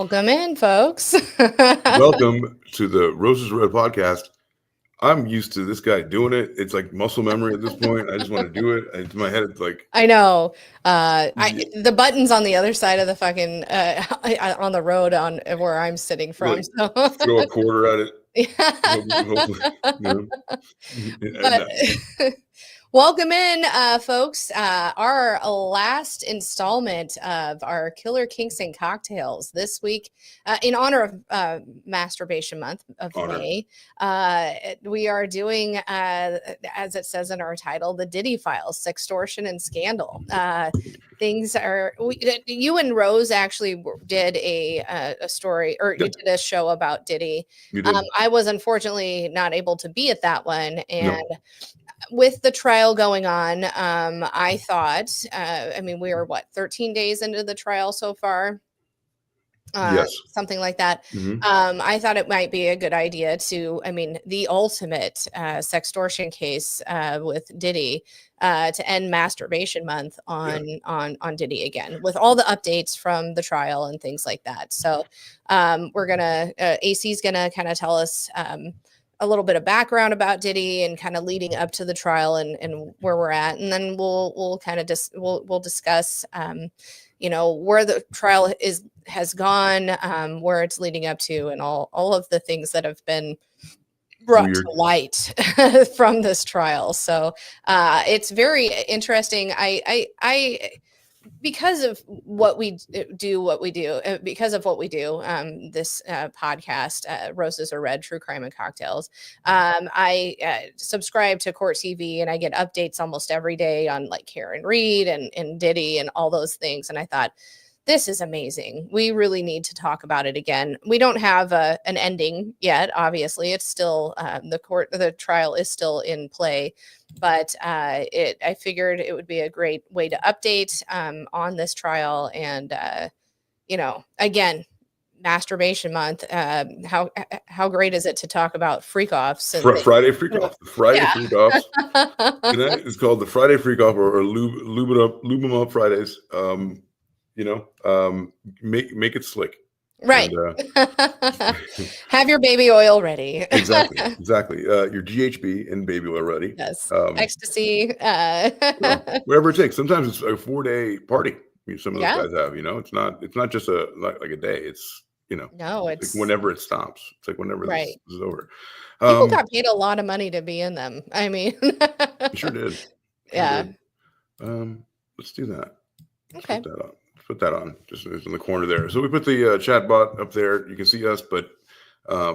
Welcome in, folks. Welcome to the Roses Red podcast. I'm used to this guy doing it. It's like muscle memory at this point. I just want to do it. In my head, it's like I know. The button's on the other side of the fucking on the road on where I'm sitting from. Like, so throw a quarter at it. Hopefully, But welcome in, folks. Our last installment of our Killer Kinks and Cocktails this week, in honor of Masturbation Month of May. We are doing, as it says in our title, the Diddy files, Sextortion and Scandal. Things are. You and Rose actually did a story, or you did a show about Diddy. I was unfortunately not able to be at that one, and with the trial going on, I thought, we were 13 days into the trial so far. Yes. Something like that. I thought it might be a good idea to, the ultimate sextortion case with Diddy to end Masturbation Month on Diddy again, with all the updates from the trial and things like that. So we're gonna AC's gonna kind of tell us a little bit of background about Diddy and kind of leading up to the trial and where we're at, and then we'll kind of we'll discuss where the trial has gone, where it's leading up to, and all of the things that have been brought to light from this trial. So it's very interesting. I because of what we do, because of what we do, this podcast, Roses Are Red, True Crime and Cocktails, I subscribe to Court TV, and I get updates almost every day on like Karen Reed and Diddy and all those things. And I thought, this is amazing. We really need to talk about it again. We don't have an ending yet. Obviously, it's still the trial is still in play, but I figured it would be a great way to update on this trial. And again, Masturbation Month. How great is it to talk about freak offs? Friday freak off. Friday freak offs. It's called the Friday freak off or lube them up Fridays. Make it slick. Right. And, have your baby oil ready. Exactly. Your GHB and baby oil ready. Yes. Ecstasy. Whatever it takes. Sometimes it's a 4-day party. Some of those guys have. It's not just like a day. It's it's like whenever it stops. It's like whenever this is over. People got paid a lot of money to be in them. Sure did. Yeah. Let's do that. Okay. Put that on, just in the corner there. So we put the chat bot up there. You can see us, but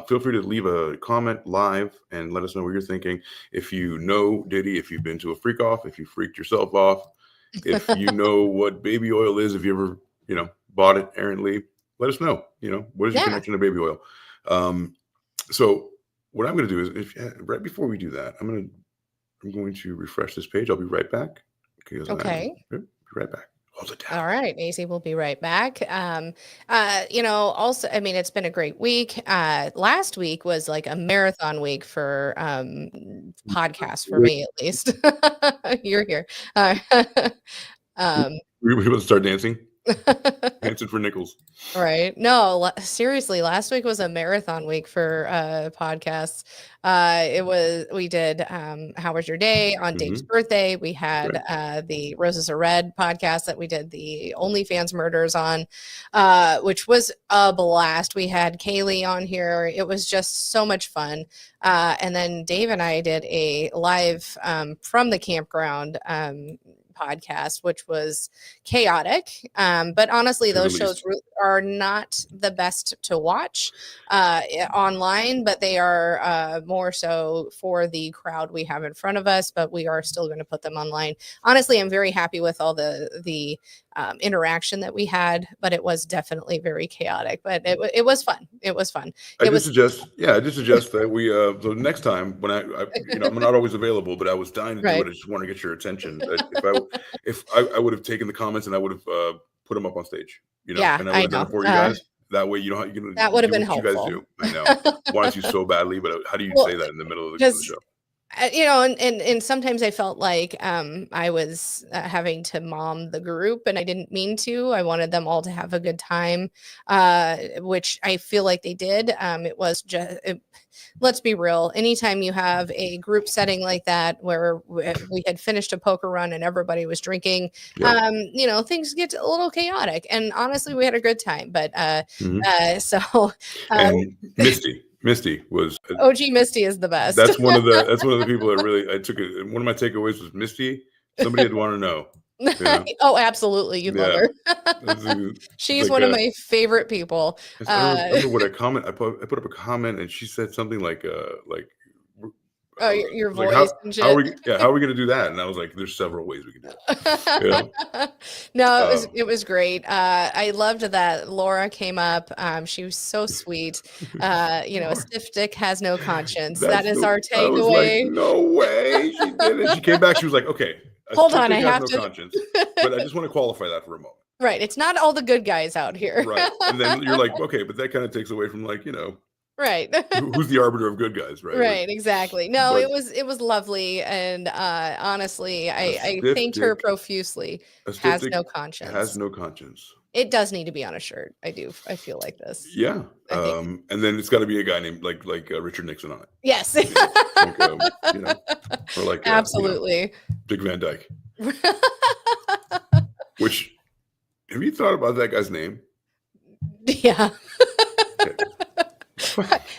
feel free to leave a comment live and let us know what you're thinking. If you know Diddy, if you've been to a freak off, if you freaked yourself off, if you know what baby oil is, if you ever bought it errantly, let us know. What is your connection to baby oil? So what I'm going to do is, right before we do that, I'm going to refresh this page. I'll be right back. Okay. Be right back. All right, AC will be right back. Also, it's been a great week. Last week was like a marathon week for podcasts for me, at least. You're here. We want to start dancing. Dancing for nickels. Right. No, seriously, last week was a marathon week for podcasts. We did How Was Your Day on Dave's birthday. We had the Roses Are Red podcast that we did the OnlyFans murders on, which was a blast. We had Kaylee on here. It was just so much fun. And then Dave and I did a live from the campground podcast, which was chaotic, but honestly those shows are not the best to watch online, but they are more so for the crowd we have in front of us, but we are still going to put them online. Honestly, I'm very happy with all the interaction that we had, but it was definitely very chaotic, but it was fun. I just suggest that we so next time when I'm not always available, but I was dying to do it. I just want to get your attention. If I would have taken the comments and I would have put them up on stage, and I would have done it for you guys. That way, that would have been helpful. You guys do. I know. Wanted you so badly, but how do you say that in the middle of the show? And sometimes I felt like I was having to mom the group, and I didn't mean to. I wanted them all to have a good time, which I feel like they did. It was just, let's be real. Anytime you have a group setting like that, where we had finished a poker run and everybody was drinking, Yeah. things get a little chaotic. And honestly, we had a good time. But so And Misty was OG Misty is the best. that's one of the people that really I took it. One of my takeaways was Misty. Somebody had want to know. You know? Oh, absolutely. You love her. She's like one of my favorite people. I remember what I put up a comment, and she said something like Oh, your like, voice and shit. how are we going to do that? And I was like, there's several ways we can do it. You know? No, it was great. I loved that Laura came up. She was so sweet. A stiff dick has no conscience. That is our takeaway. I was like, no way. She did it. She came back. She was like, okay. Hold on, I have no conscience. But I just want to qualify that for a moment. Right. It's not all the good guys out here. Right. And then you're like, okay, but that kind of takes away from right. who's the arbiter of good guys, right? Right, exactly. No, but it was lovely, and honestly, I thanked her profusely. Has no conscience. Has no conscience. It does need to be on a shirt. I feel like this. Yeah. And then it's got to be a guy named like Richard Nixon on it. Yes. Or like absolutely Dick Van Dyke. Which, have you thought about that guy's name? Yeah.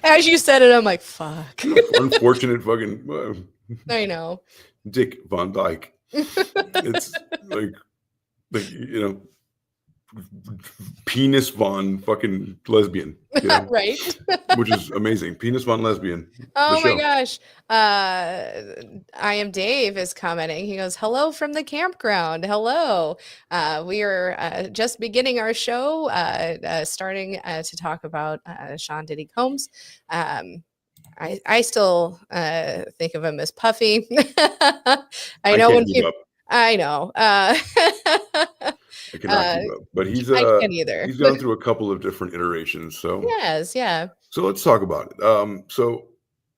As you said it, I'm like, fuck. Unfortunate fucking. I know. Dick Van Dyke. It's like penis von fucking lesbian. Right. Which is amazing. Penis von lesbian. Oh my gosh. I am Dave is commenting. He goes, hello from the campground. Hello. We are just beginning our show, starting to talk about Sean Diddy Combs. I still think of him as Puffy. I know when people, I know. I cannot keep up. But he's I can't either. He's gone through a couple of different iterations. So yes, yeah. So let's talk about it. So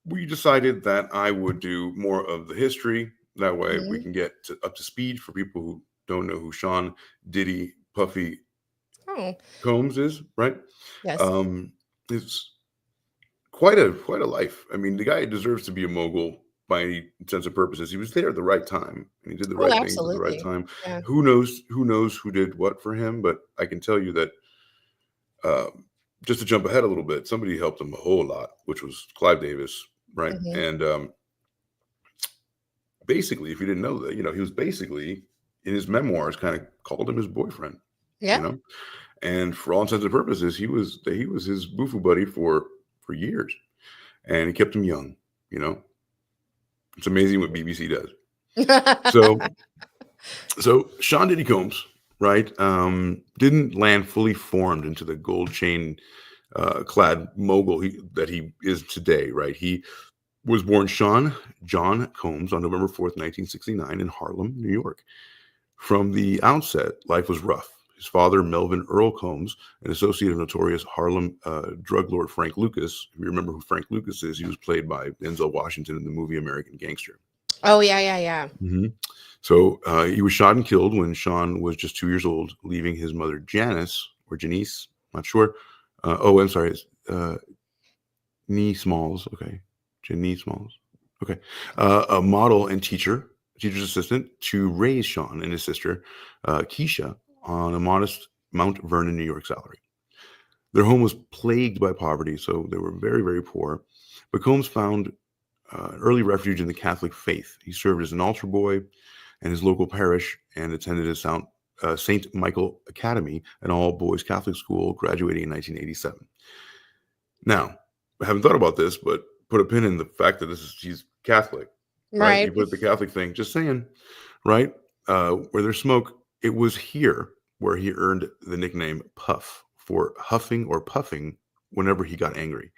we decided that I would do more of the history. That way we can get up to speed for people who don't know who Sean Diddy Puffy Combs is, right? Yes. It's quite a life. I mean, the guy deserves to be a mogul by any sense of purposes. He was there at the right time, and he did the right things at the right time. Yeah. Who knows who did what for him? But I can tell you that just to jump ahead a little bit, somebody helped him a whole lot, which was Clive Davis, right? And basically, if you didn't know that, he was basically in his memoirs kind of called him his boyfriend. Yeah. And for all intents and purposes, he was his boo-foo buddy for years, and he kept him young. It's amazing what BBC does. So Sean Diddy Combs, right, didn't land fully formed into the gold chain clad mogul that he is today, right? He was born Sean John Combs on November 4th, 1969 in Harlem, New York. From the outset, life was rough. His father, Melvin Earl Combs, an associate of notorious Harlem drug lord Frank Lucas. If you remember who Frank Lucas is, he was played by Denzel Washington in the movie American Gangster. Oh, yeah. Mm-hmm. So he was shot and killed when Sean was just 2 years old, leaving his mother Janice, or Janice, not sure. I'm sorry. Nee Smalls. Okay. Janice Smalls. Okay. A model and teacher's assistant to raise Sean and his sister, Keisha, on a modest Mount Vernon, New York salary. Their home was plagued by poverty, so they were very, very poor. But Combs found early refuge in the Catholic faith. He served as an altar boy in his local parish and attended a St. Michael Academy, an all-boys Catholic school, graduating in 1987. Now, I haven't thought about this, but put a pin in the fact that he's Catholic. Right? You put the Catholic thing, just saying, right? Where there's smoke, it was here where he earned the nickname Puff for huffing or puffing whenever he got angry.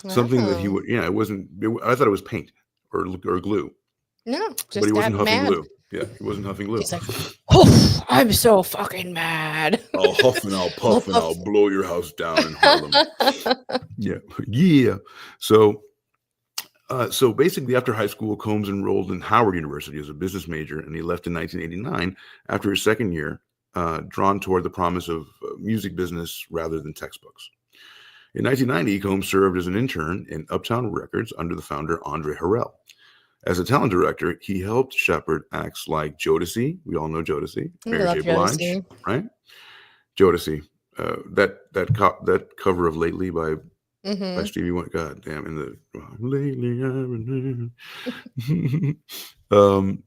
Something that he would, I thought it was paint or glue. No, but he wasn't huffing glue. Yeah, he wasn't huffing glue. He's like, oh, I'm so fucking mad. I'll huff and I'll puff and I'll blow your house down in Harlem. Yeah. So So basically, after high school, Combs enrolled in Howard University as a business major, and he left in 1989 after his second year, drawn toward the promise of music business rather than textbooks. In 1990, Combs served as an intern in Uptown Records under the founder Andre Harrell. As a talent director, he helped shepherd acts like Jodeci. We all know Jodeci. Mary J. Blige, right? Jodeci. That cover of Lately by Stevie Wonder. God damn, in the Lately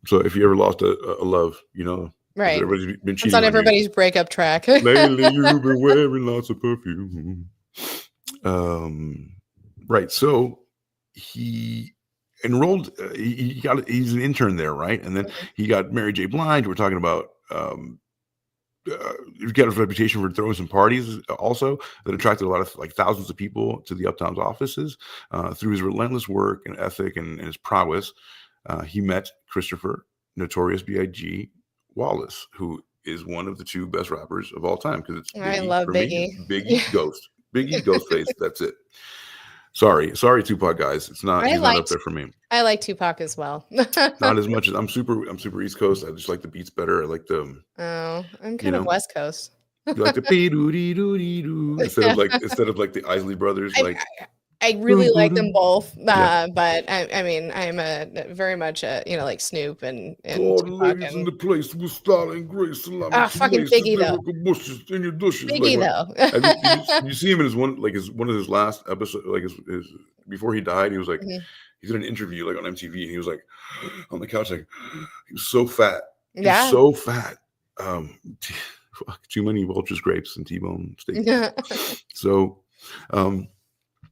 so if you ever lost a love, you know, right? Everybody's been cheating. It's on everybody's breakup track. Lately, you've been wearing lots of perfume. Right. So he enrolled. He's an intern there, right? And then he got Mary J. Blige. We're talking about. He got a reputation for throwing some parties also that attracted a lot of thousands of people to the Uptown's offices. Through his relentless work and ethic and his prowess, he met Christopher Notorious B.I.G. Wallace, who is one of the two best rappers of all time, because it's Biggie. I love Biggie. Biggie Ghost. Biggie Ghostface. That's it. Sorry, Tupac guys. He's not up there for me. I like Tupac as well. Not as much as I'm super East Coast. I just like the beats better. I like the. Oh, I'm kind of West Coast. You like the pee doo dee doo dee doo instead of the Isley Brothers. I really like them both, but I mean, I'm a very much like Snoop and all the ladies in the place with style and grace. Fucking Biggie though. Bushes in your douches. Biggie though. You see him in his one of his last episodes, his before he died. He was like, he did an interview on MTV, and he was like on the couch, he was so fat. Yeah, was so fat. Too many Welch's grapes and T-bone steak.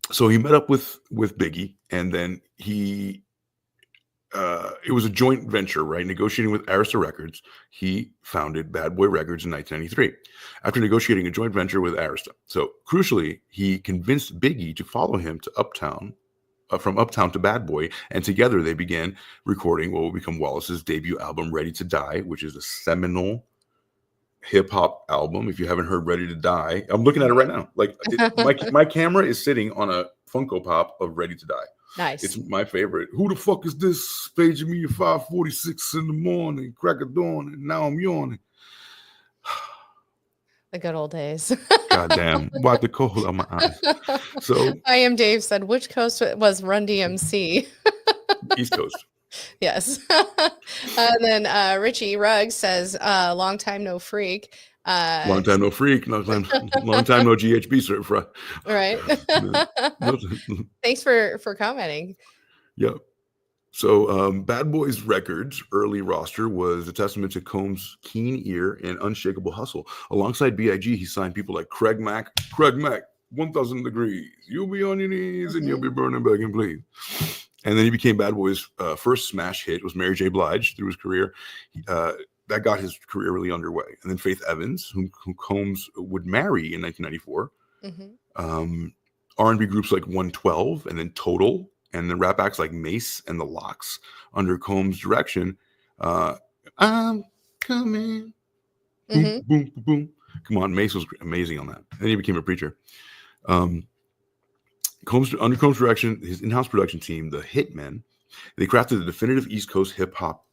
So he met up with Biggie, and then it was a joint venture, right? Negotiating with Arista Records, he founded Bad Boy Records in 1993 after negotiating a joint venture with Arista. So crucially, he convinced Biggie to follow him to Uptown, from Uptown to Bad Boy, and together they began recording what will become Wallace's debut album, Ready to Die, which is a seminal hip-hop album. If you haven't heard Ready to Die, I'm looking at it right now. My camera is sitting on a Funko Pop of Ready to Die. Nice. It's my favorite. Who the fuck is this paging me at 5:46 in the morning, crack of dawn, and now I'm yawning. The good old days. Goddamn, wipe the cold out my eyes. So SamIAm Dave said, which coast was Run DMC? East Coast. Yes. And then Richie Ruggs says, long time no freak. Long time no freak. Long time no GHB certified. Right. Thanks for commenting. Yeah. So Bad Boys Records' early roster was a testament to Combs' keen ear and unshakable hustle. Alongside B.I.G., he signed people like Craig Mack, 1000 Degrees. You'll be on your knees and you'll be burning back and bleed. And then he became Bad Boy's first smash hit was Mary J. Blige through his career. That got his career really underway. And then Faith Evans, whom Combs would marry in 1994. R&B groups like 112 and then Total, and then rap acts like Mace and the Lox under Combs' direction. I'm coming. Boom, boom, boom, boom. Come on, Mace was amazing on that. And then he became a preacher. Under Combs' direction, his in-house production team, the Hitmen, they crafted the definitive East Coast hip-hop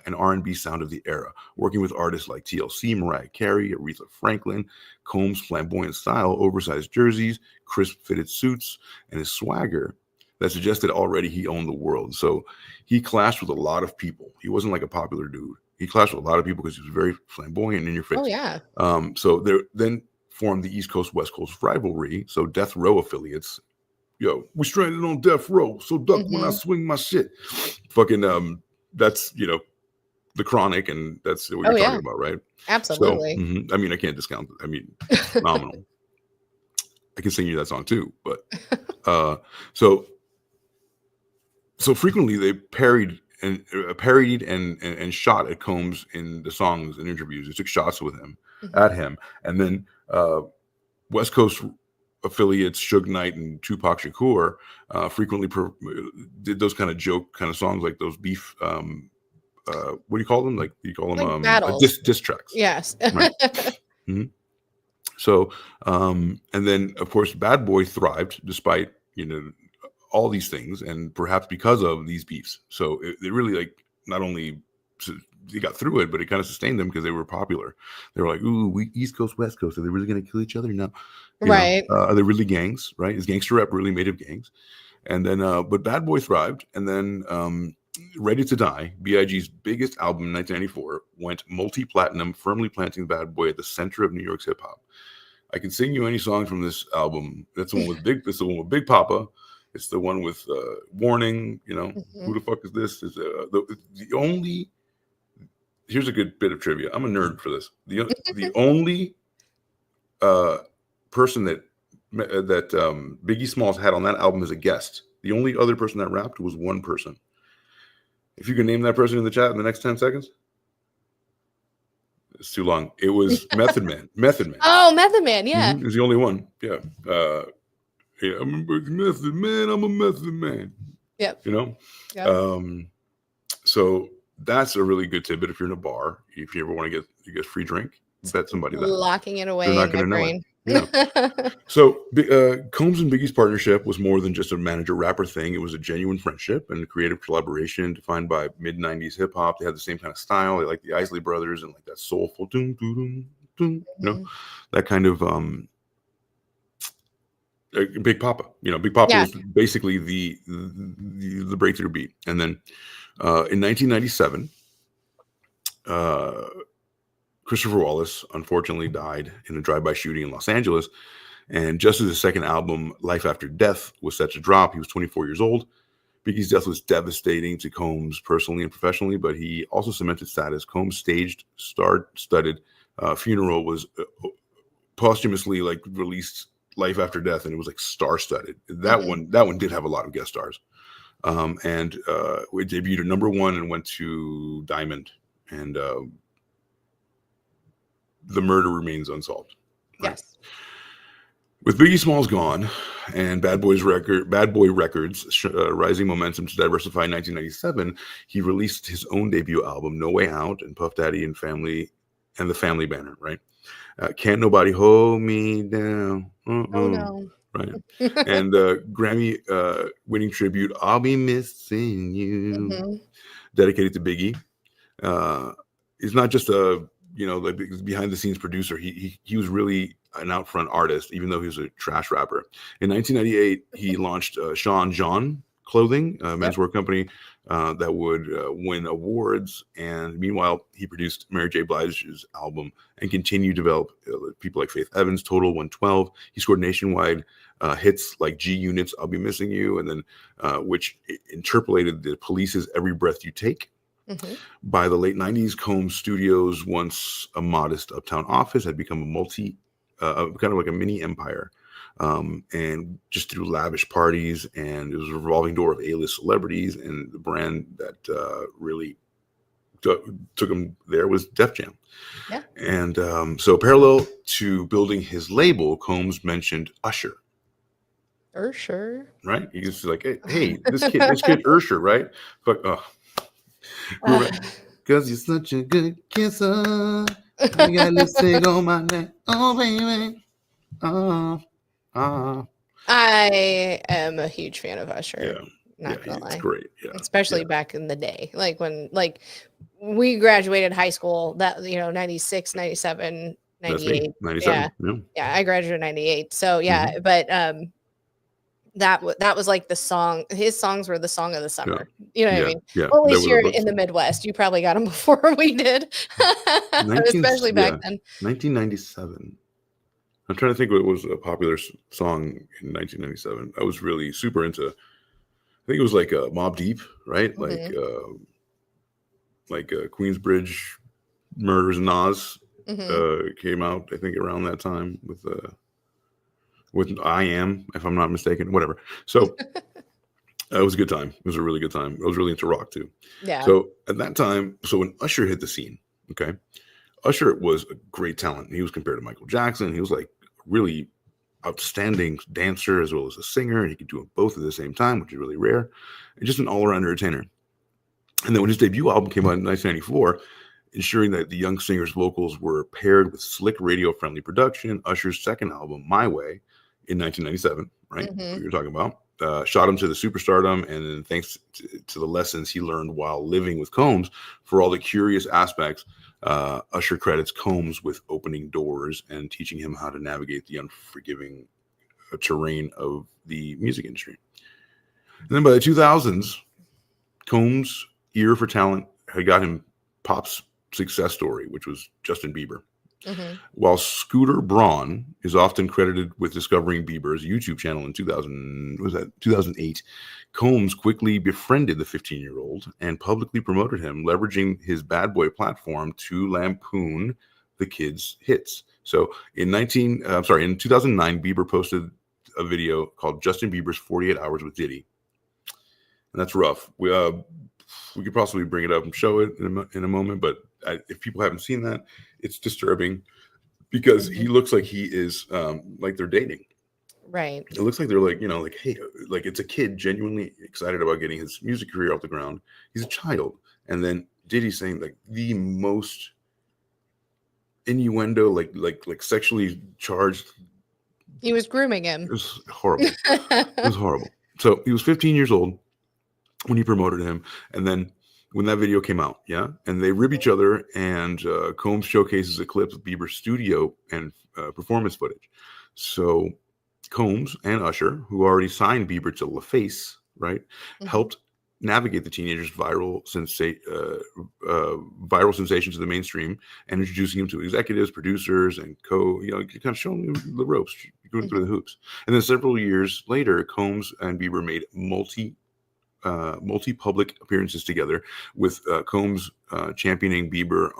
and R&B sound of the era, working with artists like TLC, Mariah Carey, Aretha Franklin. Combs' flamboyant style, oversized jerseys, crisp fitted suits, and his swagger that suggested already he owned the world. So he clashed with a lot of people. He wasn't like a popular dude. He clashed with a lot of people because he was very flamboyant and in your face. Oh, yeah. So there then formed the East Coast West Coast rivalry. So Death Row affiliates. Yo, we stranded on death row. So duck when I swing my shit. Fucking that's the Chronic, and that's what you're talking about, right? Absolutely. So, I mean, I can't discount it. I mean, phenomenal. I can sing you that song too, but so frequently they parodied and shot at Combs in the songs and interviews. They took shots with him at him, and then West Coast affiliates Suge Knight and Tupac Shakur frequently did those kind of joke kind of songs, like those beef. What do you call them? Like you call them diss tracks. Yes. Right. So and then of course Bad Boy thrived despite all these things, and perhaps because of these beefs. So it really, like, not only they got through it, but it kind of sustained them because they were popular. They were like, ooh, we East Coast, West Coast. Are they really going to kill each other? No. Right. Are they really gangs? Right? Is gangster rap really made of gangs? And then, but Bad Boy thrived. And then Ready to Die, B.I.G.'s biggest album in 1994, went multi-platinum, firmly planting Bad Boy at the center of New York's hip hop. I can sing you any song from this album. That's the one with Big Papa. It's the one with Warning. Who the fuck is this? Is the only. Here's a good bit of trivia. I'm a nerd for this. The only person that Biggie Smalls had on that album as a guest. The only other person that rapped was one person. If you can name that person in the chat in the next 10 seconds. It's too long. It was Method Man. Method Man. Oh, Method Man, yeah. It was the only one. Yeah. I'm a Method Man. I'm a Method Man. Yep. Yep. So that's a really good tidbit. If you're in a bar, if you ever want to get free drink, bet somebody that. Locking it away. They're not going to know it. Yeah. So Combs and Biggie's partnership was more than just a manager-rapper thing. It was a genuine friendship and creative collaboration defined by mid-90s hip-hop. They had the same kind of style. They like the Isley Brothers and like that soulful doom, doom, doom, that kind of Big Papa. Big Papa was basically the breakthrough beat. And then in 1997, Christopher Wallace unfortunately died in a drive-by shooting in Los Angeles. And just as his second album, Life After Death, was set to drop, he was 24 years old. Biggie's death was devastating to Combs personally and professionally, but he also cemented status. Combs' staged, star-studded funeral was posthumously released Life After Death, and it was like star-studded. That one did have a lot of guest stars. And it debuted at #1 and went to Diamond. And the murder remains unsolved. Right? Yes. With Biggie Smalls gone and Bad Boy Records rising momentum to diversify in 1997, he released his own debut album, No Way Out, and Puff Daddy and the Family banner, right? Can't Nobody Hold Me Down. Oh, no. Right. And Grammy winning tribute, I'll Be Missing You, dedicated to Biggie. He's not just a behind the scenes producer. He was really an out front artist, even though he was a trash rapper. In 1998, he launched Sean John Clothing, a menswear company that would win awards. And meanwhile, he produced Mary J. Blige's album and continued to develop people like Faith Evans, Total 112. He scored nationwide hits like G Unit's I'll Be Missing You, and then which interpolated the Police's Every Breath You Take. By the late 90s, Combs Studios, once a modest uptown office, had become a kind of like a mini empire. And just through lavish parties, and it was a revolving door of A-list celebrities, and the brand that really took him there was Def Jam. Yeah. And so parallel to building his label, Combs mentioned Usher. Usher? Right? He was like, hey, this kid Usher, right? But because you're such a good kisser. I got lipstick on my neck. Oh, baby. I am a huge fan of Usher. Yeah. Not gonna lie. It's great. Yeah. Especially back in the day. Like when we graduated high school, that 96, 97, 98. 97. Yeah, I graduated in 98. So yeah, but that was like the song. His songs were the song of the summer. You know what I mean? Yeah. Well, at least you're in the Midwest. You probably got them before we did, especially back then. 1997. I'm trying to think what was a popular song in 1997. I was really super into. I think it was like Mobb Deep, right? Like Queensbridge Murders and Nas came out. I think around that time with SamIAm, if I'm not mistaken, whatever. So it was a good time. It was a really good time. I was really into rock too. Yeah. So at that time, when Usher hit the scene, okay, Usher was a great talent. He was compared to Michael Jackson. He was like really outstanding dancer as well as a singer, and he could do them both at the same time, which is really rare, and just an all-around entertainer. And then when his debut album came out in 1994, ensuring that the young singer's vocals were paired with slick radio-friendly production, Usher's second album, My Way, in 1997, right? What you're talking about. shot him to the superstardom, and then thanks to the lessons he learned while living with Combs for all the curious aspects, Usher credits Combs with opening doors and teaching him how to navigate the unforgiving terrain of the music industry. And then by the 2000s, Combs' ear for talent had got him pop's success story, which was Justin Bieber. Mm-hmm. While Scooter Braun is often credited with discovering Bieber's YouTube channel in 2008, Combs quickly befriended the 15-year-old and publicly promoted him, leveraging his bad boy platform to lampoon the kid's hits. So in 2009, Bieber posted a video called Justin Bieber's 48 Hours with Diddy. And that's rough. We could possibly bring it up and show it in a moment, but if people haven't seen that, it's disturbing because he looks like he is like they're dating. Right. It looks like they're like, hey, like it's a kid genuinely excited about getting his music career off the ground. He's a child. And then Diddy saying like the most innuendo, like sexually charged. He was grooming him. It was horrible. It was horrible. So he was 15 years old when he promoted him. And then when that video came out, and they rib each other, and Combs showcases a clip of Bieber's studio and performance footage. So Combs and Usher, who already signed Bieber to LaFace, right, helped navigate the teenager's viral sensation to the mainstream, and introducing him to executives, producers, and kind of showing him the ropes, going through the hoops. And then several years later, Combs and Bieber made multi-public appearances together, with Combs championing Bieber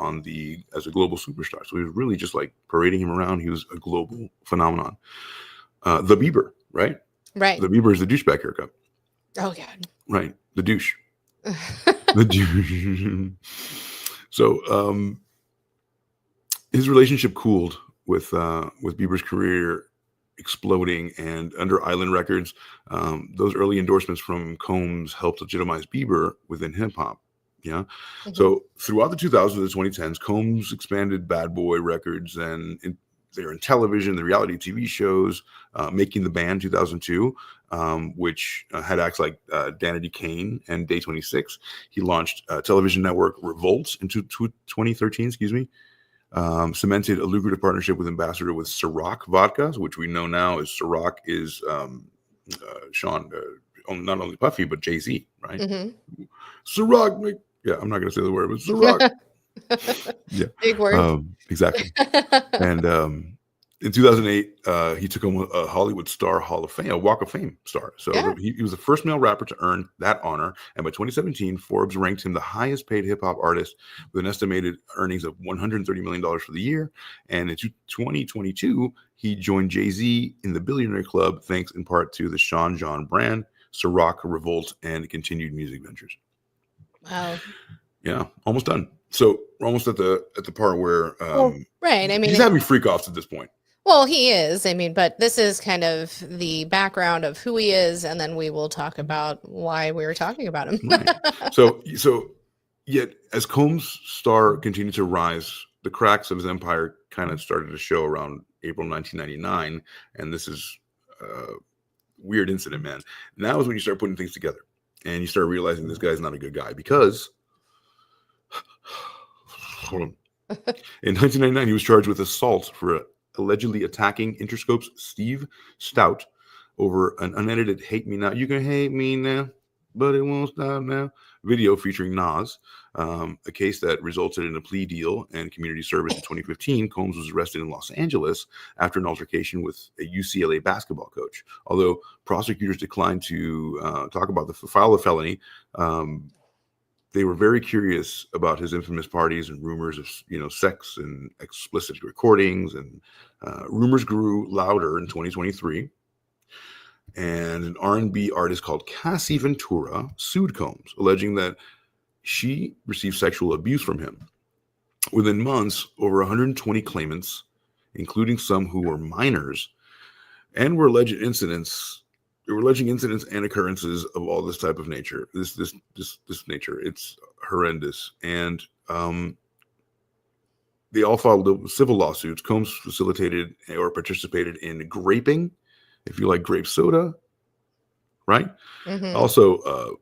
as a global superstar. So he was really just like parading him around. He was a global phenomenon. The Bieber, right? Right. The Bieber is the douchebag haircut. Oh, God. Right. The douche. The douche. So his relationship cooled with Bieber's career exploding, and under Island Records, those early endorsements from Combs helped legitimize Bieber within hip-hop. So throughout the 2000s and the 2010s, Combs expanded Bad Boy Records, and they're in television, the reality TV shows, Making the Band 2002, which had acts like Danity Kane and Day 26. He launched television network Revolt in 2013, cemented a lucrative partnership with ambassador with Ciroc vodka, which we know now is Ciroc is Sean, not only Puffy, but Jay-Z, right? Ciroc, I'm not going to say the word, but Ciroc. Yeah, big word. Exactly. And in 2008, he took home a Hollywood Star Hall of Fame, a Walk of Fame star. So he was the first male rapper to earn that honor. And by 2017, Forbes ranked him the highest paid hip hop artist with an estimated earnings of $130 million for the year. And in 2022, he joined Jay-Z in the Billionaire Club, thanks in part to the Sean John brand, Ciroc, Revolt, and continued music ventures. Wow. Yeah, almost done. So we're almost at the part where right. I mean, he's having freak offs at this point. Well, he is. I mean, but this is kind of the background of who he is, and then we will talk about why we were talking about him. Right. So yet as Combs' star continued to rise, the cracks of his empire kind of started to show around April 1999, and this is a weird incident, man. Now is when you start putting things together, and you start realizing this guy's not a good guy, because hold on. In 1999, he was charged with assault for allegedly attacking Interscope's Steve Stout over an unedited "Hate Me Now, You Can Hate Me Now, But It Won't Stop Now" video featuring Nas, a case that resulted in a plea deal and community service in 2015. Combs was arrested in Los Angeles after an altercation with a UCLA basketball coach. Although prosecutors declined to talk about the file of felony, they were very curious about his infamous parties and rumors of, sex and explicit recordings, and rumors grew louder in 2023. And an R&B artist called Cassie Ventura sued Combs, alleging that she received sexual abuse from him. Within months, over 120 claimants, including some who were minors, and were alleging incidents and occurrences of all this type of nature. This nature. It's horrendous. And they all filed civil lawsuits. Combs facilitated or participated in graping, if you like grape soda, right? Mm-hmm. Also,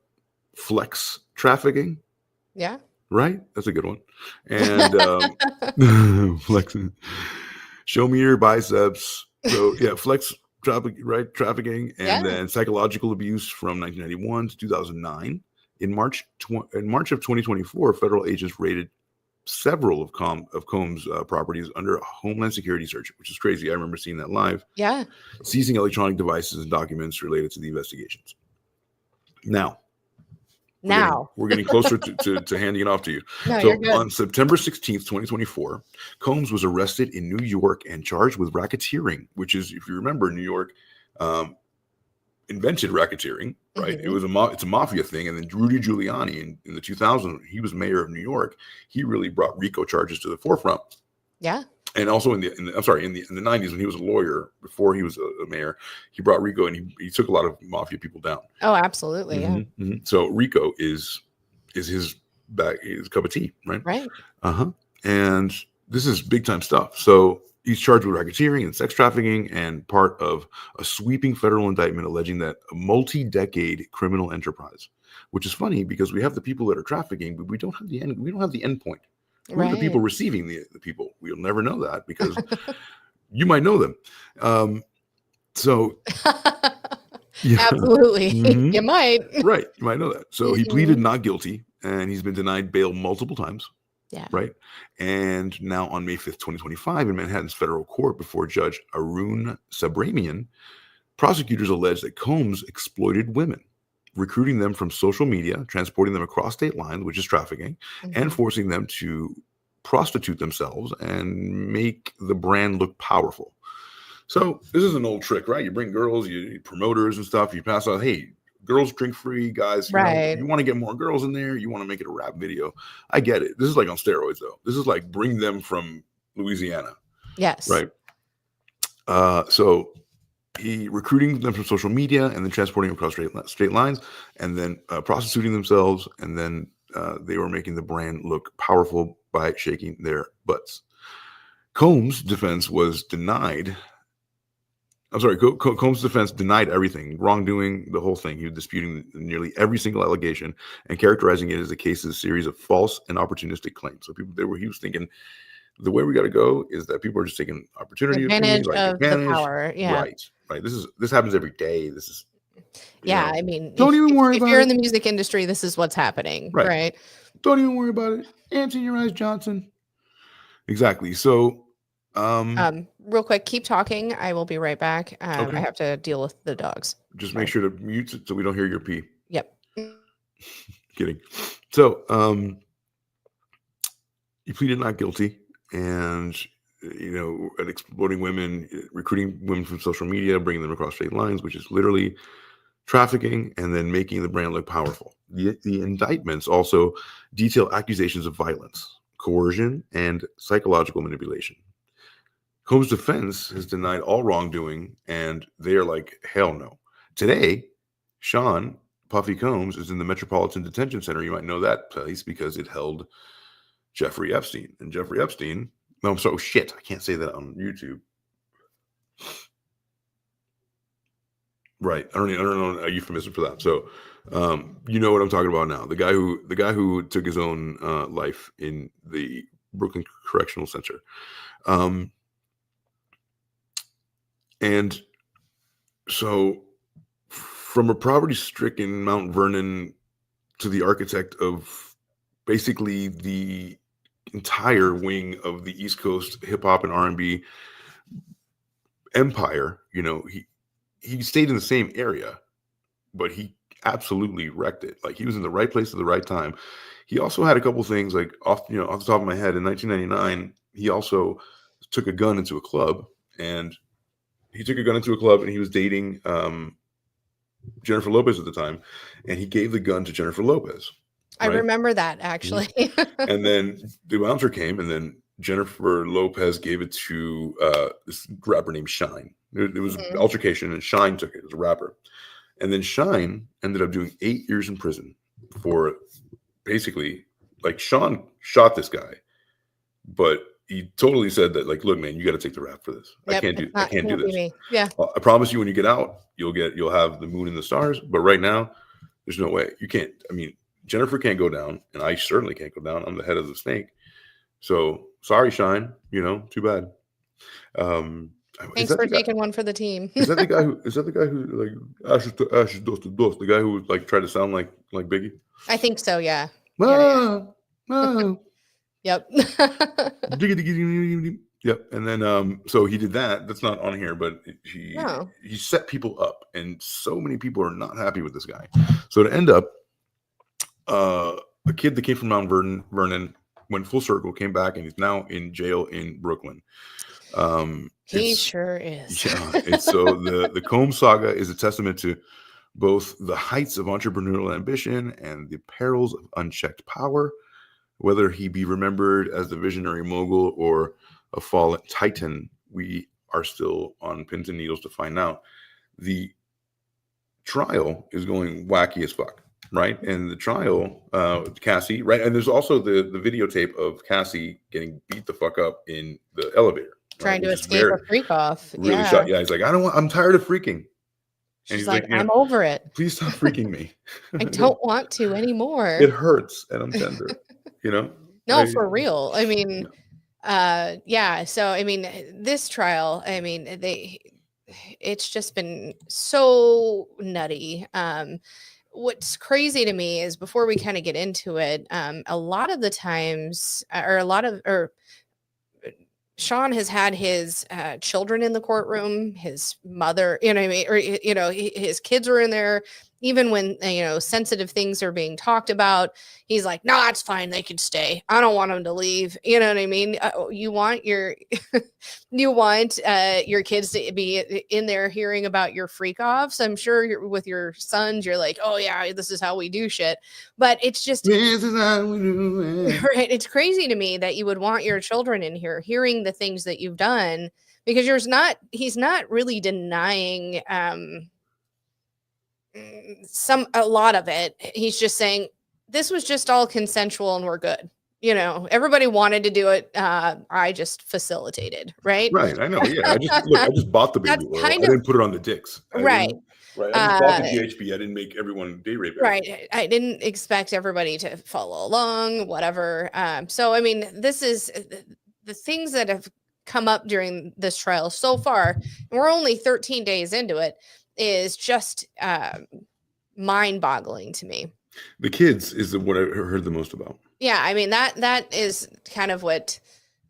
flex trafficking, Yeah. right? That's a good one. And flex, show me your biceps. So yeah, flex trafficking, and Yeah. then psychological abuse from 1991 to 2009. In March of 2024, federal agents raided several of Combs' properties under a Homeland Security search, which is crazy. I remember seeing that live, Yeah. seizing electronic devices and documents related to the investigations. Now, we're getting closer to handing it off to you. No, you're So good. on September 16th, 2024, Combs was arrested in New York and charged with racketeering, which is, if you remember, New York invented racketeering, right? Mm-hmm. It's a mafia thing. And then Rudy Giuliani in the 2000s, he was mayor of New York. He really brought RICO charges to the forefront. Yeah. And also in the 90s, when he was a lawyer, before he was a mayor, he brought RICO, and he took a lot of mafia people down. Oh, absolutely. Yeah. Mm-hmm. So RICO is his cup of tea, right? Right. And this is big time stuff. So he's charged with racketeering and sex trafficking, and part of a sweeping federal indictment alleging that a multi-decade criminal enterprise, which is funny because we have the people that are trafficking, but we don't have the end. We don't have the end point. Who are the people receiving the people? We'll never know that, because you might know them. So yeah. Absolutely. Mm-hmm. You might. Right. You might know that. So he pleaded not guilty, and he's been denied bail multiple times. Yeah. Right. And now on May 5th, 2025, in Manhattan's federal court before Judge Arun Sabramian, prosecutors allege that Combs exploited women, recruiting them from social media, transporting them across state lines, which is trafficking, and forcing them to prostitute themselves and make the brand look powerful. So this is an old trick, right? You bring girls, you promoters and stuff, you pass out, hey, girls drink free, guys. You want to get more girls in there. You want to make it a rap video. I get it. This is like on steroids, though. This is like bring them from Louisiana. Yes. Right. So he recruiting them from social media and then transporting them across straight lines, and then prostituting themselves, and then they were making the brand look powerful by shaking their butts. Combs' defense was denied. I'm sorry, Combs' defense denied everything, wrongdoing, the whole thing. He was disputing nearly every single allegation and characterizing it as a case of a series of false and opportunistic claims. So he was thinking, the way we got to go is that people are just taking advantage of the power. Yeah. Right. This happens every day. This is, I mean, don't even worry about it. If you're in the music industry, this is what's happening. Right. Don't even worry about it. Ants in your eyes, Johnson. Exactly. So, real quick, keep talking. I will be right back. Okay. I have to deal with the dogs. Just make sure to mute it so we don't hear your pee. Yep. Kidding. So, he pleaded not guilty, and at exploiting women, recruiting women from social media, bringing them across state lines, which is literally trafficking, and then making the brand look powerful. The indictments also detail accusations of violence, coercion, and psychological manipulation. Combs' defense has denied all wrongdoing, and they are like, hell no. Today, Sean Puffy Combs is in the Metropolitan Detention Center. You might know that place because it held Jeffrey Epstein. And Jeffrey Epstein, I can't say that on YouTube. Right. I don't know a euphemism for that. So, you know what I'm talking about now. The guy who took his own life in the Brooklyn Correctional Center. And so from a poverty-stricken Mount Vernon to the architect of basically the entire wing of the East Coast hip hop and R&B empire, he stayed in the same area, but he absolutely wrecked it. Like, he was in the right place at the right time. He also had a couple things, like off the top of my head, in 1999, he also took a gun into a club, and he was dating Jennifer Lopez at the time, and he gave the gun to Jennifer Lopez. Right? I remember that, actually. And then the bouncer came, and then Jennifer Lopez gave it to this rapper named Shine. It was an altercation, and Shine took it. It was a rapper. And then Shine ended up doing 8 years in prison for basically, like, Sean shot this guy, but he totally said that, like, look, man, you got to take the rap for this. Yep, I can't do this. Me. Yeah. I promise you, when you get out, you'll have the moon and the stars. But right now, there's no way. You can't. I mean, Jennifer can't go down, and I certainly can't go down. I'm the head of the snake. So sorry, Shine. Too bad. Thanks for taking one for the team. Is that the guy who like ashes dust to dust? The guy who like tried to sound like Biggie? I think so. Yeah. Yep. Yep. And then so he did that. That's not on here, but he set people up, and so many people are not happy with this guy. So to end up, a kid that came from Mount Vernon went full circle, came back, and he's now in jail in Brooklyn. He sure is. Yeah. So the Combs saga is a testament to both the heights of entrepreneurial ambition and the perils of unchecked power. Whether he be remembered as the visionary mogul or a fallen titan, we are still on pins and needles to find out. The trial is going wacky as fuck, right? And the trial, Cassie, right? And there's also the videotape of Cassie getting beat the fuck up in the elevator. Trying to escape a freak off. Really shot. Yeah, he's like, I'm tired of freaking. And she's like, I'm over it. Please stop freaking me. I don't want to anymore. It hurts, and I'm tender. No, for real. I mean, yeah. So, I mean, this trial, I mean, it's just been so nutty. What's crazy to me is, before we kind of get into it, a lot of the times, Sean has had his children in the courtroom, his mother, or, his kids are in there. Even when, sensitive things are being talked about, he's like, no, it's fine. They can stay. I don't want them to leave. You know what I mean? You want your kids to be in there hearing about your freak offs. I'm sure with your sons, you're like, oh yeah, this is how we do shit. But it's just, this is how we do it. Right. It's crazy to me that you would want your children in here hearing the things that you've done, because he's not really denying, a lot of it. He's just saying this was just all consensual and we're good. Everybody wanted to do it. I just facilitated, right? Right. I know. Yeah. I just bought the baby oil. I didn't put it on the dicks. Right. Right. I just bought the GHB. I didn't make everyone day rape. Right. I didn't expect everybody to follow along, whatever. So, I mean, this is the things that have come up during this trial so far, and we're only 13 days into it, is just mind-boggling to me. The kids is what I heard the most about. Yeah, I mean, that is kind of what,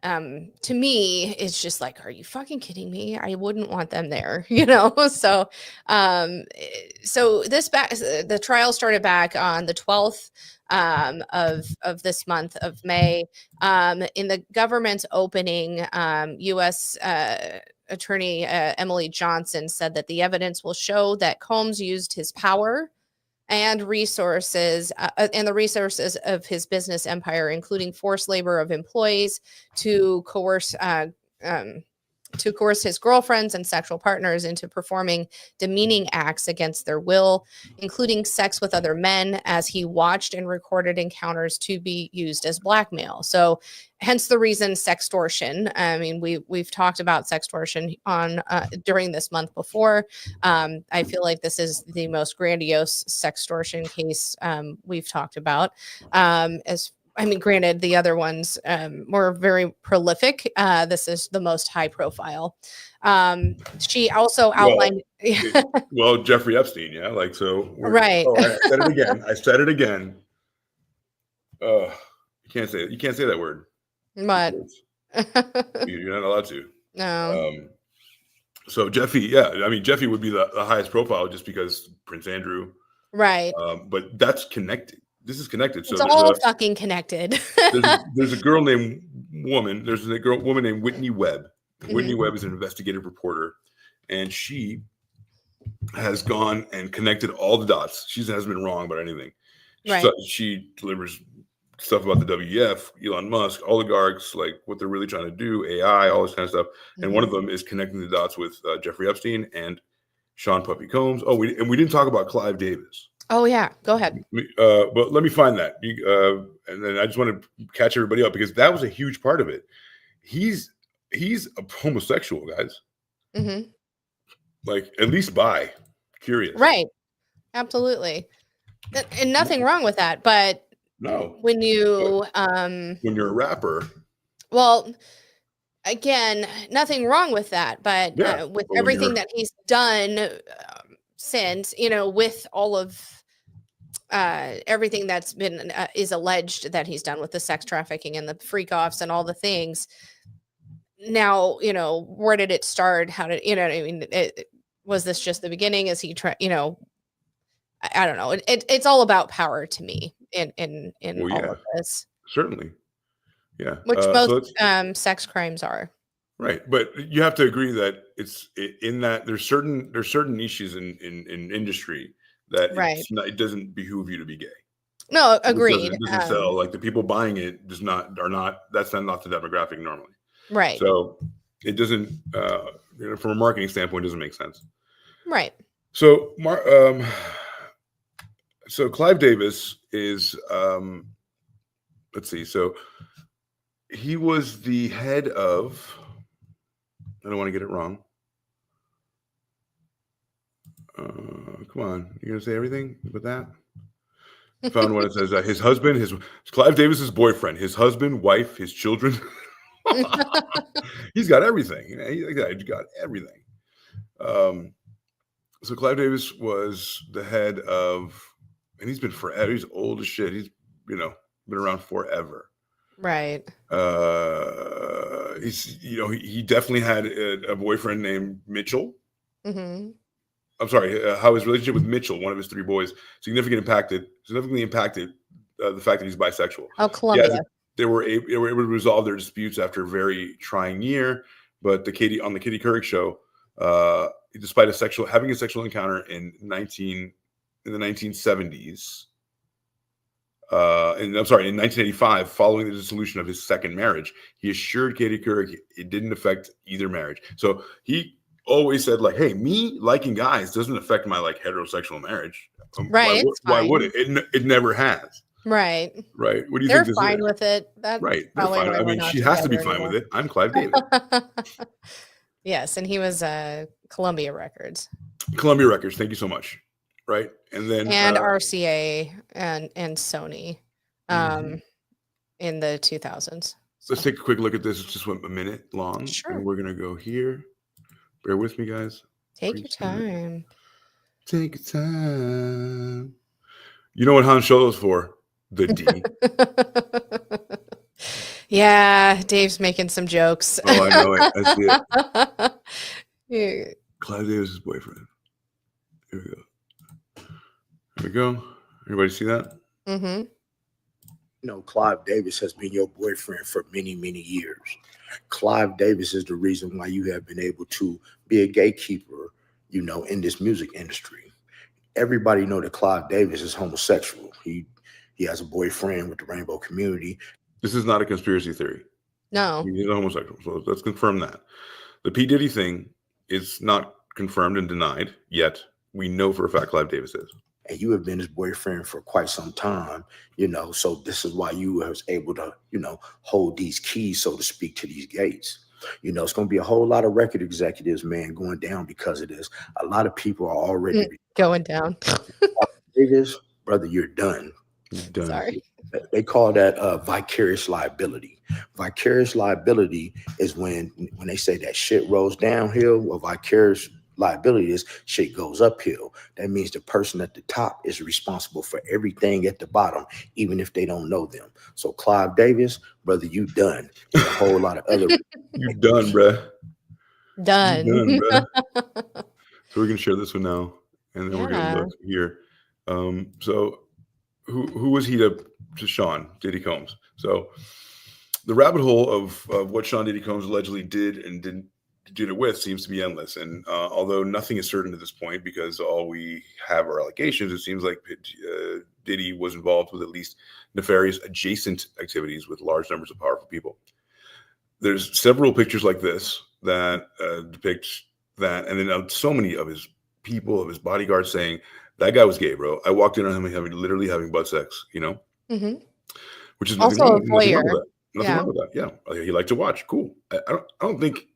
to me, is just like, are you fucking kidding me? I wouldn't want them there, So, the trial started back on the 12th of this month of May. In the government's opening, U.S. Attorney Emily Johnson said that the evidence will show that Combs used his power and resources and the resources of his business empire, including forced labor of employees, to coerce his girlfriends and sexual partners into performing demeaning acts against their will, including sex with other men, as he watched and recorded encounters to be used as blackmail. So hence the reason sextortion. I mean, we've talked about sextortion on during this month before. I feel like this is the most grandiose sextortion case we've talked about. Granted, the other ones were very prolific. This is the most high profile. She also outlined. Well, Jeffrey Epstein, yeah, like so. Right. Oh, I said it again. You can't say it. You can't say that word. But you're not allowed to. No. So Jeffy, Jeffy would be the highest profile just because Prince Andrew. Right. But that's connected. This is connected. So it's all fucking connected. there's a woman named Whitney Webb. Whitney Webb is an investigative reporter, and she has gone and connected all the dots. She hasn't been wrong about anything. Right. She delivers stuff about the WEF, Elon Musk, oligarchs, like what they're really trying to do, AI, all this kind of stuff. And one of them is connecting the dots with Jeffrey Epstein and Sean Puffy Combs. Oh, we didn't talk about Clive Davis. Oh yeah, go ahead. But let me find that, and then I just want to catch everybody up because that was a huge part of it. he's a homosexual, guys. Mm-hmm. Like, at least bi, curious. Right. Absolutely. And nothing wrong with that. But No. when you When you're a rapper, well, again, nothing wrong with that. But yeah, with but when everything you're that he's done since, with all of everything that's been is alleged that he's done with the sex trafficking and the freak offs and all the things. Now, where did it start? How did what I mean? Was this just the beginning? Is he trying? I don't know. It's all about power to me in well, all yeah, of this, certainly, yeah. which So most sex crimes are. right, but you have to agree that it's in that there's certain niches in industry that Right. it doesn't behoove you to be gay. No, agreed. It doesn't sell. Like, the people buying it are not. That's not the demographic normally. Right. So it doesn't. From a marketing standpoint, it doesn't make sense. Right. So so Clive Davis is. Let's see. So he was the head of. I don't want to get it wrong. Come on, you're gonna say everything but that. Found one that says his husband, Clive Davis's boyfriend, his husband, wife, his children. He's got everything. He's got everything. So Clive Davis was the head of, and he's been forever. He's old as shit. He's been around forever. Right. He definitely had a boyfriend named Mitchell. Mm-hmm. I'm sorry, how his relationship with Mitchell, one of his 3 boys, significantly impacted the fact that he's bisexual. Oh, Columbia. Yeah, they were able to resolve their disputes after a very trying year. But the Katie Couric show, despite having a sexual encounter in the 1970s, in 1985, following the dissolution of his second marriage, he assured Katie Couric it didn't affect either marriage. So he always said, like, hey, me liking guys doesn't affect my heterosexual marriage. Right. Why would it? It never has. Right. Right. What do you They're think? They're fine with it. That's right. They're fine. I mean, she has to be fine with it. I'm Clive Davis. Yes, and he was Columbia Records. Columbia Records. Thank you so much. Right, and then RCA and Sony, in the 2000s. So. Let's take a quick look at this. It's just a minute long. Sure. And we're gonna go here. Bear with me, guys. Take your time. Take your time. You know what Han Solo's for? The D. Yeah, Dave's making some jokes. Oh, I know it. I see it. Yeah. Clive Davis's boyfriend. Here we go. There we go. Everybody see that? Mm-hmm. Clive Davis has been your boyfriend for many, many years. Clive Davis is the reason why you have been able to be a gatekeeper, in this music industry. Everybody know that Clive Davis is homosexual. He has a boyfriend with the rainbow community. This is not a conspiracy theory. No. He's a homosexual. So let's confirm that. The P. Diddy thing is not confirmed and denied yet. We know for a fact Clive Davis is. And you have been his boyfriend for quite some time, so this is why you was able to, hold these keys, so to speak, to these gates. It's going to be a whole lot of record executives, man, going down because of this. A lot of people are already going down. Davis, brother, you're done. Done. Sorry. They call that vicarious liability. Vicarious liability is when they say that shit rolls downhill. Well, vicarious liability is shit goes uphill. That means the person at the top is responsible for everything at the bottom, even if they don't know them. So Clive Davis, brother, you done. And a whole lot of other. You done, bruh. Done. You done, bruh. So we're gonna share this one now, and then we're gonna look here. So who was he to Sean Diddy Combs? So the rabbit hole of what Sean Diddy Combs allegedly did and did it with seems to be endless. And although nothing is certain at this point, because all we have are allegations, it seems like Diddy was involved with at least nefarious adjacent activities with large numbers of powerful people. There's several pictures like this that depict that, and then so many of his people, of his bodyguards, saying that guy was gay, bro. I walked in on him literally having butt sex, Mm-hmm. which is also a voyeur. Nothing wrong with that. Yeah, he liked to watch. Cool. I don't think.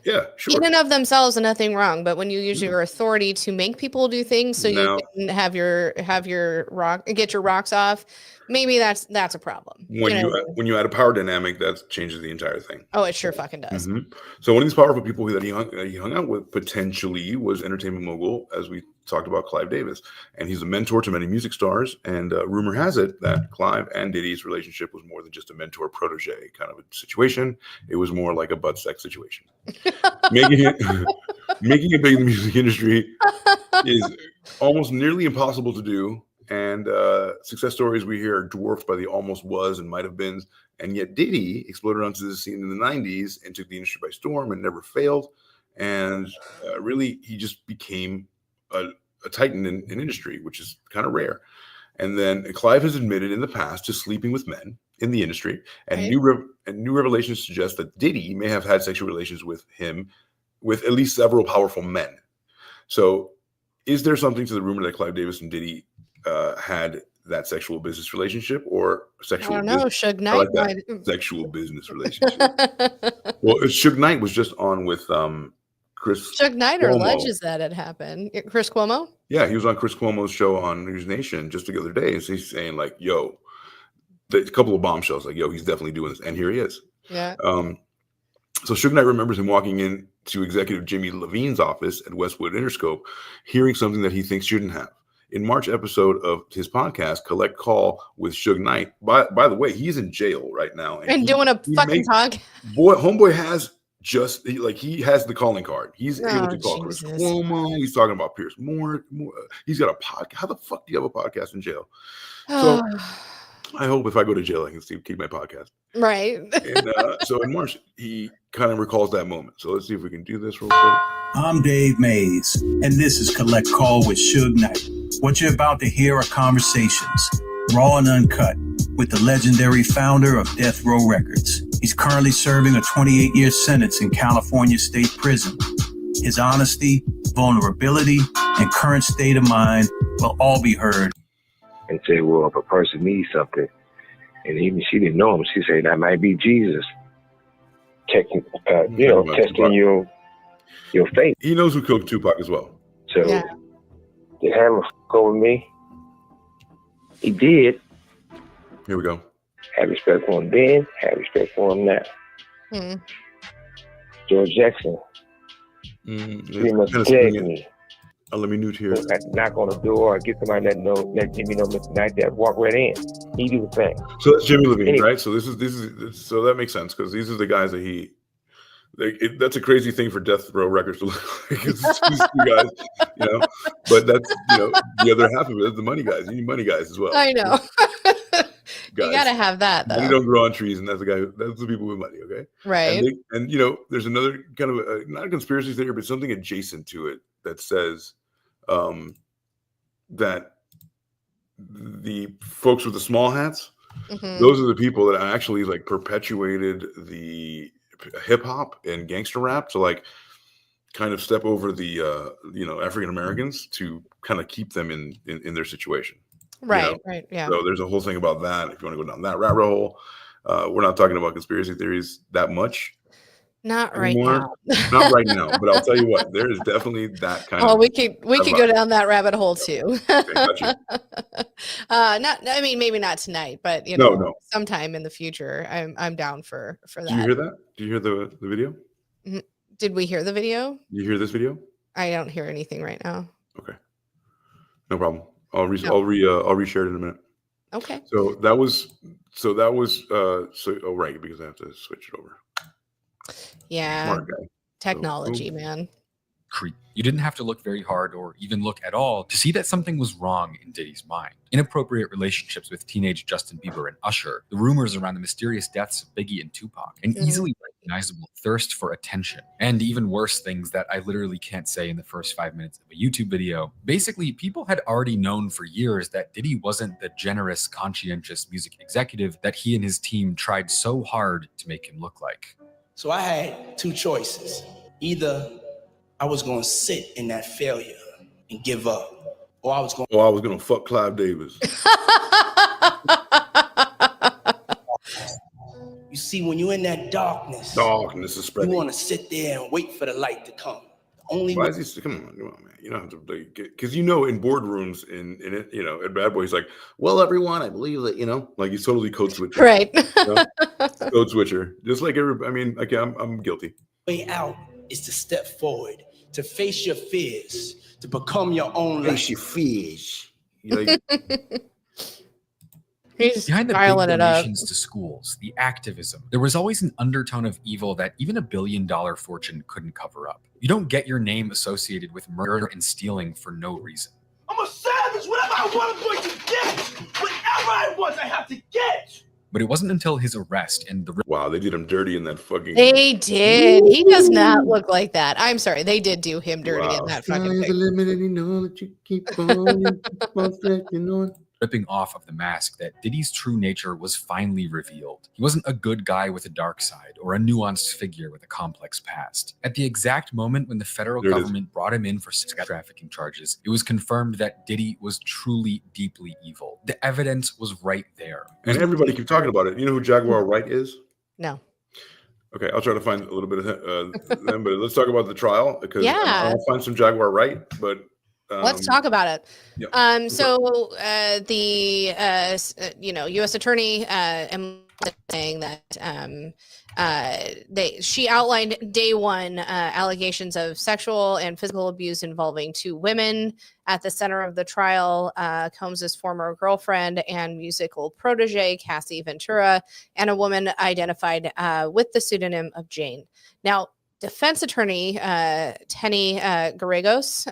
Yeah, sure. In and of themselves, nothing wrong. But when you use your authority to make people do things so you can have your get your rocks off, maybe that's a problem. When you add a power dynamic, that changes the entire thing. Oh, it sure fucking does. Mm-hmm. So one of these powerful people that he hung out with potentially was entertainment mogul, as we talked about, Clive Davis, and he's a mentor to many music stars. And rumor has it that Clive and Diddy's relationship was more than just a mentor protege kind of a situation. It was more like a butt sex situation. Making it big in the music industry is almost nearly impossible to do. And success stories we hear are dwarfed by the almost was and might have been. And yet Diddy exploded onto the scene in the 90s and took the industry by storm and never failed. And really, he just became a titan in industry, which is kind of rare. And then Clive has admitted in the past to sleeping with men in the industry. And new revelations suggest that Diddy may have had sexual relations with him with at least several powerful men. So is there something to the rumor that Clive Davis and Diddy had that sexual business relationship or sexual? I don't know. Suge Knight. I like that. Sexual business relationship. Well, Suge Knight was just on with Chris. Suge Knight alleges that it happened. Chris Cuomo? Yeah, he was on Chris Cuomo's show on News Nation just the other day. And so he's saying like, yo, a couple of bombshells, like, yo, he's definitely doing this. And here he is. Yeah. So Suge Knight remembers him walking in to executive Jimmy Levine's office at Westwood Interscope, hearing something that he thinks shouldn't have. In March episode of his podcast, Collect Call with Suge Knight. By the way, he's in jail right now. And doing a fucking talk. Homeboy has he has the calling card. He's able to call Chris Cuomo. He's talking about Pierce Moore. He's got a podcast. How the fuck do you have a podcast in jail? So I hope if I go to jail, I can keep my podcast. Right. And so in March, he kind of recalls that moment. So let's see if we can do this real quick. I'm Dave Mays, and this is Collect Call with Suge Knight. What you're about to hear are conversations, raw and uncut, with the legendary founder of Death Row Records. He's currently serving a 28-year sentence in California State Prison. His honesty, vulnerability, and current state of mind will all be heard. And say, well, if a person needs something, and even she didn't know him, she said that might be Jesus. Testing your faith. He knows who killed Tupac as well. So did Hammer over me? He did. Here we go. Have respect for him then, have respect for him now. George Jackson pretty much begged me. Let me mute here. Knock on the door, get somebody that Jimmy know Mr. Knight that walk right in. He do the thing. So that's Jimmy Levine, right? So this is so that makes sense because these are the guys that that's a crazy thing for Death Row Records to look like. It's these two guys, But that's the other half of it is the money guys. You need money guys as well. I know. You gotta have that though. Money don't grow on trees, and that's the people with money, okay? Right. And there's another kind of not a conspiracy theory, but something adjacent to it that says that the folks with the small hats, those are the people that actually like perpetuated the hip hop and gangster rap to like kind of step over the African Americans to kind of keep them in their situation. Right, right, yeah. So there's a whole thing about that. If you want to go down that rabbit hole, we're not talking about conspiracy theories that much. Not right now. Not right now, but I'll tell you what, there is definitely that kind of. Oh, we could go down that rabbit hole too. Okay, gotcha. Maybe not tonight, but sometime in the future, I'm down for that. Do you hear that? Do you hear the video? Did we hear the video? You hear this video? I don't hear anything right now. Okay, no problem. I'll reshare it in a minute. Okay. So that was right, because I have to switch it over. Yeah. Smart guy. Technology, man. You didn't have to look very hard or even look at all to see that something was wrong in Diddy's mind. Inappropriate relationships with teenage Justin Bieber and Usher, the rumors around the mysterious deaths of Biggie and Tupac, an easily recognizable thirst for attention, and even worse things that I literally can't say in the first 5 minutes of a YouTube video. Basically, people had already known for years that Diddy wasn't the generous, conscientious music executive that he and his team tried so hard to make him look like. So I had two choices. Either I was going to sit in that failure and give up, or I was going to fuck Clive Davis. You You see, when you're in that darkness is spreading. You want to sit there and wait for the light to come. Why is he? Come on, man. You don't have to, because in boardrooms in it, at Bad Boy, he's like, well, everyone, I believe that, like he's totally code switcher, right? Code switcher, just like I'm guilty. Way out is to step forward, to face your fears, to become your own light. Face your fears. He's behind the big dialing it up. donations to schools, the activism, there was always an undertone of evil that even $1 billion fortune couldn't cover up. You don't get your name associated with murder and stealing for no reason. I'm a savage. Whatever I want, I'm going to get. Whatever I want, I have to get. But it wasn't until his arrest and the wow, they did him dirty in that fucking. They did. He does not look like that. I'm sorry, they did do him dirty in that fucking thing. Ripping off of the mask that Diddy's true nature was finally revealed. He wasn't a good guy with a dark side or a nuanced figure with a complex past. At the exact moment when the federal government brought him in for sex trafficking charges, it was confirmed that Diddy was truly deeply evil. The evidence was right there. And everybody keeps talking about it. You know who Jaguar Wright is? No. Okay, I'll try to find a little bit of them, but let's talk about the trial because I'll find some Jaguar Wright, but let's talk about it. Yeah. So the U.S. attorney saying that she outlined day one allegations of sexual and physical abuse involving 2 women at the center of the trial, Combs's former girlfriend and musical protege, Cassie Ventura, and a woman identified with the pseudonym of Jane. Now, defense attorney Tenny Garagos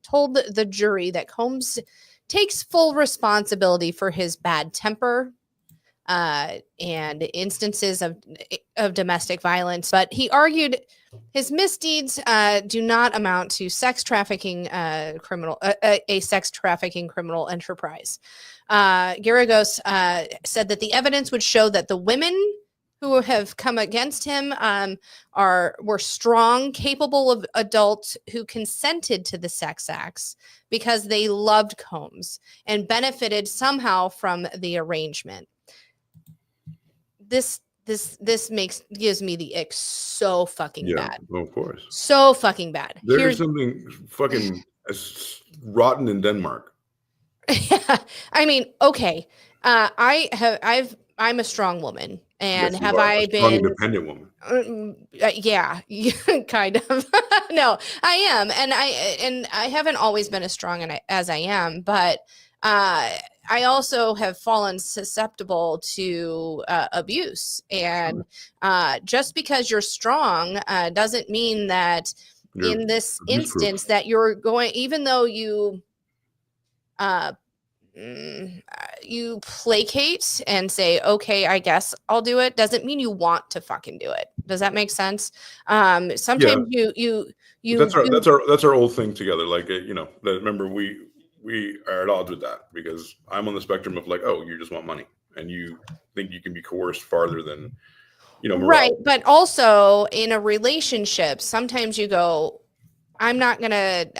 told the jury that Combs takes full responsibility for his bad temper and instances of domestic violence, but he argued his misdeeds do not amount to sex trafficking a sex trafficking criminal enterprise. Garagos said that the evidence would show that the women who have come against him were strong, capable of adults who consented to the sex acts because they loved Combs and benefited somehow from the arrangement. This gives me the ick so fucking bad. Well, of course. So fucking bad. There's something fucking rotten in Denmark. I mean, okay. I'm a strong woman. And yes, have I been independent woman? Yeah, kind of. No, I am, and I haven't always been as strong as I am, but I also have fallen susceptible to abuse, and just because you're strong doesn't mean that in this instance that you're going, even though you placate and say, okay, I guess I'll do it, doesn't mean you want to fucking do it. Does that make sense? Sometimes you that's our old thing together. Like, that, remember we are at odds with that because I'm on the spectrum of like, oh, you just want money and you think you can be coerced farther than, morale. Right. But also in a relationship, sometimes you go, I'm not going to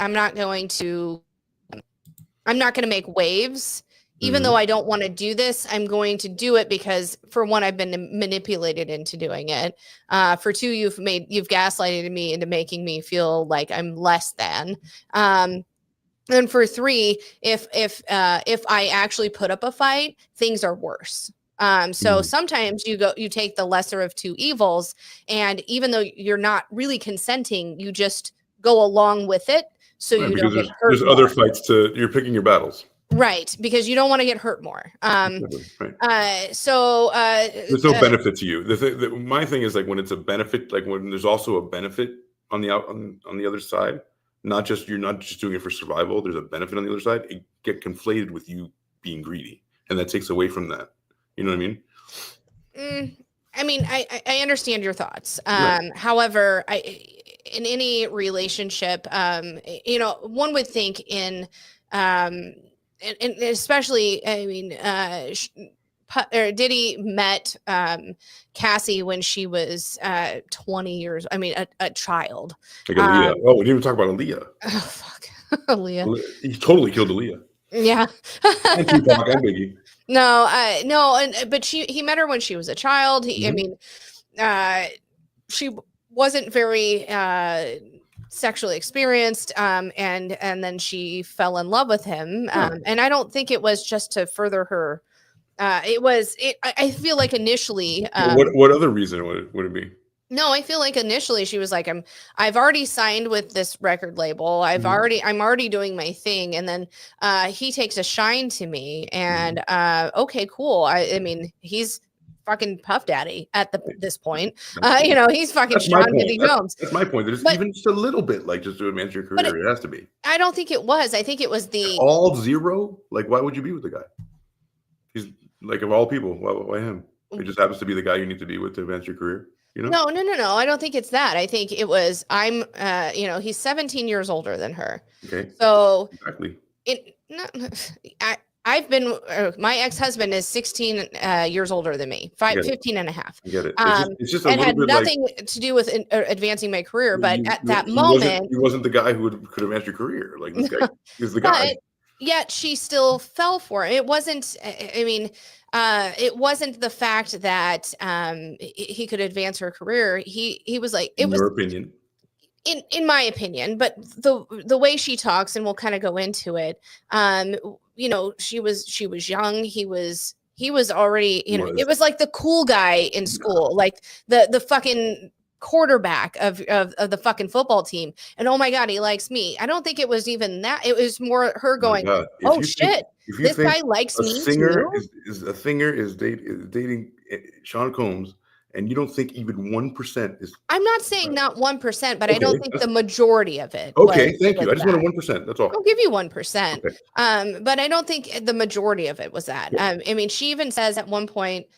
make waves, even though I don't want to do this. I'm going to do it because, for one, I've been manipulated into doing it. For 2, you've gaslighted me into making me feel like I'm less than. And for 3, if I actually put up a fight, things are worse. So sometimes you take the lesser of 2 evils, and even though you're not really consenting, you just go along with it. So you don't get hurt. There's other fights you're picking your battles. Right, because you don't want to get hurt more. Right. So there's no benefit to you. My thing is like when it's a benefit, like when there's also a benefit on the other side, you're not just doing it for survival. There's a benefit on the other side. It get conflated with you being greedy, and that takes away from that. You know what I mean? I mean, I understand your thoughts. Right. However, in any relationship, one would think and especially, I mean, Diddy met Cassie when she was 20 years. I mean, a child. Like Aaliyah. We didn't even talk about Aaliyah. Oh fuck, Aaliyah. He totally killed Aaliyah. Yeah. And Tupac and Biggie. But he met her when she was a child. I mean, she wasn't very sexually experienced, and then she fell in love with him, and I don't think it was just to further her. I feel like initially. What other reason would it be? No, I feel like initially she was like, I've already signed with this record label. I'm already doing my thing. And then he takes a shine to me, and okay, cool. I mean, he's fucking Puff Daddy at this point. He's fucking Sean Diddy Combs. That's my point. There's even just a little bit like just to advance your career. It has to be. I don't think it was. I think it was all zero. Like, why would you be with the guy? He's like, of all people, why him? It just happens to be the guy you need to be with to advance your career. You know? No. I don't think it's that. I think it was he's 17 years older than her. Okay. So exactly. I've been my ex-husband is 16 years older than me, 15 and a half. I get it. It's just and had nothing to do with advancing my career. But at that moment, he wasn't the guy who could advance your career. Like, this guy is the guy. Yet she still fell for it. It wasn't. I mean. It wasn't the fact that he could advance her career. He was like, it was your opinion. In my opinion, but the way she talks, and we'll kind of go into it. She was young. He was already, it was like the cool guy in school, like the fucking quarterback of the fucking football team. And oh my God, he likes me. I don't think it was even that. It was more her going, oh shit. This guy likes me too. A singer is dating Sean Combs, and you don't think even 1% is. I'm not saying not 1%, but I don't think the majority of it. Okay, thank you. I just wanted 1%. That's all. I'll give you 1%. Okay. But I don't think the majority of it was that. Yeah. I mean, she even says at one point,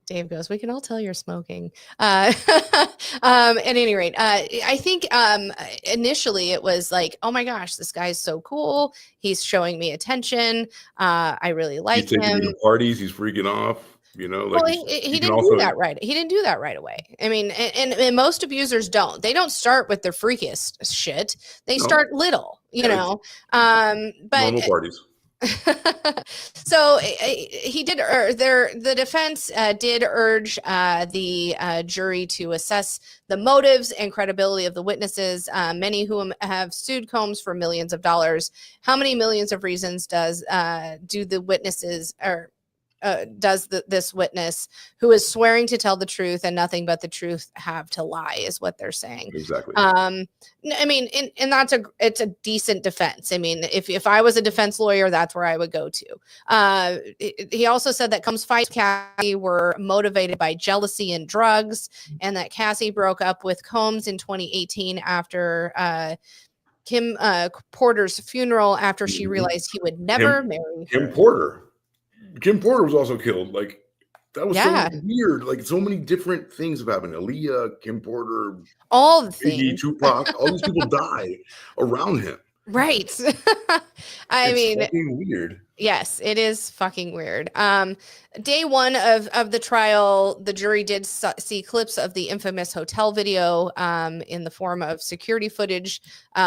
Dave goes, we can all tell you're smoking. At any rate, I think initially it was like, oh my gosh, this guy's so cool. He's showing me attention. I really like him. He's taking me to parties. He's freaking off. He didn't do that right. He didn't do that right away. I mean, and most abusers don't. They don't start with their freakiest shit. They start little, but normal parties. So he did. The defense did urge the jury to assess the motives and credibility of the witnesses, many whom have sued Combs for millions of dollars. How many millions of reasons does the witnesses or does this witness who is swearing to tell the truth and nothing but the truth have to lie is what they're saying. Exactly. I mean, and it's a decent defense. I mean, if I was a defense lawyer, that's where I would go to. He also said that Combs' fights with Cassie were motivated by jealousy and drugs, and that Cassie broke up with Combs in 2018 after Kim Porter's funeral after she realized he would never marry her. Kim Porter was also killed. Like, that was so weird. Like, so many different things have happened. Aaliyah, Kim Porter, all the Biggie, things. Tupac, all these people died around him. Right. It's fucking weird. Yes, it is fucking weird. Day one of the trial, the jury did see clips of the infamous hotel video in the form of security footage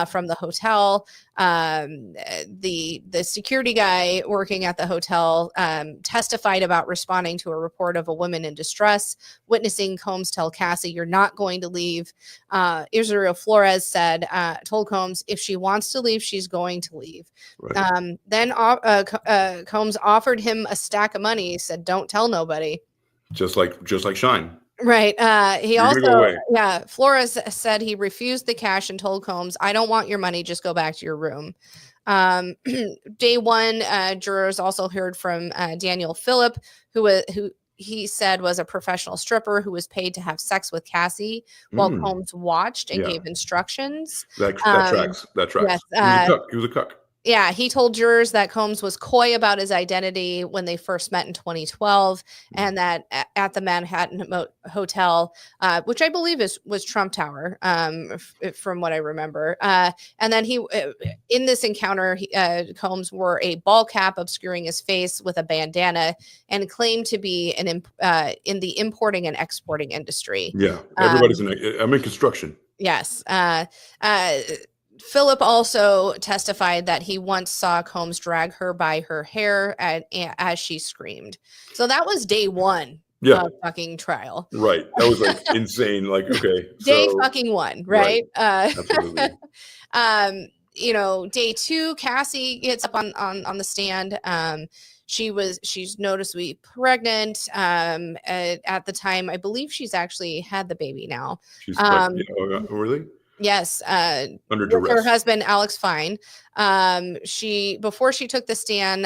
from the hotel. The security guy working at the hotel testified about responding to a report of a woman in distress, witnessing Combs tell Cassie, "You're not going to leave." Israel Flores told Combs, if she wants to leave, she's going to leave. Right. Then Combs offered him a stack of money. He said, "Don't tell nobody." Just like Shine. Right. Flores said he refused the cash and told Combs, "I don't want your money. Just go back to your room." Day one, jurors also heard from Daniel Phillip, who he said was a professional stripper who was paid to have sex with Cassie while Combs watched and gave instructions. That tracks. Yes, he was a cuck. Yeah, he told jurors that Combs was coy about his identity when they first met in 2012, and that at the Manhattan Hotel, which I believe was Trump Tower, from what I remember. And then in this encounter, Combs wore a ball cap obscuring his face with a bandana, and claimed to be in the importing and exporting industry. Yeah, everybody's I'm in construction. Yes. Philip also testified that he once saw Combs drag her by her hair as she screamed. So that was day one of fucking trial. Right. That was like insane. Like, okay. Day fucking one, right? Absolutely. You know, day two, Cassie gets up on the stand. She's noticeably pregnant. At the time, I believe she's actually had the baby now. She's pregnant. Really? Yes. Under duress. Her husband, Alex Fine. Before she took the stand,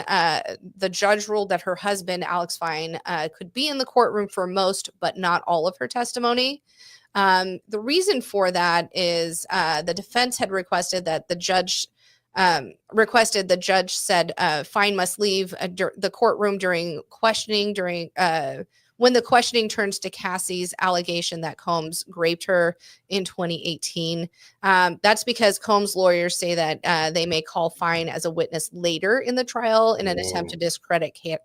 the judge ruled that her husband, Alex Fine, could be in the courtroom for most, but not all of her testimony. The reason for that is the defense had requested that the judge said Fine must leave the courtroom during questioning when the questioning turns to Cassie's allegation that Combs raped her in 2018. That's because Combs' lawyers say that they may call Fine as a witness later in the trial in an attempt to discredit you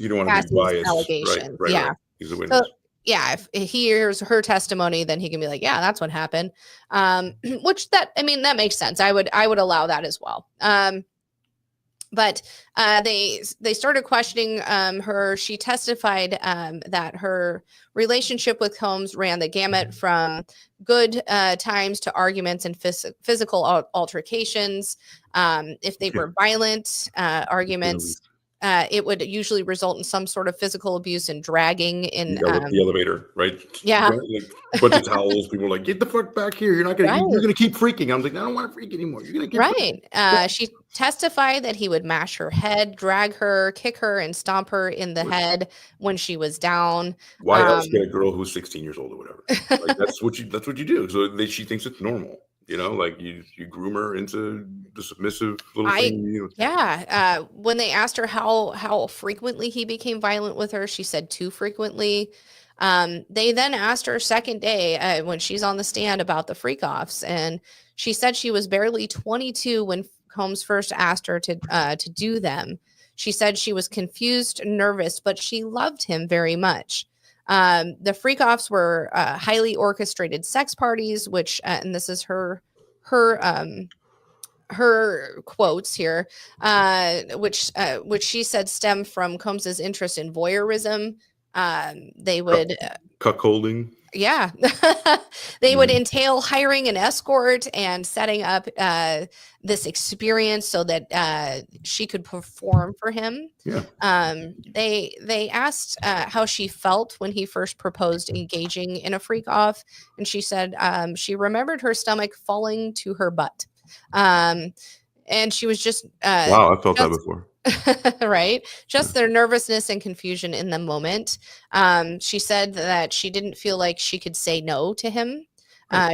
don't want to Cassie's be biased. allegations. Right. He's a witness. So, yeah, if he hears her testimony, then he can be like, yeah, that's what happened. That makes sense. I would allow that as well. But they started questioning her. She testified that her relationship with Combs ran the gamut from good times to arguments and physical altercations. If they were violent arguments, it would usually result in some sort of physical abuse and dragging in the elevator, right? Yeah. Like a bunch of towels. People are like, get the fuck back here. You're not going to, you're going to keep freaking. I'm like, I don't want to freak anymore. You're going to keep freaking. She testified that he would mash her head, drag her, kick her, and stomp her in the head when she was down. Why else get a girl who's 16 years old or whatever? Like, that's what you do. So she thinks it's normal. You know, like you groom her into the submissive little thing. When they asked her how frequently he became violent with her, she said too frequently. They then asked her second day when she's on the stand about the freak offs, and she said she was barely 22 when Combs first asked her to do them. She said she was confused, nervous, but she loved him very much. The freak offs were highly orchestrated sex parties, which and this is her quotes here, which she said stem from Combs's interest in voyeurism. They would cuckolding. Yeah, they would entail hiring an escort and setting up this experience so that she could perform for him. Yeah. They asked how she felt when he first proposed engaging in a freak off, and she said she remembered her stomach falling to her butt, and she was just wow, I've felt that before. Right, just their nervousness and confusion in the moment. She said that she didn't feel like she could say no to him.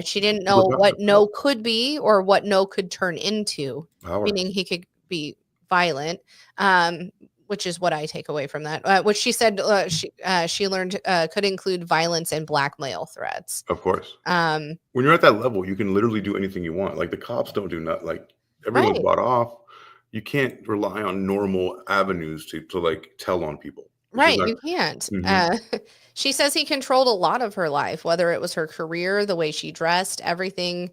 She didn't know what no could be or what no could turn into, meaning he could be violent, which is what I take away from that. Which she said she learned could include violence and blackmail threats. Of course. When you're at that level, you can literally do anything you want. Like the cops don't do nothing. Like everyone's bought off. You can't rely on normal avenues to like tell on people. Right, you can't. She says he controlled a lot of her life, whether it was her career, the way she dressed, everything.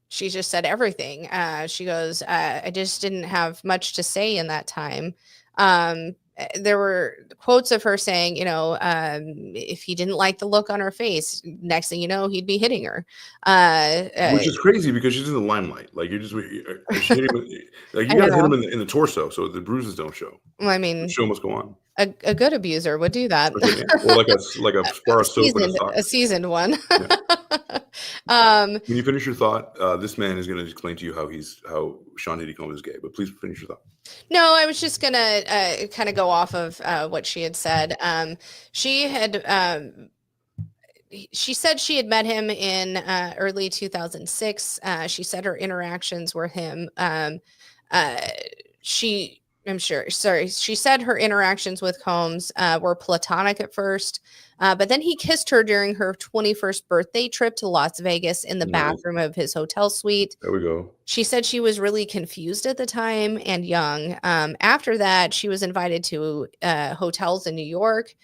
She just said everything. She goes, I just didn't have much to say in that time. There were quotes of her saying, if he didn't like the look on her face, next thing you know, he'd be hitting her. Which is crazy because she's in the limelight. Like you gotta hit him in the torso so the bruises don't show. Well, I mean, the show must go on. A good abuser would do that. Or like a bar of soap a seasoned one. When you finish your thought, this man is going to explain to you how Sean Diddy Combs is gay. But please finish your thought. No, I was just gonna kind of go off of what she had said. She said she had met him in early 2006. She said her interactions with him. She said her interactions with Combs were platonic at first, but then he kissed her during her 21st birthday trip to Las Vegas in the bathroom of his hotel suite. There we go. She said she was really confused at the time and young. After that, she was invited to hotels in New York.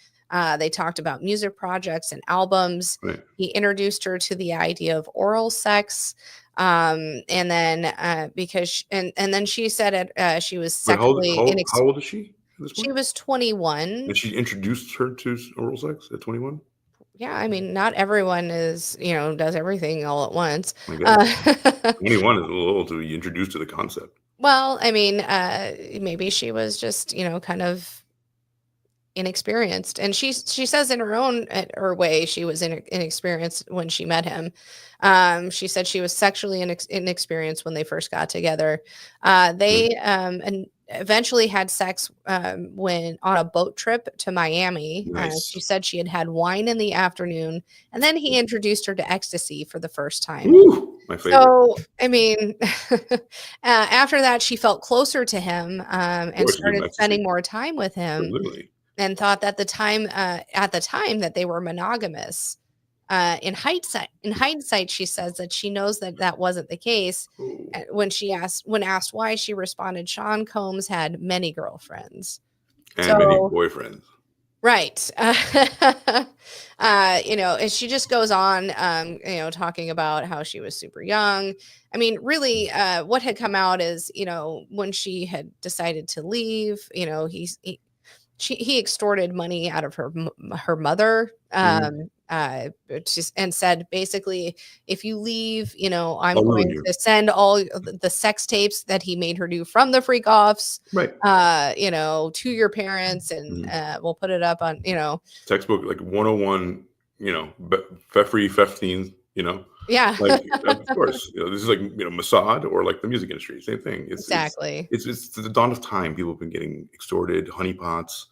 They talked about music projects and albums. Right. He introduced her to the idea of oral sex. And then because and then she said she was Wait, sexually how old is she? At this she point? was 21. And she introduced her to oral sex at 21. Yeah, I mean, not everyone is, does everything all at once. My God. 21 is a little old to be introduced to the concept. Well, I mean, maybe she was just, kind of inexperienced, and she says in her own her way she was inexperienced when she met him. She said she was sexually inexperienced when they first got together. They and eventually had sex when on a boat trip to Miami. Nice. She said she had wine in the afternoon, and then he introduced her to ecstasy for the first time. Woo, my favorite. So, I mean, after that, she felt closer to him and started spending more time with him. Literally. And thought that at the time that they were monogamous. In hindsight, she says that she knows that wasn't the case. When asked why, she responded, "Sean Combs had many girlfriends and many boyfriends." Right. And she just goes on, talking about how she was super young. I mean, really, what had come out is, when she had decided to leave, he extorted money out of her mother, and said basically, if you leave, I'm going to send all the sex tapes that he made her do from the freak offs, right? To your parents, and we'll put it up on textbook like 101, free 15, yeah, like, of course, this is like Mossad or like the music industry, same thing. Exactly. It's the dawn of time. People have been getting extorted, honeypots,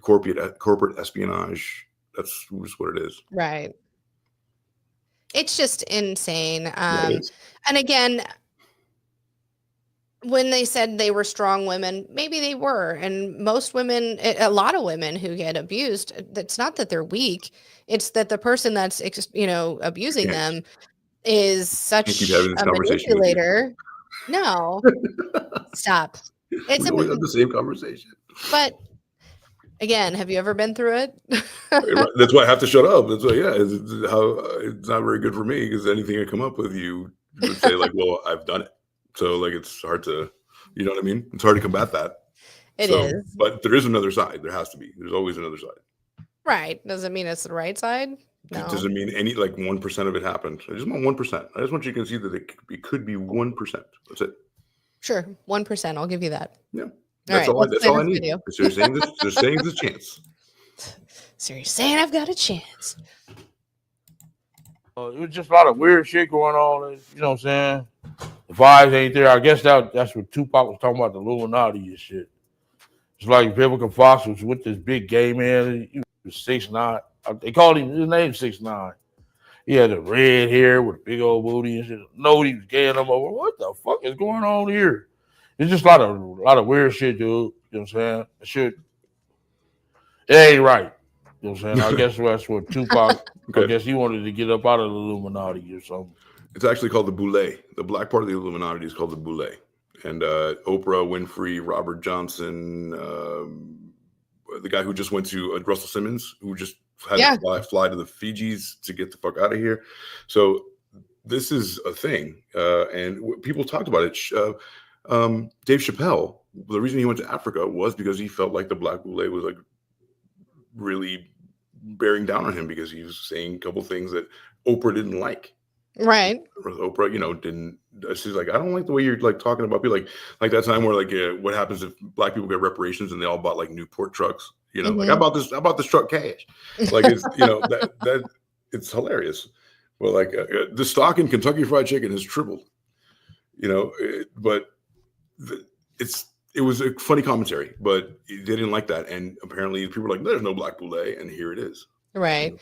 corporate espionage. That's just what it is. Right. It's just insane. It is. And again, when they said they were strong women, maybe they were. And most women, a lot of women who get abused, it's not that they're weak. It's that the person that's, abusing them is such a manipulator. No, stop. We always have the same conversation. But again, have you ever been through it? That's why I have to shut up. That's why, it's not very good for me, because anything I come up with, you would say like, well, I've done it. So like, it's hard to, you know what I mean? It's hard to combat that. It is. But there is another side. There has to be. There's always another side. Right. Doesn't mean it's the right side. No. It doesn't mean any, like 1% of it happened. I just want 1%. I just want you to see that it could be 1%. That's it. Sure. 1%. I'll give you that. Yeah. That's all I need. So you're saying there's a chance. So you're saying I've got a chance. It was just a lot of weird shit going on. You know what I'm saying? The vibes ain't there. I guess that's what Tupac was talking about, the Illuminati and shit. It's like Vivica Fox was with this big gay man. He was 6'9". They called him, his name 6'9". He had the red hair with a big old booty and shit. No, he was gay and I'm over. What the fuck is going on here? It's just a lot of weird shit, dude. You know what I'm saying? It ain't right. You know what I'm saying? I guess that's what Tupac, I guess he wanted to get up out of the Illuminati or something. It's actually called the Boule. The black part of the Illuminati is called the Boule. And Oprah Winfrey, Robert Johnson, the guy who just went to Russell Simmons, who just had to fly to the Fijis to get the fuck out of here. So this is a thing. And people talked about it. Dave Chappelle, the reason he went to Africa was because he felt like the Black Boule was like really bearing down on him, because he was saying a couple things that Oprah didn't like. Right. Oprah, didn't. She's like, I don't like the way you're like talking about people, like that time where like what happens if black people get reparations and they all bought like Newport trucks. Like I bought this truck cash. Like it's that it's hilarious. Well, like the stock in Kentucky Fried Chicken has tripled. But it was a funny commentary, but they didn't like that, and apparently people were like, "There's no Black Boule," and here it is. Right.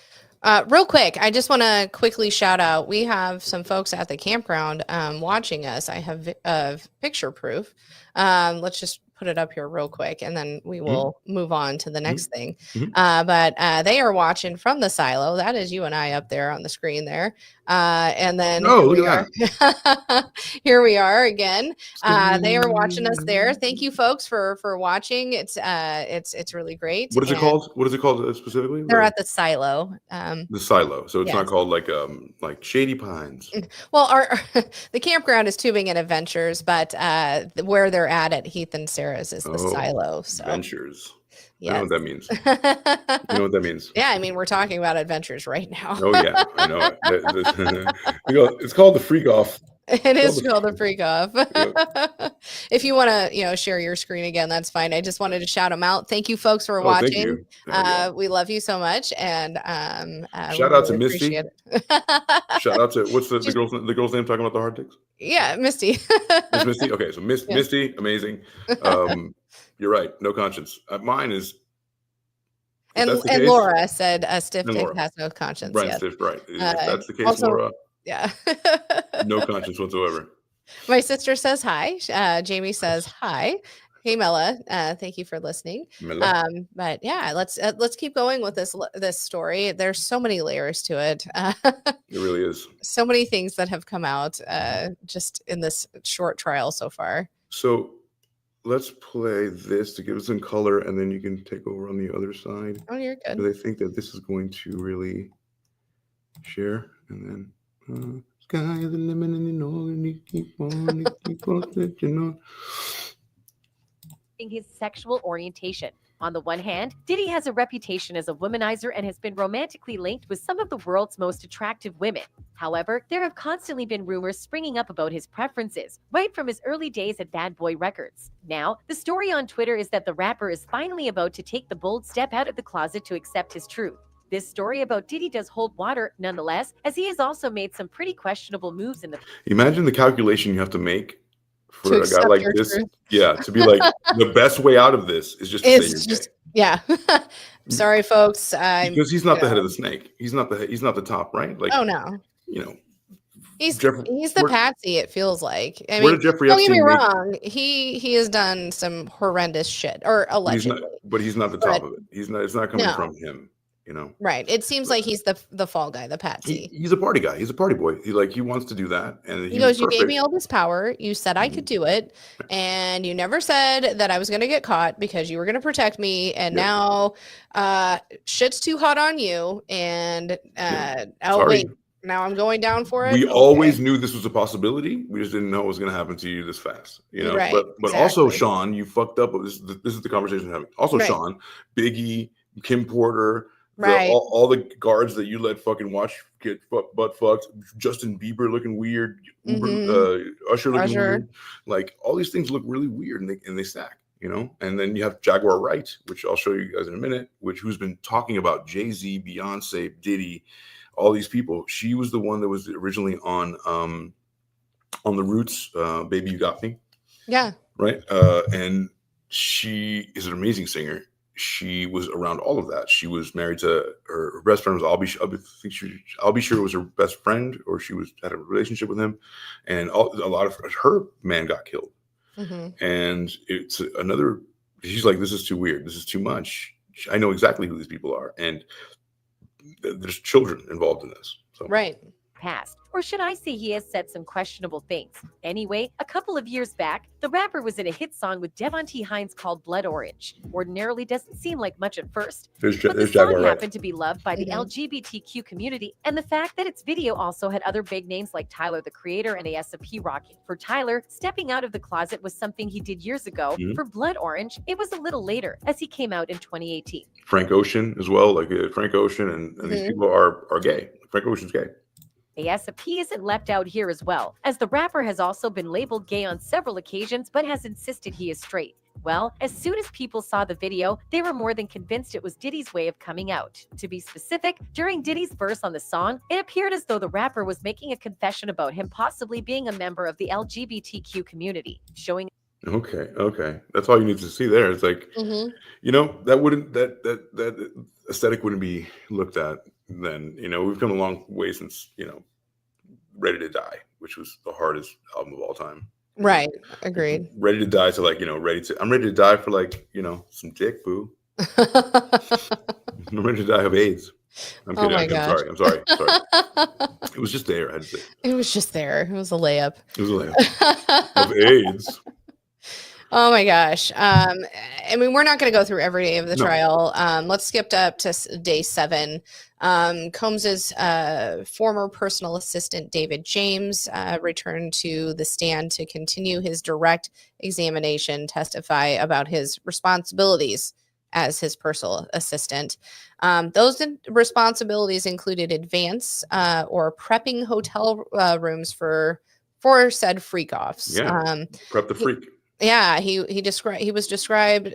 Real quick, I just want to quickly shout out. We have some folks at the campground watching us. I have picture proof. Let's just put it up here real quick, and then we will move on to the next thing. But they are watching from the silo. That is you and I up there on the screen there. And then No, here we are again. They are watching us there. Thank you, folks, for watching. It's really great. What is it called? What is it called specifically? They're at the Silo. The Silo. So it's not called like Shady Pines. Well, the campground is Tubing and Adventures, but where they're at Heath and Sarah's is the Silo. So. Adventures. Yes. I know what that means. You know what that means? Yeah, I mean, we're talking about adventures right now. Oh yeah, I know it. It's called the Freak Off. It is called the Freak Off. Yep. If you want to, share your screen again, that's fine. I just wanted to shout them out. Thank you, folks, for watching. We love you so much, and shout out to Misty. Shout out to what's the girl's name talking about the hard dicks? Yeah, Misty. It's Misty. Okay, so Misty, amazing. You're right. No conscience. Mine is. And Laura said a stiff dick has no conscience. Right, stiff. Right. If that's the case, also, Laura. Yeah. No conscience whatsoever. My sister says hi. Jamie says hi. Hey Mela, thank you for listening. But yeah, let's keep going with this story. There's so many layers to it. It really is. So many things that have come out just in this short trial so far. So let's play this to give us some color, and then you can take over on the other side. Oh, you're good. Because I think that this is going to really share, and then sky is the limit, and you keep on, his sexual orientation. On the one hand, Diddy has a reputation as a womanizer and has been romantically linked with some of the world's most attractive women. However, there have constantly been rumors springing up about his preferences, right from his early days at Bad Boy Records. Now, the story on Twitter is that the rapper is finally about to take the bold step out of the closet to accept his truth. This story about Diddy does hold water nonetheless, as he has also made some pretty questionable moves in the... Imagine the calculation you have to make for a guy like this. Truth. Yeah, to be like, the best way out of this is just to say you're gay. Yeah. Sorry, folks. Because he's not the head of the snake. He's not the top, right? Like, oh no. He's the patsy, it feels like. I mean, don't get me wrong. He has done some horrendous shit, or allegedly. But he's not the top of it. It's not coming from him. Right. It seems like he's the fall guy, the patsy. He's a party guy. He's a party boy. He wants to do that. And he goes, you gave me all this power. You said I could do it. And you never said that I was going to get caught because you were going to protect me. And now shit's too hot on you. And wait, now I'm going down for it. We always knew this was a possibility. We just didn't know it was going to happen to you this fast. Right, but exactly. Also, Sean, you fucked up. This is the conversation we're having. Also, Sean, Biggie, Kim Porter. Right. All the guards that you let fucking watch get butt fucked, Justin Bieber looking weird, Usher looking weird. Like, all these things look really weird and they stack, And then you have Jaguar Wright, which I'll show you guys in a minute, who's been talking about Jay-Z, Beyonce, Diddy, all these people. She was the one that was originally on the Roots, Baby You Got Me. Yeah. Right. And she is an amazing singer. She was around all of that. She was married to her best friend. I'll be sure it was her best friend, or she had a relationship with him, and a lot of her man got killed. And it's another. She's like, this is too weird. This is too much. I know exactly who these people are, and there's children involved in this. So. Right. Past. Or should I say he has said some questionable things? Anyway, a couple of years back, the rapper was in a hit song with Devontae Hines called Blood Orange. Ordinarily doesn't seem like much at first, but the song happened to be loved by the LGBTQ community, and the fact that its video also had other big names like Tyler, the Creator, and A$AP Rocky. For Tyler, stepping out of the closet was something he did years ago. For Blood Orange, it was a little later, as he came out in 2018. Frank Ocean as well, like Frank Ocean, and these people are gay. Frank Ocean's gay. A$AP isn't left out here as well, as the rapper has also been labeled gay on several occasions, but has insisted he is straight. Well, as soon as people saw the video, they were more than convinced it was Diddy's way of coming out. To be specific, during Diddy's verse on the song, it appeared as though the rapper was making a confession about him possibly being a member of the LGBTQ community, showing... Okay. That's all you need to see there. It's like, that aesthetic wouldn't be looked at then. We've come a long way since, Ready to Die, which was the hardest album of all time. Right. Agreed. Ready to Die to I'm ready to die for some dick, boo. I'm ready to die of AIDS. I'm Oh kidding. my gosh. I'm sorry. It was just there. I had to say. It was just there. It was a layup. It was a layup of AIDS. Oh my gosh. I mean, we're not going to go through every day of the No. trial. Let's skip up to day 7. Combs's former personal assistant, David James, returned to the stand to continue his direct examination, testify about his responsibilities as his personal assistant. Those responsibilities included advance or prepping hotel rooms for said freak-offs. Yeah. Prep the freak. Yeah, he described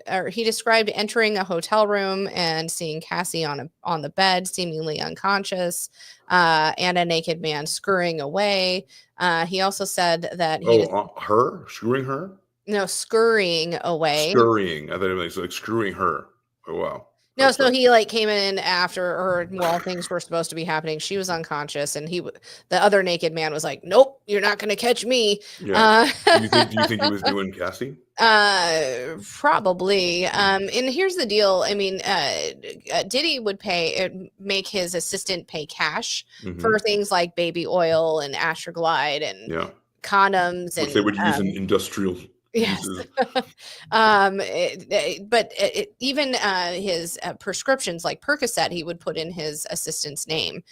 entering a hotel room and seeing Cassie on the bed, seemingly unconscious, and a naked man scurrying away. He also said that her screwing her. No, scurrying away. Scurrying. I thought it was like screwing her. Oh wow. No, so he like came in after her while things were supposed to be happening. She was unconscious, and the other naked man was like, "Nope, you're not going to catch me." Yeah. Do you think he was doing Cassie? Probably. And here's the deal. I mean, Diddy would make his assistant pay cash for things like baby oil and Astroglide and condoms, which they would use in industrial. Yes. Even his prescriptions like Percocet, he would put in his assistant's name.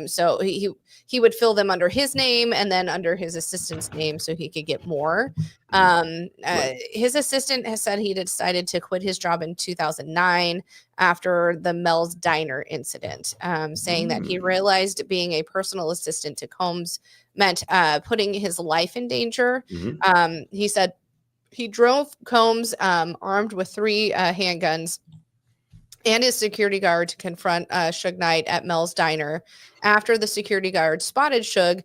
So he would fill them under his name and then under his assistant's name so he could get more. His assistant has said he decided to quit his job in 2009 after the Mel's Diner incident, saying that he realized being a personal assistant to Combs meant putting his life in danger. He said he drove Combs armed with 3 handguns and his security guard to confront Suge Knight at Mel's Diner after the security guard spotted Suge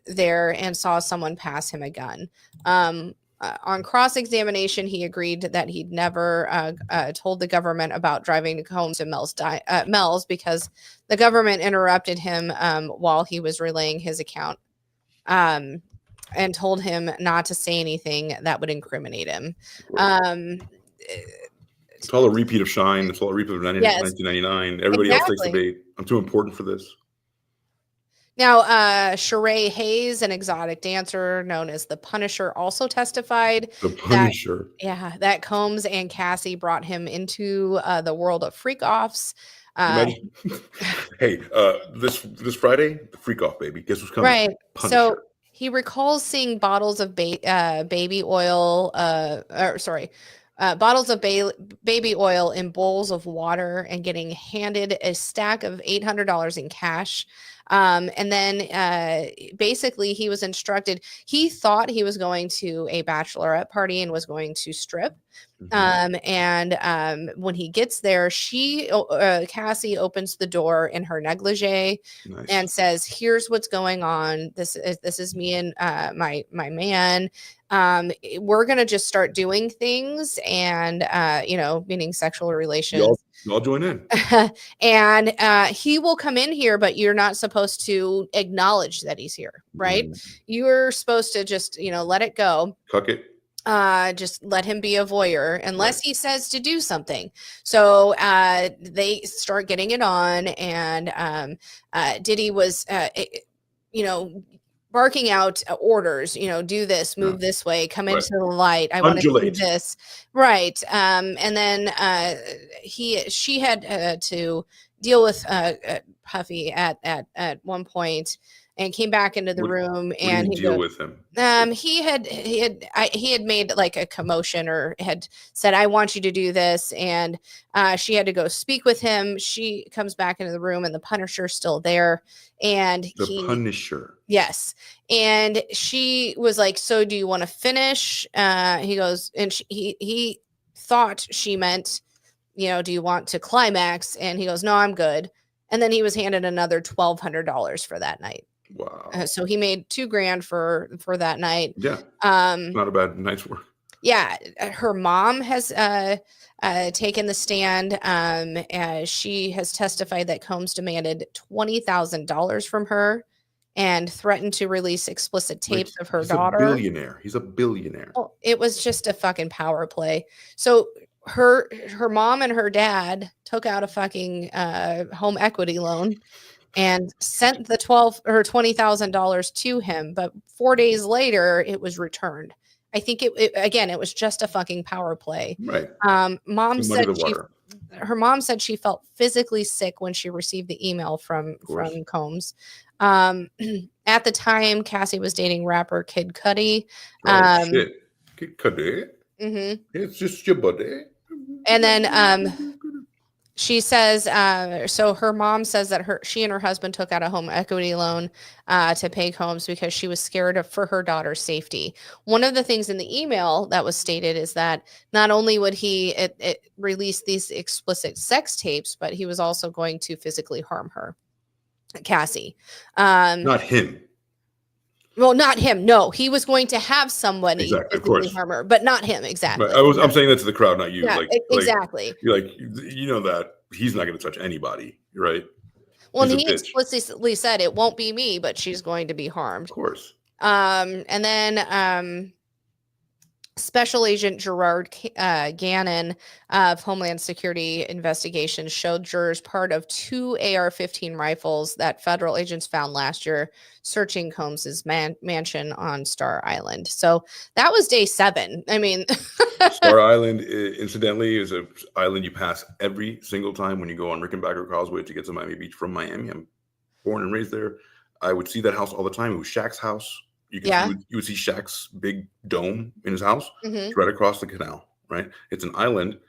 there and saw someone pass him a gun. On cross-examination, he agreed that he'd never told the government about driving to Combs and Mel's because the government interrupted him while he was relaying his account and told him not to say anything that would incriminate him. It's all a repeat of Shine. It's all a repeat of 1999. Everybody else takes the bait. I'm too important for this. Now, Sheree Hayes, an exotic dancer known as the Punisher, also testified. The Punisher. That Combs and Cassie brought him into the world of freak-offs. Hey, this Friday, the freak-off, baby. Guess what's coming? Right. Punisher. So he recalls seeing bottles of baby oil, bottles of baby oil in bowls of water and getting handed a stack of $800 in cash. And then basically he was instructed, he thought he was going to a bachelorette party and was going to strip. And when he gets there, Cassie opens the door in her negligee and says, "Here's what's going on. This is me and my man. We're gonna just start doing things and meaning sexual relations. Y'all join in. And he will come in here, but you're not supposed to acknowledge that he's here, right? You're supposed to just let it go. Cuck it. Just let him be a voyeur unless he says to do something." So they start getting it on, and Diddy was barking out orders, do this, move this way, come into the light, I want to do this, right? And then she had to deal with Puffy at one point, and came back into the room and he deal with him. He had made like a commotion or had said, "I want you to do this," and she had to go speak with him. She comes back into the room and the Punisher's still there, and Punisher, yes, and she was like, "So do you want to finish?" He goes, and he thought she meant, "Do you want to climax?" And he goes, "No, I'm good." And then he was handed another $1,200 for that night. Wow. So he made $2,000 for that night. Yeah. Not a bad night's work. Yeah. Her mom has taken the stand. She has testified that Combs demanded $20,000 from her and threatened to release explicit tapes of her daughter. He's a billionaire. Well, it was just a fucking power play. So her mom and her dad took out a fucking home equity loan and sent the $20,000 to him, but 4 days later it was returned. I think it was just a fucking power play. Right. Her mom said she felt physically sick when she received the email from Combs. At the time, Cassie was dating rapper Kid Cudi. Shit. Kid Cudi. Mm-hmm. It's just your buddy. And then she says, so her mom says that she and her husband took out a home equity loan to pay Combs because she was scared for her daughter's safety. One of the things in the email that was stated is that not only would he release these explicit sex tapes, but he was also going to physically harm her, Cassie. Not him. Well, not him. No, he was going to have somebody physically harm her, but not him. Exactly. Right. I'm saying that to the crowd, not you. Yeah, exactly. You're like, you know that he's not going to touch anybody, right? Well, he explicitly said it won't be me, but she's going to be harmed. Of course. And then Special Agent Gerard Gannon of Homeland Security Investigations showed jurors part of 2 AR-15 rifles that federal agents found last year searching Combs's mansion on Star Island. So that was day 7. I mean, Star Island, incidentally, is an island you pass every single time when you go on Rickenbacker Causeway to get to Miami Beach from Miami. I'm born and raised there. I would see that house all the time. It was Shaq's house. You would see Shaq's big dome in his house. Mm-hmm. It's right across the canal, right? It's an island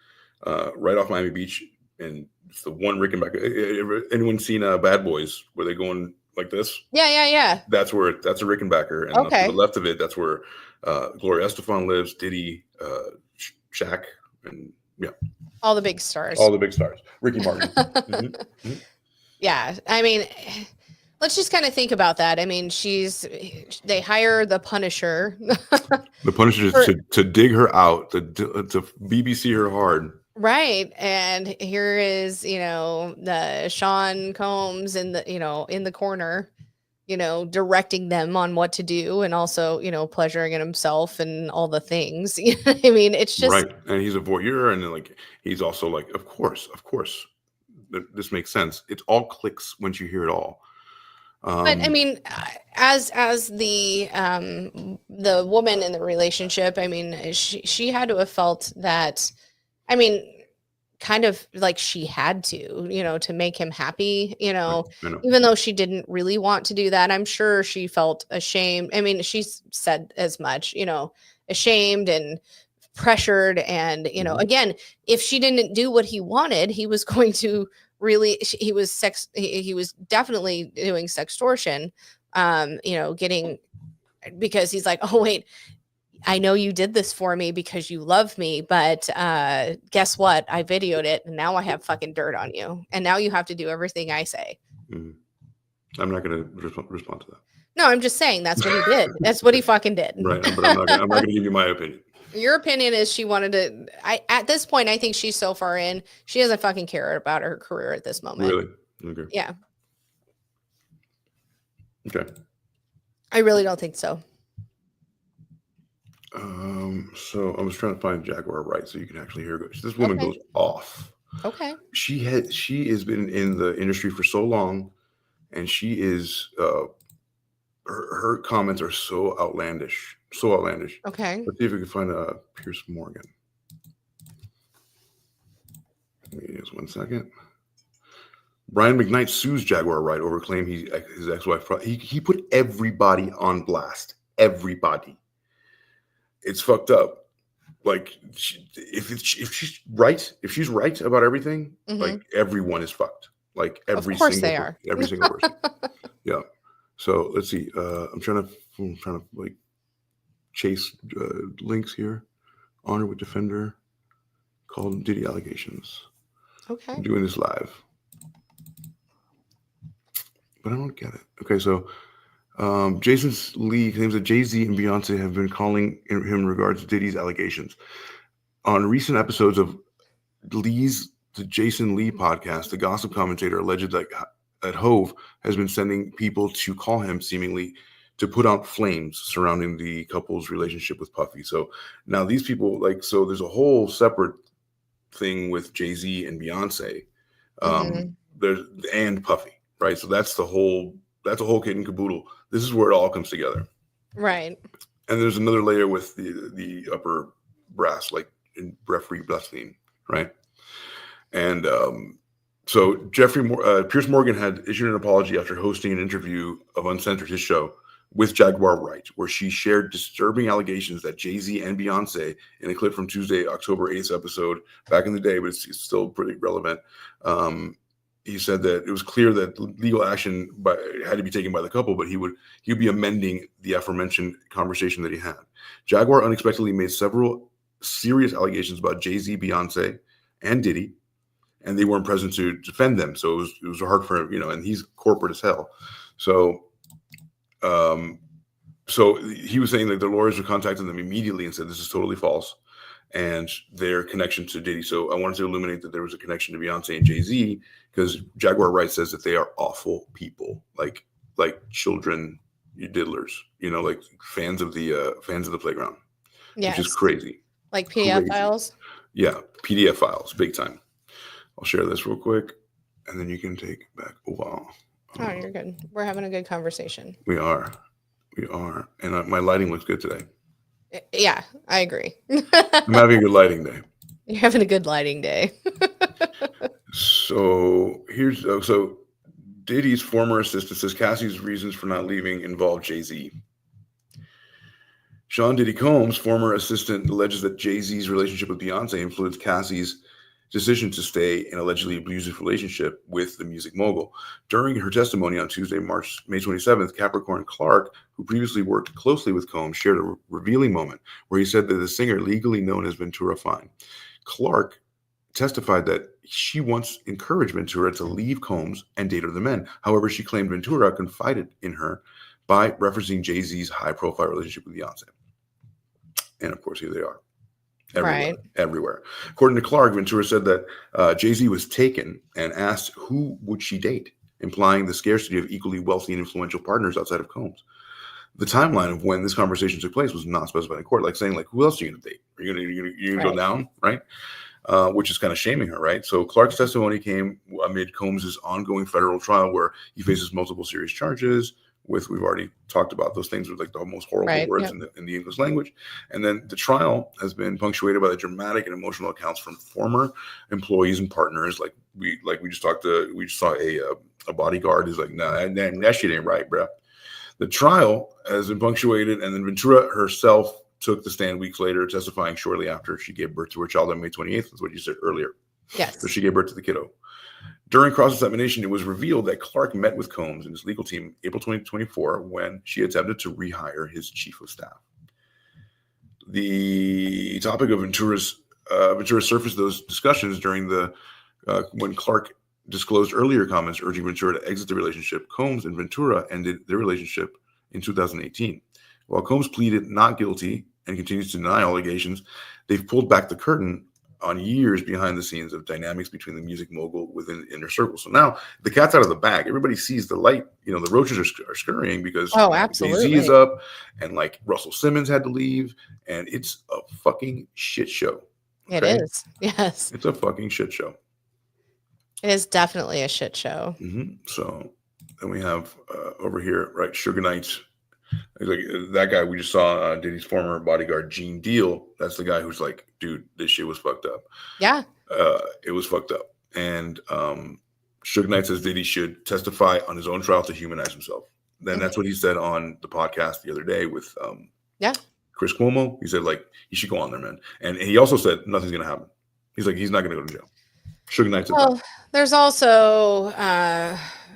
right off Miami Beach, and it's the one Rickenbacker. Anyone seen Bad Boys where they going like this? Yeah. That's a Rickenbacker, and to the left of it, that's where Gloria Estefan lives, Diddy, Shaq, and all the big stars. Ricky Martin. Mm-hmm. Yeah, I mean, let's just kind of think about that. I mean, they hire the Punisher. The Punisher to dig her out, to BBC her hard. Right. And here is, the Sean Combs in the corner, directing them on what to do and also, pleasuring in himself and all the things. I mean, it's just right. And he's a voyeur, and like he's also like, of course, this makes sense. It all clicks once you hear it all. But I mean, as the woman in the relationship, I mean, she had to have felt that, I mean, kind of like she had to make him happy, even though she didn't really want to do that. I'm sure she felt ashamed. I mean, she's said as much, ashamed and pressured. And, again, if she didn't do what he wanted, he was going to he was definitely doing sextortion, because he's like, oh, wait, I know you did this for me because you love me, but guess what? I videoed it and now I have fucking dirt on you. And now you have to do everything I say. Mm-hmm. I'm not going to respond to that. No, I'm just saying that's what he did. That's what he fucking did. Right. But I'm not going to give you my opinion. Your opinion is she wanted to. At this point, I think she's so far in, she doesn't fucking care about her career at this moment. Really? Okay. Yeah. Okay. I really don't think so. So I was trying to find Jaguar right so you can actually hear. This woman goes off. Okay. She has been in the industry for so long, and she is her comments are so outlandish. Okay. Let's see if we can find Pierce Morgan. Just 1 second. Brian McKnight sues Jaguar Wright over claim his ex-wife. He put everybody on blast. Everybody. It's fucked up. Like if she's right about everything, mm-hmm. like everyone is fucked. Like every single person. Yeah. So let's see. I'm trying to like chase links here. Honor with defender called Diddy allegations. Okay. I'm doing this live, but I don't get it. Okay, so Jason Lee claims that Jay-Z and Beyonce have been calling him in regards to Diddy's allegations. On recent episodes of the Jason Lee podcast, the gossip commentator alleged that Hove has been sending people to call him seemingly to put out flames surrounding the couple's relationship with Puffy. So now these people, so there's a whole separate thing with Jay-Z and Beyonce. Mm-hmm. There's and Puffy, right? So that's the whole kit and caboodle. This is where it all comes together. Right. And there's another layer with the upper brass, like in referee Blessing, right? And so Pierce Morgan had issued an apology after hosting an interview of Uncensored, his show, with Jaguar Wright, where she shared disturbing allegations that Jay-Z and Beyonce, in a clip from Tuesday, October 8th episode, back in the day, but it's still pretty relevant. He said that it was clear that legal action had to be taken by the couple, but he would be amending the aforementioned conversation that he had. Jaguar unexpectedly made several serious allegations about Jay-Z, Beyonce, and Diddy, and they weren't present to defend them. So it was hard for him, and he's corporate as hell. So he was saying that the lawyers were contacting them immediately and said this is totally false, and their connection to Diddy. So I wanted to illuminate that there was a connection to Beyonce and Jay-Z, because Jaguar Wright says that they are awful people, like children, diddlers, like fans of the playground, Yes. which is crazy. Like PDF files? Yeah, PDF files, big time. I'll share this real quick, and then you can take back a while. Oh, you're good. We're having a good conversation. We are. And my lighting looks good today. Yeah, I agree. I'm having a good lighting day. You're having a good lighting day. So so Diddy's former assistant says Cassie's reasons for not leaving involved Jay-Z. Sean Diddy Combs, former assistant, alleges that Jay-Z's relationship with Beyonce influenced Cassie's decision to stay in an allegedly abusive relationship with the music mogul. During her testimony on Tuesday, May 27th, Capricorn Clark, who previously worked closely with Combs, shared a revealing moment where he said that the singer, legally known as Ventura Fine, Clark, testified that she once encouraged Ventura to leave Combs and date other men. However, she claimed Ventura confided in her by referencing Jay-Z's high-profile relationship with Beyonce. And of course, here they are. Everywhere. According to Clark, Ventura said that Jay-Z was taken and asked who would she date, implying the scarcity of equally wealthy and influential partners outside of Combs. The timeline of when this conversation took place was not specified in court, like saying, like, who else are you going to date? Are you going to go down, right? Which is kind of shaming her, right? So Clark's testimony came amid Combs' ongoing federal trial where he faces multiple serious charges with, we've already talked about those things with like the most horrible words in the English language. And then the trial has been punctuated by the dramatic and emotional accounts from former employees and partners. Like we just saw a bodyguard who's like, nah, that shit ain't right, bro. The trial has been punctuated, and then Ventura herself took the stand weeks later, testifying shortly after she gave birth to her child on May 28th. That's what you said earlier. Yes. So she gave birth to the kiddo. During cross-examination, it was revealed that Clark met with Combs and his legal team April 2024 when she attempted to rehire his chief of staff. The topic of Ventura surfaced those discussions during when Clark disclosed earlier comments urging Ventura to exit the relationship. Combs and Ventura ended their relationship in 2018. While Combs pleaded not guilty and continues to deny allegations, they've pulled back the curtain on years behind the scenes of dynamics between the music mogul within the inner circle. So now the cat's out of the bag. Everybody sees the light. The roaches are scurrying because absolutely. Jay-Z is up, and like Russell Simmons had to leave, and it's a fucking shit show. Okay? It is. Yes. It's a fucking shit show. It is definitely a shit show. Mm-hmm. So then we have over here, right, Suge Knight. Like that guy we just saw, Diddy's former bodyguard, Gene Deal. That's the guy who's like, dude, this shit was fucked up. Yeah. It was fucked up. And Suge Knight says Diddy should testify on his own trial to humanize himself. Then that's what he said on the podcast the other day with Chris Cuomo. He said, like, he should go on there, man. And he also said nothing's going to happen. He's like, he's not going to go to jail. Suge Knight said that. There's also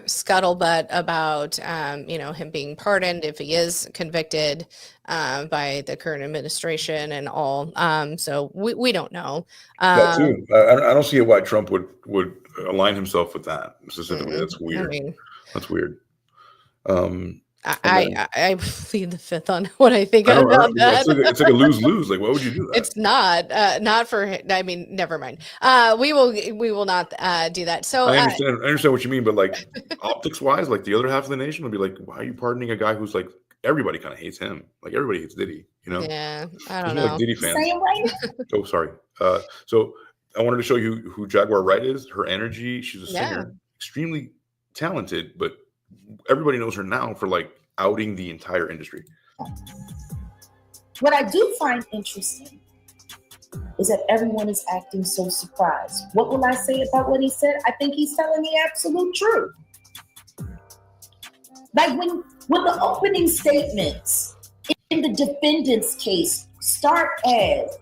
scuttlebutt about him being pardoned if he is convicted by the current administration and all. So we don't know. That too. I don't see why Trump would align himself with that specifically. That's weird. That's weird. I plead the fifth on what I think about that. It's like a lose-lose. Like, why would you do that? It's not for him. I mean, never mind. We will not do that. So I understand what you mean, but like optics-wise, like the other half of the nation would be like, why are you pardoning a guy who's like, everybody kind of hates him. Like everybody hates Diddy, Yeah, I don't know. know. Like Diddy fans. Oh, sorry. So I wanted to show you who Jaguar Wright is. Her energy. She's a singer, extremely talented, but everybody knows her now for like outing the entire industry. What I do find interesting is that everyone is acting so surprised. What will I say about what he said? I think he's telling the absolute truth. Like when the opening statements in the defendant's case start as,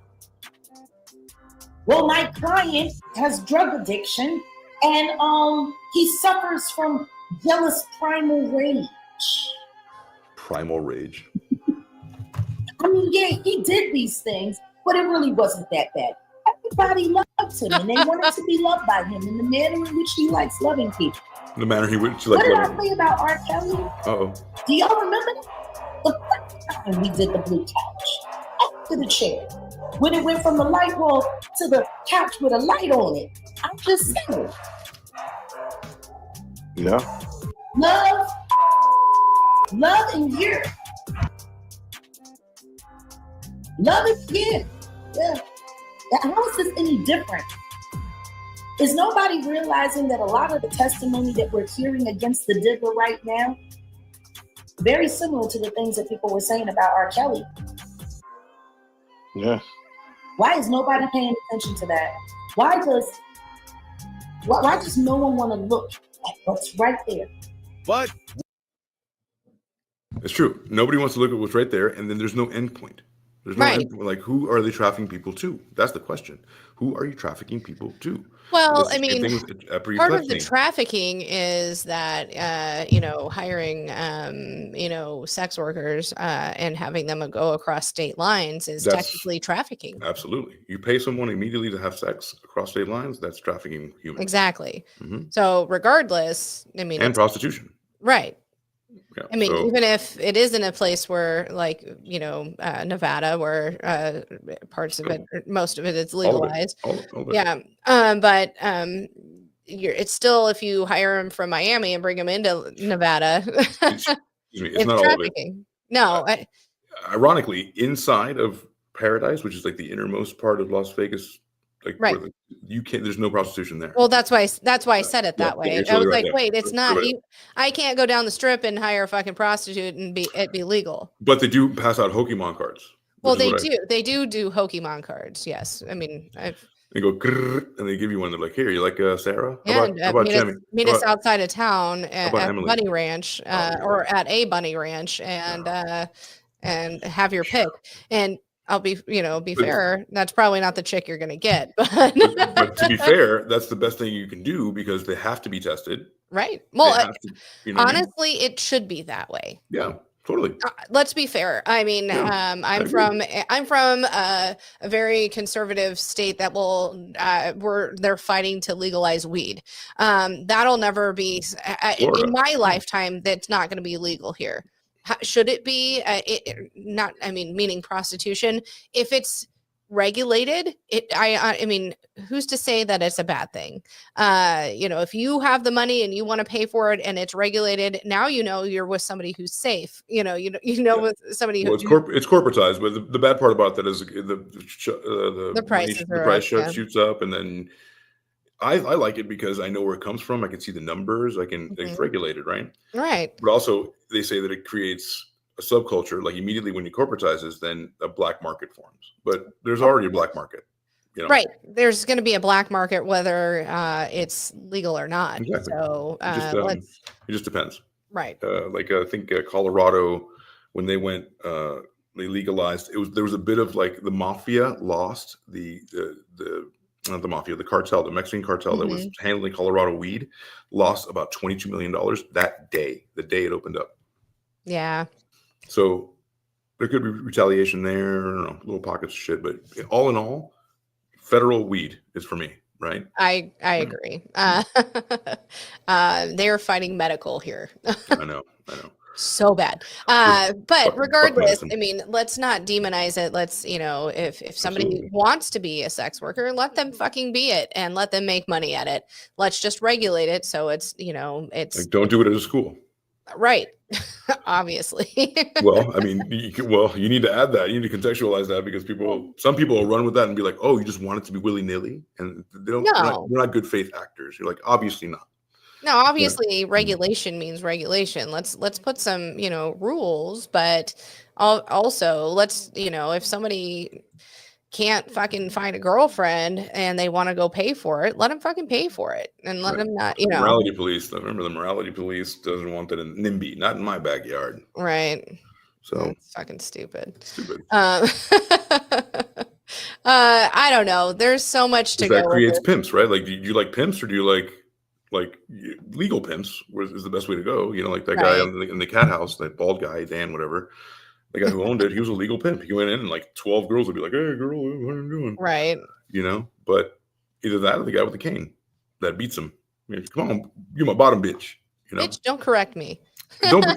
well, my client has drug addiction and he suffers from jealous primal rage. Primal rage. I mean, yeah, he did these things, but it really wasn't that bad. Everybody loved him, and they wanted to be loved by him in the manner in which he likes loving people. The manner he would. What did I say about R. Kelly? Uh-oh. Do y'all remember that? The first time we did the blue couch, after the chair, when it went from the light bulb to the couch with a light on it. I'm just saying. Yeah. Love and year. Love is year. Yeah. How is this any different? Is nobody realizing that a lot of the testimony that we're hearing against the Digger right now, very similar to the things that people were saying about R. Kelly? Yeah. Why is nobody paying attention to that? Why does no one want to look at what's right there? But it's true. Nobody wants to look at what's right there, and then there's no end point. There's no end point. Like, who are they trafficking people to? That's the question. Who are you trafficking people to? Well, I mean, part of the trafficking is that, hiring, sex workers and having them go across state lines is technically trafficking. Absolutely. You pay someone immediately to have sex across state lines, that's trafficking humans. Exactly. Mm-hmm. So regardless, I mean. And prostitution. Right. Yeah, I mean, even if it is in a place where, like, Nevada, where parts of it, most of it is legalized. All of it. Yeah. It's still, if you hire them from Miami and bring them into Nevada, it's not trafficking. All of it. No. Ironically, inside of Paradise, which is like the innermost part of Las Vegas, like right. You can't. There's no prostitution there. Well, that's why I said it that way. I was like, wait, it's not. Right. I can't go down the strip and hire a fucking prostitute and it be legal. But they do pass out Pokemon cards. Well, they do. They do Pokemon cards. Yes, I mean, they go and they give you one. They're like, here, you like Sarah? Yeah, how about meet us outside of town at Bunny Ranch or at a Bunny Ranch and have your pick. And I'll be fair. That's probably not the chick you're going to get. But to be fair, that's the best thing you can do because they have to be tested. Right. Well, honestly, it should be that way. Yeah, totally. Let's be fair. I mean, I'm from a very conservative state that they're fighting to legalize weed. That'll never be in my lifetime. That's not going to be legal here. Should it be meaning prostitution? If it's regulated, I mean, who's to say that it's a bad thing? If you have the money and you want to pay for it and it's regulated, now you're with somebody who's safe. With somebody who it's corporatized. But the bad part about that is the price shoots up, and then I like it because I know where it comes from. I can see the numbers. It's regulated, right? Right. But also, they say that it creates a subculture. Like immediately when you corporatizes, then a black market forms. But there's already a black market. Right. There's going to be a black market whether it's legal or not. Exactly. So it just depends. Right. I think Colorado, when they went, they legalized. There was a bit of like the mafia lost not the mafia, the cartel, the Mexican cartel that was handling Colorado weed, lost about $22 million that day, the day it opened up. Yeah. So there could be retaliation there, I don't know, little pockets of shit, but all in all, federal weed is for me, right? I agree. They're fighting medical here. I know. So bad. But regardless, I mean, let's not demonize it. Let's, if somebody wants to be a sex worker, let them fucking be it and let them make money at it. Let's just regulate it. So it's, it's like, don't do it at a school. Right. Obviously. Well, I mean, you need to add that. You need to contextualize that because some people will run with that and be like, "Oh, you just want it to be willy-nilly," and they don't. No. They're not good faith actors. You're like, obviously not. No, obviously regulation means regulation. Let's put some, rules, but also let's, if somebody can't fucking find a girlfriend and they want to go pay for it, let them fucking pay for it and let them not, Morality police. Remember, the morality police doesn't want that in NIMBY, not in my backyard. Right. So it's fucking stupid. I don't know. There's so much to go. That creates pimps, right? Like, do you like pimps or do you like legal pimps? Is the best way to go? Like that guy in the cat house, that bald guy, Dan, whatever. The guy who owned it, he was a legal pimp. He went in and like 12 girls would be like, "Hey, girl, what are you doing?" Right. But either that or the guy with the cane that beats him. Come on, you're my bottom bitch. Bitch, don't correct me. don't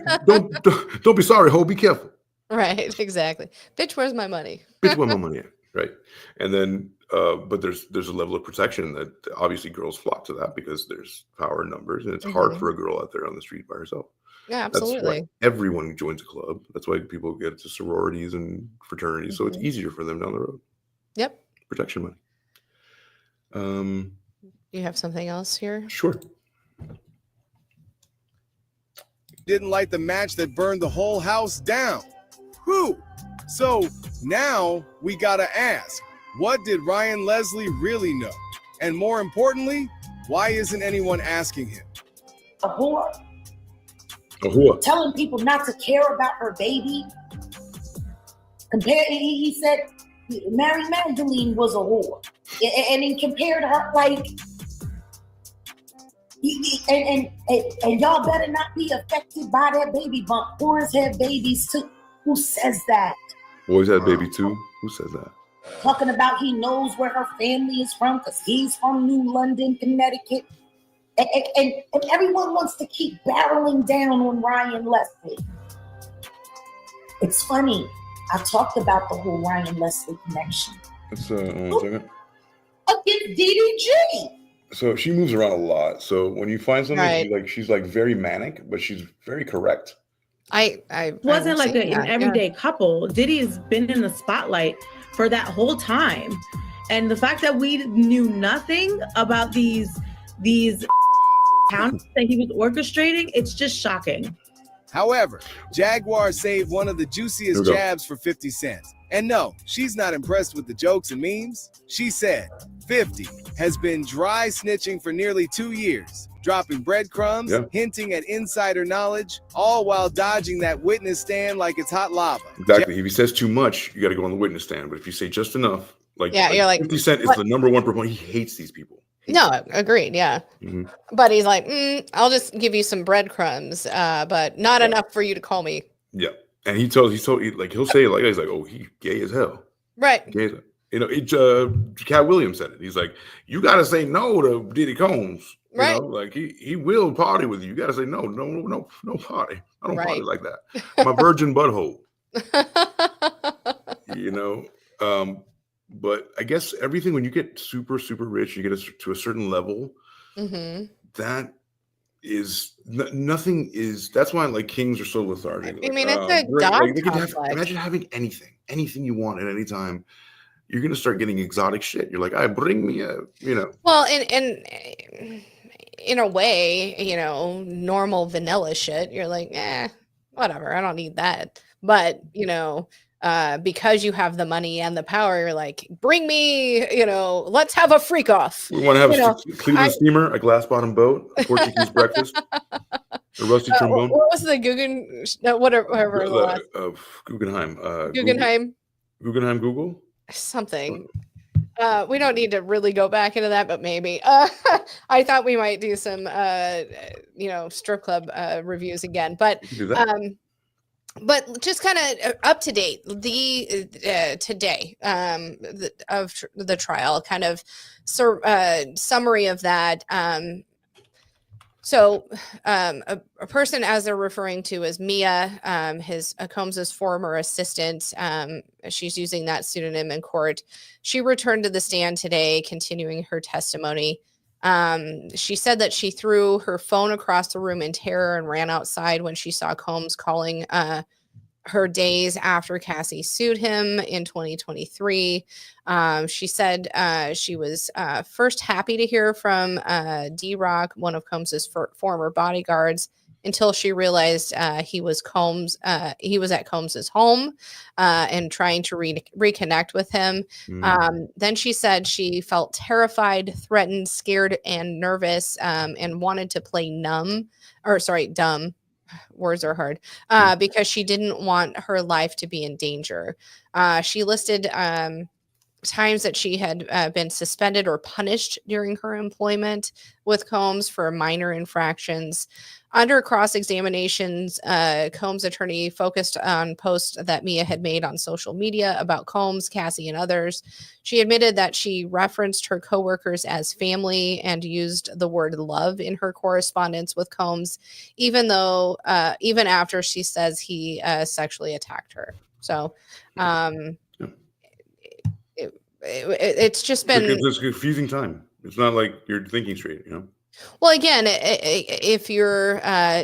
be sorry, ho. Be careful. Right. Exactly. Bitch, where's my money? Bitch, where's my money at? Right. And then, but there's a level of protection that obviously girls flock to that because there's power in numbers, and it's hard for a girl out there on the street by herself. Yeah, absolutely. That's why everyone joins a club. That's why people get to sororities and fraternities. So it's easier for them down the road. Yep. Protection money. You have something else here? Sure. Didn't light the match that burned the whole house down. Who? So now we gotta ask, what did Ryan Leslie really know? And more importantly, why isn't anyone asking him? A whore. Telling people not to care about her baby. He said Mary Magdalene was a whore. And he compared her like, and y'all better not be affected by that baby bump. Whores have babies too. Who says that? Boys have baby too? Who says that? Talking about he knows where her family is from because he's from New London, Connecticut. And everyone wants to keep barreling down on Ryan Leslie. It's funny. I talked about the whole Ryan Leslie connection. Let's one second. Against DDG. So she moves around a lot. So when you find something, she's very manic, but she's very correct. I wasn't like an everyday couple. Diddy has been in the spotlight for that whole time, and the fact that we knew nothing about these counts that he was orchestrating, it's just shocking. However, Jaguar saved one of the juiciest jabs for 50 cents. And no, she's not impressed with the jokes and memes. She said 50 has been dry snitching for nearly 2 years, dropping breadcrumbs, hinting at insider knowledge, all while dodging that witness stand like it's hot lava. Exactly. If he says too much, you got to go on the witness stand. But if you say just enough, you're like 50 Cent is the number one proponent. He hates these people. No, agreed. Yeah. But he's like, I'll just give you some breadcrumbs, but not enough for you to call me. Yeah. And he'll say it like, he's like, oh, he gay as hell. Right. Gay as hell. Cat Williams said it. He's like, you got to say no to Diddy Combs. Right. Like he will party with you. You got to say no party. I don't party like that. I'm a virgin butthole. But I guess everything, when you get super, super rich, you get to a certain level, that is nothing is. That's why kings are so lethargic. I mean, it's a god imagine having anything you want at any time. You're gonna start getting exotic shit. You're like, bring me a, Well, in a way, normal vanilla shit. You're like, whatever. I don't need that. But because you have the money and the power, you're like, bring me, let's have a freak off. We want to have a Cleveland steamer, a glass bottom boat, a Portuguese breakfast, a rusty trombone. What was the Guggenheim? Guggenheim Google? Something. We don't need to really go back into that, but maybe. I thought we might do some, strip club reviews again, but just kind of up to date, today of the trial, kind of summary of that. So a person, as they're referring to as Mia, Combs's former assistant, she's using that pseudonym in court. She returned to the stand today, continuing her testimony. She said that she threw her phone across the room in terror and ran outside when she saw Combs calling her days after Cassie sued him in 2023. She said she was first happy to hear from D-Rock, one of Combs's former bodyguards, until she realized he was at Combs's home and trying to reconnect with him. Then she said she felt terrified, threatened, scared, and nervous, and wanted to play dumb. Words are hard, because she didn't want her life to be in danger. She listed times that she had been suspended or punished during her employment with Combs for minor infractions. Under cross-examinations, Combs' attorney focused on posts that Mia had made on social media about Combs, Cassie, and others. She admitted that she referenced her coworkers as family and used the word love in her correspondence with Combs, even after she says he sexually attacked her. So, it's just been it's a confusing time. It's not like you're thinking straight, you know. Well, again, if you're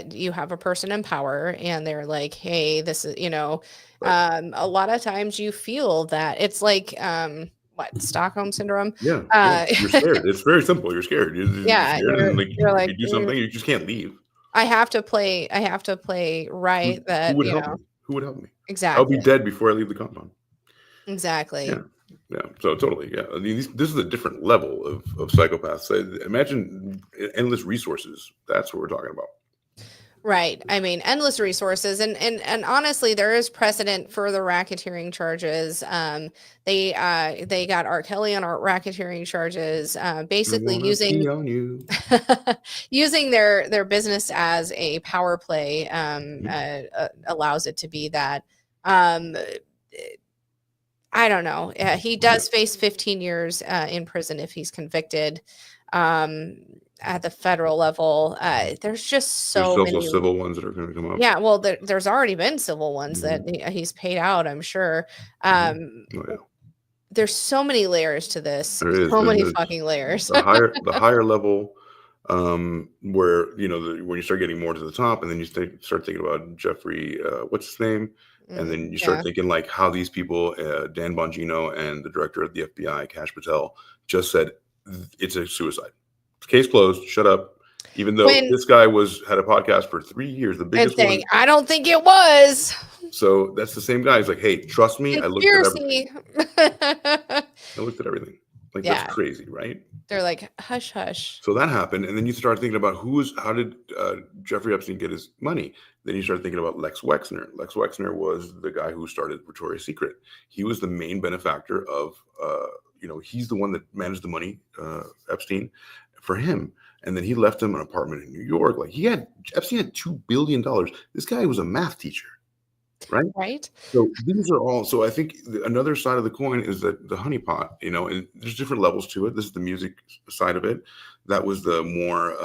you have a person in power and they're like, hey, this is, a lot of times you feel that it's like Stockholm syndrome. Yeah, you're scared. It's very simple. You're scared. You're scared, you're like, you do something, you just can't leave. I have to play right. Who would help me? Who would help me? Exactly. I'll be dead before I leave the compound. Exactly. Yeah. So totally. Yeah. I mean, this is a different level of psychopaths. Imagine endless resources. That's what we're talking about. Right. I mean, endless resources. And honestly, there is precedent for the racketeering charges. They got R. Kelly on racketeering charges, basically using their business as a power play, allows it to be that. I don't know. He does face 15 years in prison if he's convicted. At the federal level, there's just so there's also many civil ones that are going to come up. Yeah, well, there's already been civil ones that he's paid out, I'm sure. There's so many layers to this. There's fucking layers. The higher level, where when you start getting more to the top, and then you start thinking about Jeffrey, what's his name? And then you start thinking like how these people, Dan Bongino and the director of the FBI, Kash Patel, just said it's a suicide. Case closed. Shut up. Even though this guy had a podcast for 3 years, the biggest one. I don't think it was. So that's the same guy. He's like, hey, trust me. I looked at everything. I looked at everything. Like, that's crazy, right? They're like, hush, hush. So that happened. And then you start thinking about how did Jeffrey Epstein get his money? Then you start thinking about Lex Wexner. Lex Wexner was the guy who started Victoria's Secret. He was the main benefactor of, he's the one that managed the money, Epstein, for him. And then he left him an apartment in New York. Like Epstein had $2 billion. This guy was a math teacher. Right. So these are all. So I think another side of the coin is that the honeypot, and there's different levels to it. This is the music side of it. That was the more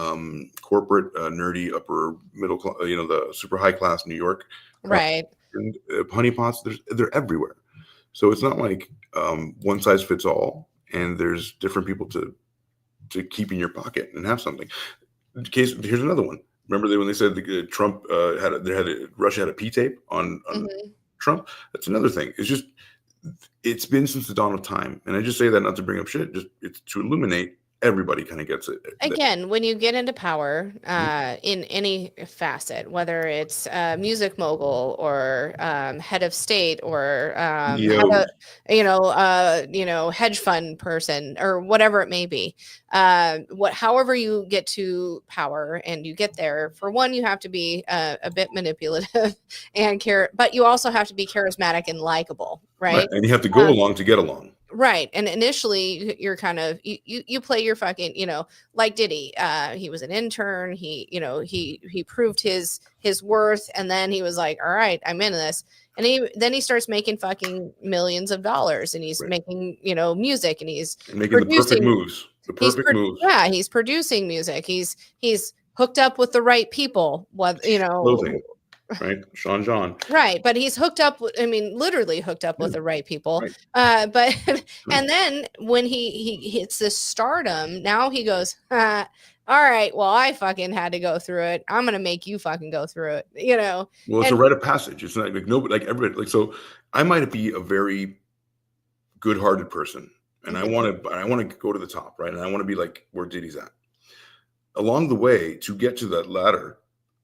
corporate, nerdy, upper middle class, the super high class New York. Right. And honeypots, they're everywhere. So it's not like one size fits all. And there's different people to keep in your pocket and have something. Here's another one. Remember when they said Trump Russia had a P tape on Trump? That's another thing. It's been since the dawn of time. And I just say that not to bring up shit, it's to illuminate. Everybody kind of gets it. Again, when you get into power in any facet, whether it's music mogul or head of state or hedge fund person or whatever it may be, however you get to power and you get there, for one, you have to be a bit manipulative but you also have to be charismatic and likable, right? And you have to go along to get along. Right. And initially you're kind of, you play your fucking, like Diddy, he was an intern. He proved his worth. And then he was like, all right, I'm in this. And then he starts making fucking millions of dollars and he's making, music and he's making the perfect moves. Yeah. He's producing music. He's hooked up with the right people. Clothing. right? Sean John. Right, but he's hooked up with, I mean, literally hooked up with the right people. Right. But and then when he hits this stardom, now he goes, all right, well, I fucking had to go through it. I'm gonna make you fucking go through it, you know. Well, it's a rite of passage. It's not like nobody, like everybody, like, so I might be a very good-hearted person, and I want to go to the top, right? And I want to be like where Diddy's at. Along the way, to get to that ladder,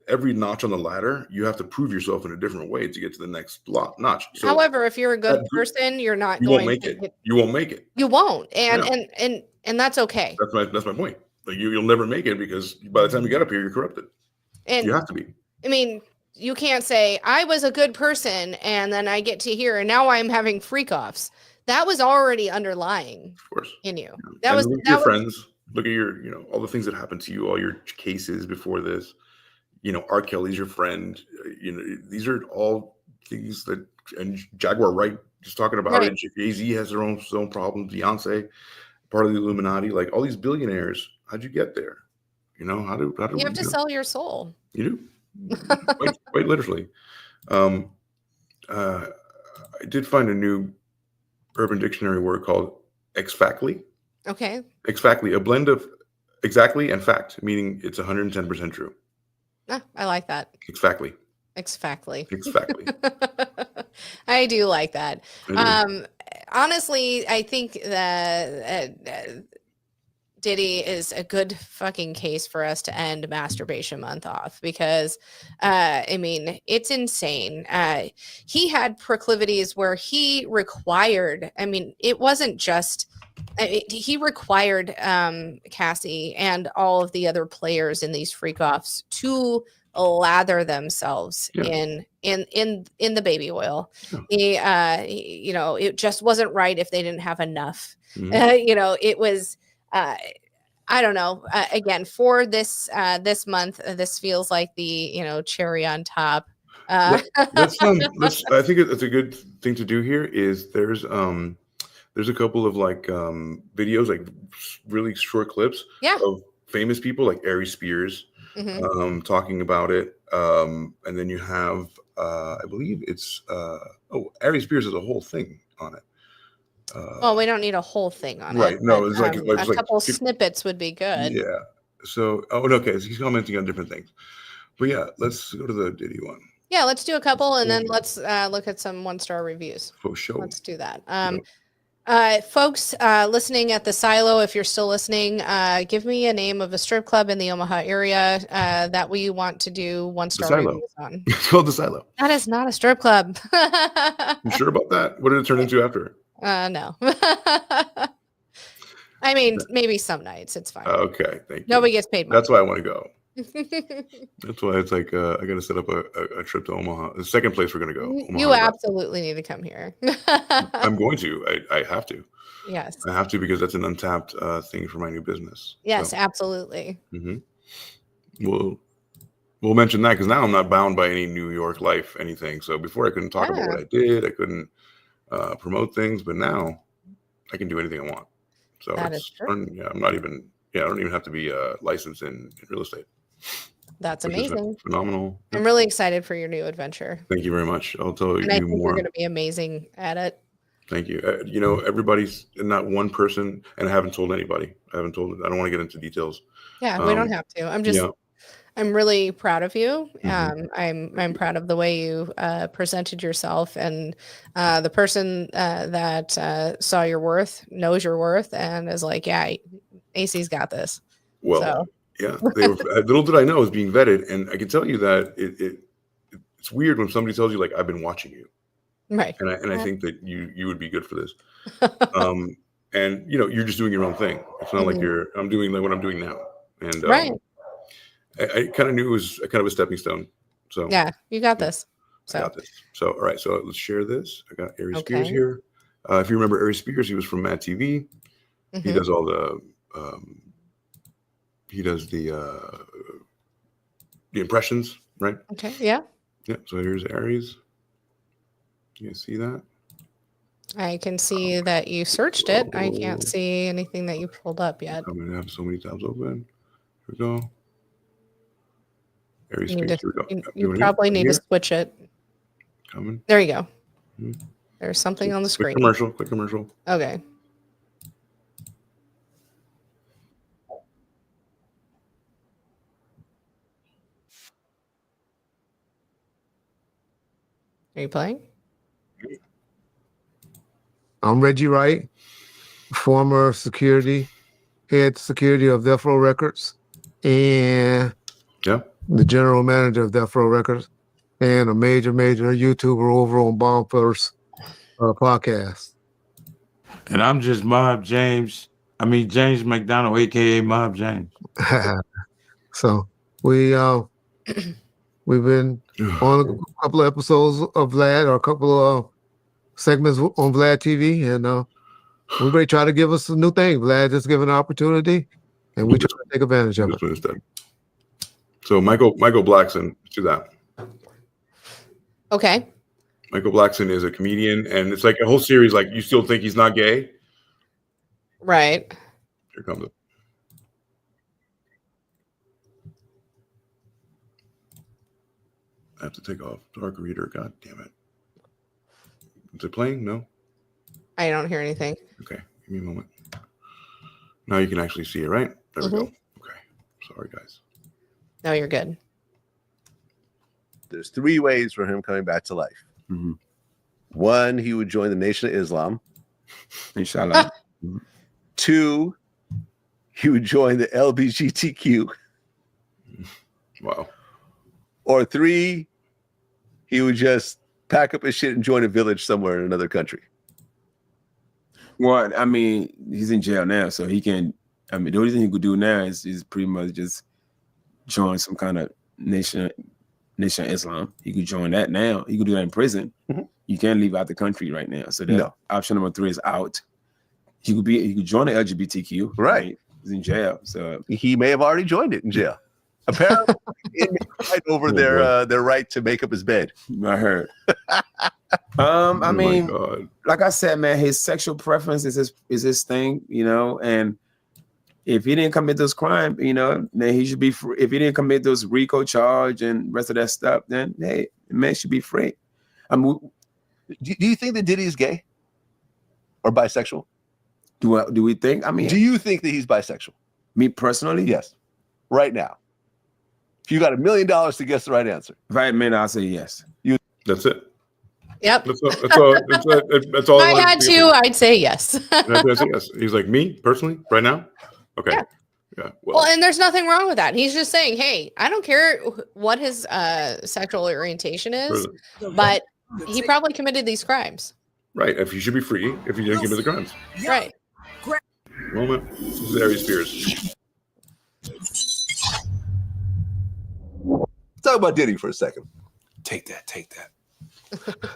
every notch on the ladder, you have to prove yourself in a different way to get to the next notch. So however, if you're a good person, you're not going to make it. You won't make it. You won't, and that's okay. That's my point. Like you'll never make it because by the time you get up here, you're corrupted. And you have to be. I mean, you can't say I was a good person and then I get to here and now I'm having freak offs. That was already underlying, of course, in you. Yeah. That was look at your friends. Look at your, all the things that happened to you, all your cases before this. R. Kelly's your friend. These are all things that, and Jaguar Wright just talking about it. Jay-Z has their own problems. Beyonce, part of the Illuminati. Like all these billionaires, how'd you get there? How do you have to sell your soul? You do, quite literally. I did find a new Urban Dictionary word called exactly. Okay. Exactly, a blend of exactly and fact, meaning it's 110% true. I like that. Exactly. I do like that. Honestly, I think that Diddy is a good fucking case for us to end Masturbation Month off because, I mean, it's insane. He had proclivities where he required, I mean, it wasn't just, he required Cassie and all of the other players in these freak offs to lather themselves in the baby oil. He, it just wasn't right if they didn't have enough. It was, I don't know. Again, for this month, this feels like the cherry on top. I think it's a good thing to do here. Is there's a couple of like videos, like really short clips of famous people like Ari Spears talking about it, and then you have I believe it's Ari Spears has a whole thing on it. Well, we don't need a whole thing on it. Right. No, it's like a couple snippets would be good. Yeah. So, okay. So he's commenting on different things. But yeah, let's go to the Diddy one. Yeah, let's do a couple and then let's look at some 1-star reviews. For sure. Let's do that. Folks listening at the Silo, if you're still listening, give me a name of a strip club in the Omaha area that we want to do 1-star reviews on. It's called the Silo. That is not a strip club. You sure about that? What did it turn into after? No. I mean, maybe some nights it's fine. Okay, thank you. Nobody gets paid money. That's why I want to go. That's why it's like I got to set up a trip to Omaha. The second place we're going to go. Omaha, you absolutely need to come here. I'm going to. I have to. Yes. I have to because that's an untapped thing for my new business. Yes, absolutely. We'll mention that because now I'm not bound by any New York life, anything. So before I couldn't talk about what I did. I couldn't promote things, but now I can do anything I want. So that is true. I'm not even. I don't even have to be licensed in real estate. That's amazing. Phenomenal. I'm really excited for your new adventure. Thank you very much. I'll tell you I think more. You're going to be amazing at it. Thank you. Everybody's not one person, and I haven't told anybody. I don't want to get into details. Yeah, we don't have to. I'm really proud of you. I'm proud of the way you presented yourself, and the person that saw your worth knows your worth and is like, yeah, AC's got this. Well, yeah. Little did I know I was being vetted, and I can tell you that it's weird when somebody tells you like I've been watching you, right? And I think that you would be good for this. And you're just doing your own thing. It's not like I'm doing like what I'm doing now, and right. I kind of knew it was kind of a stepping stone. So yeah, you got this. So I got this. So all right, so let's share this. I got Ari Spears here. If you remember Ari Spears, he was from Mad TV. He does all the impressions, right? Okay. Yeah. Yeah. So here's Aries. You see that? I can see that you searched it. I can't see anything that you pulled up yet. I'm gonna have so many tabs open. Here we go. Aries You, Spears. Here we go. you probably need to switch it. Coming. There you go. Hmm. There's something on the screen. Quick commercial. Okay. Are you playing? I'm Reggie Wright, former head security of Death Row Records, and the general manager of Death Row Records, and a major YouTuber over on Bomb First podcast. And I'm just James McDonald, aka Mob James. So we've been on a couple of episodes of Vlad, or a couple of segments on Vlad TV, and we're going to try to give us a new thing. Vlad just give an opportunity, and we try to take advantage of it. So Michael Blackson, let's do that. Okay. Michael Blackson is a comedian, and it's like a whole series. Like, you still think he's not gay? Right. Here comes it. I have to take off Dark Reader. God damn it. Is it playing? No? I don't hear anything. Okay. Give me a moment. Now you can actually see it, right? There we go. Okay. Sorry, guys. No, you're good. There's 3 ways for him coming back to life. Mm-hmm. 1, he would join the Nation of Islam. Inshallah. 2, he would join the LGBTQ. Wow. Or 3, he would just pack up his shit and join a village somewhere in another country. Well, I mean, he's in jail now, so he can. I mean, the only thing he could do now is pretty much just join some kind of nation of Islam. He could join that now. He could do that in prison. Mm-hmm. You can't leave out the country right now. So that option number 3 is out. He could join the LGBTQ. Right. He's in jail, so he may have already joined it in jail. Apparently, it may fight over their right to make up his bed. I heard. I mean, like I said, man, his sexual preference is his thing, and if he didn't commit those crimes, then he should be free. If he didn't commit those RICO charge and rest of that stuff, then hey, the man should be free. I mean, do you think that Diddy is gay or bisexual? Do we think? I mean, do you think that he's bisexual? Me personally, yes. Right now, if you got $1 million to guess the right answer, if I admit, I'll say yes. That's it. Yep. That's all. If I had to, I'd say yes. I'd say yes. He's like, me personally, right now. Okay. Yeah. Well, and there's nothing wrong with that. He's just saying, hey, I don't care what his sexual orientation is, but he probably committed these crimes. Right. If you should be free, if you didn't commit the crimes. Right. Moment. This is Aries Spears. Let's talk about Diddy for a second. Take that.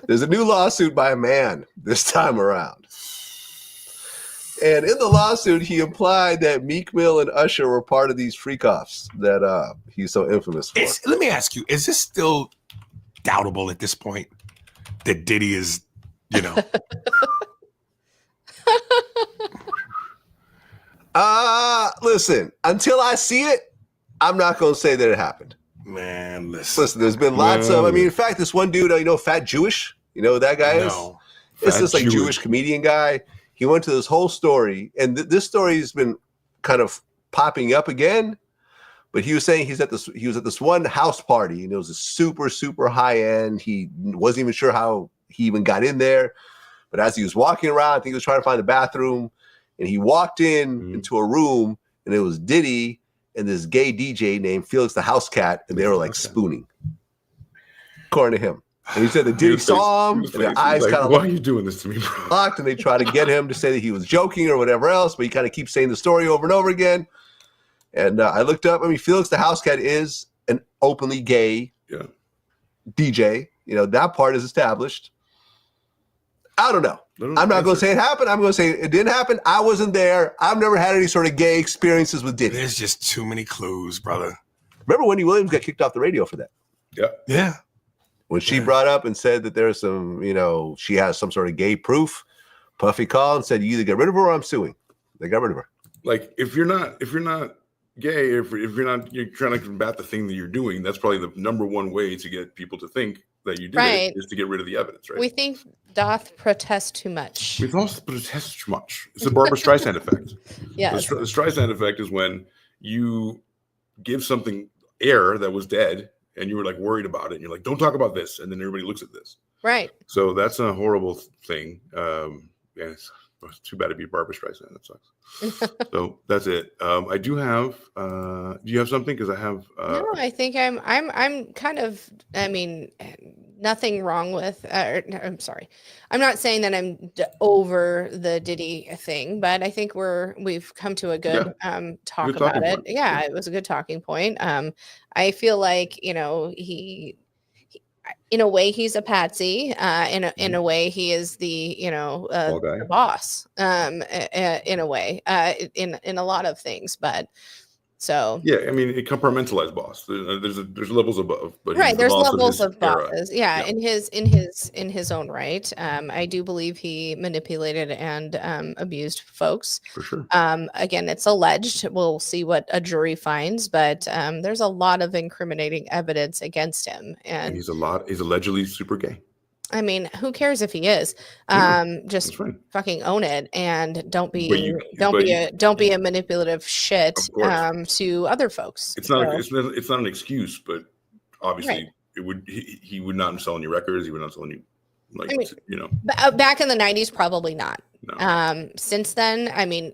There's a new lawsuit by a man this time around. And in the lawsuit, he implied that Meek Mill and Usher were part of these freak-offs that he's so infamous for. Let me ask you, is this still doubtable at this point that Diddy is, Listen, until I see it, I'm not going to say that it happened. Man, listen. There's been lots of, in fact, this one dude, Fat Jewish, you know who that guy is? It's this like Jewish comedian guy. He went to this whole story, and this story has been kind of popping up again. But he was saying he was at this one house party, and it was a super, super high end. He wasn't even sure how he even got in there. But as he was walking around, I think he was trying to find the bathroom, and he walked into a room, and it was Diddy and this gay DJ named Felix the House Cat, and they were like spooning, according to him. And he said that Diddy saw him, and their eyes kind of why are you doing this to me, bro? Locked, and they try to get him to say that he was joking or whatever else, but he kind of keeps saying the story over and over again. And I looked up. Felix the House Cat is an openly gay DJ. That part is established. I don't know. I'm not going to say it happened. I'm going to say it didn't happen. I wasn't there. I've never had any sort of gay experiences with Diddy. There's just too many clues, brother. Remember Wendy Williams got kicked off the radio for that? Yeah. When she brought up and said that there's some, she has some sort of gay proof, Puffy called and said, you either get rid of her or I'm suing. They got rid of her. Like, if you're not gay, if you're trying to combat the thing that you're doing, that's probably the number one way to get people to think that you did it, is to get rid of the evidence, right? We think doth protest too much. We doth protest too much. It's the Barbra Streisand effect. Yes. The Streisand effect is when you give something air that was dead and you were like worried about it and you're like, don't talk about this, and then everybody looks at this. Right. So that's a horrible thing. It's too bad to be Barbra Streisand. That sucks. So that's it. I do have. Do you have something? Because I have. No, I think I'm kind of. I mean, nothing wrong with. I'm sorry. I'm not saying that I'm over the Diddy thing, but I think we've come to a good talk Good about talking it. point. Yeah, it was a good talking point. I feel like he in a way he's a patsy. In a way he is the the boss. In a way, in a lot of things, but so yeah, I mean, it compartmentalized boss. There's levels above, but right, there's levels of era. bosses. Yeah, in his own right. I do believe he manipulated and abused folks. For sure. Again, it's alleged. We'll see what a jury finds, but there's a lot of incriminating evidence against him, and he's allegedly super gay. I mean, who cares if he is? Just fucking own it, and don't be a manipulative shit to other folks. It's not an excuse, but obviously he would not sell any records. He would not sell any back in the 90s, probably not. No. Since then, I mean,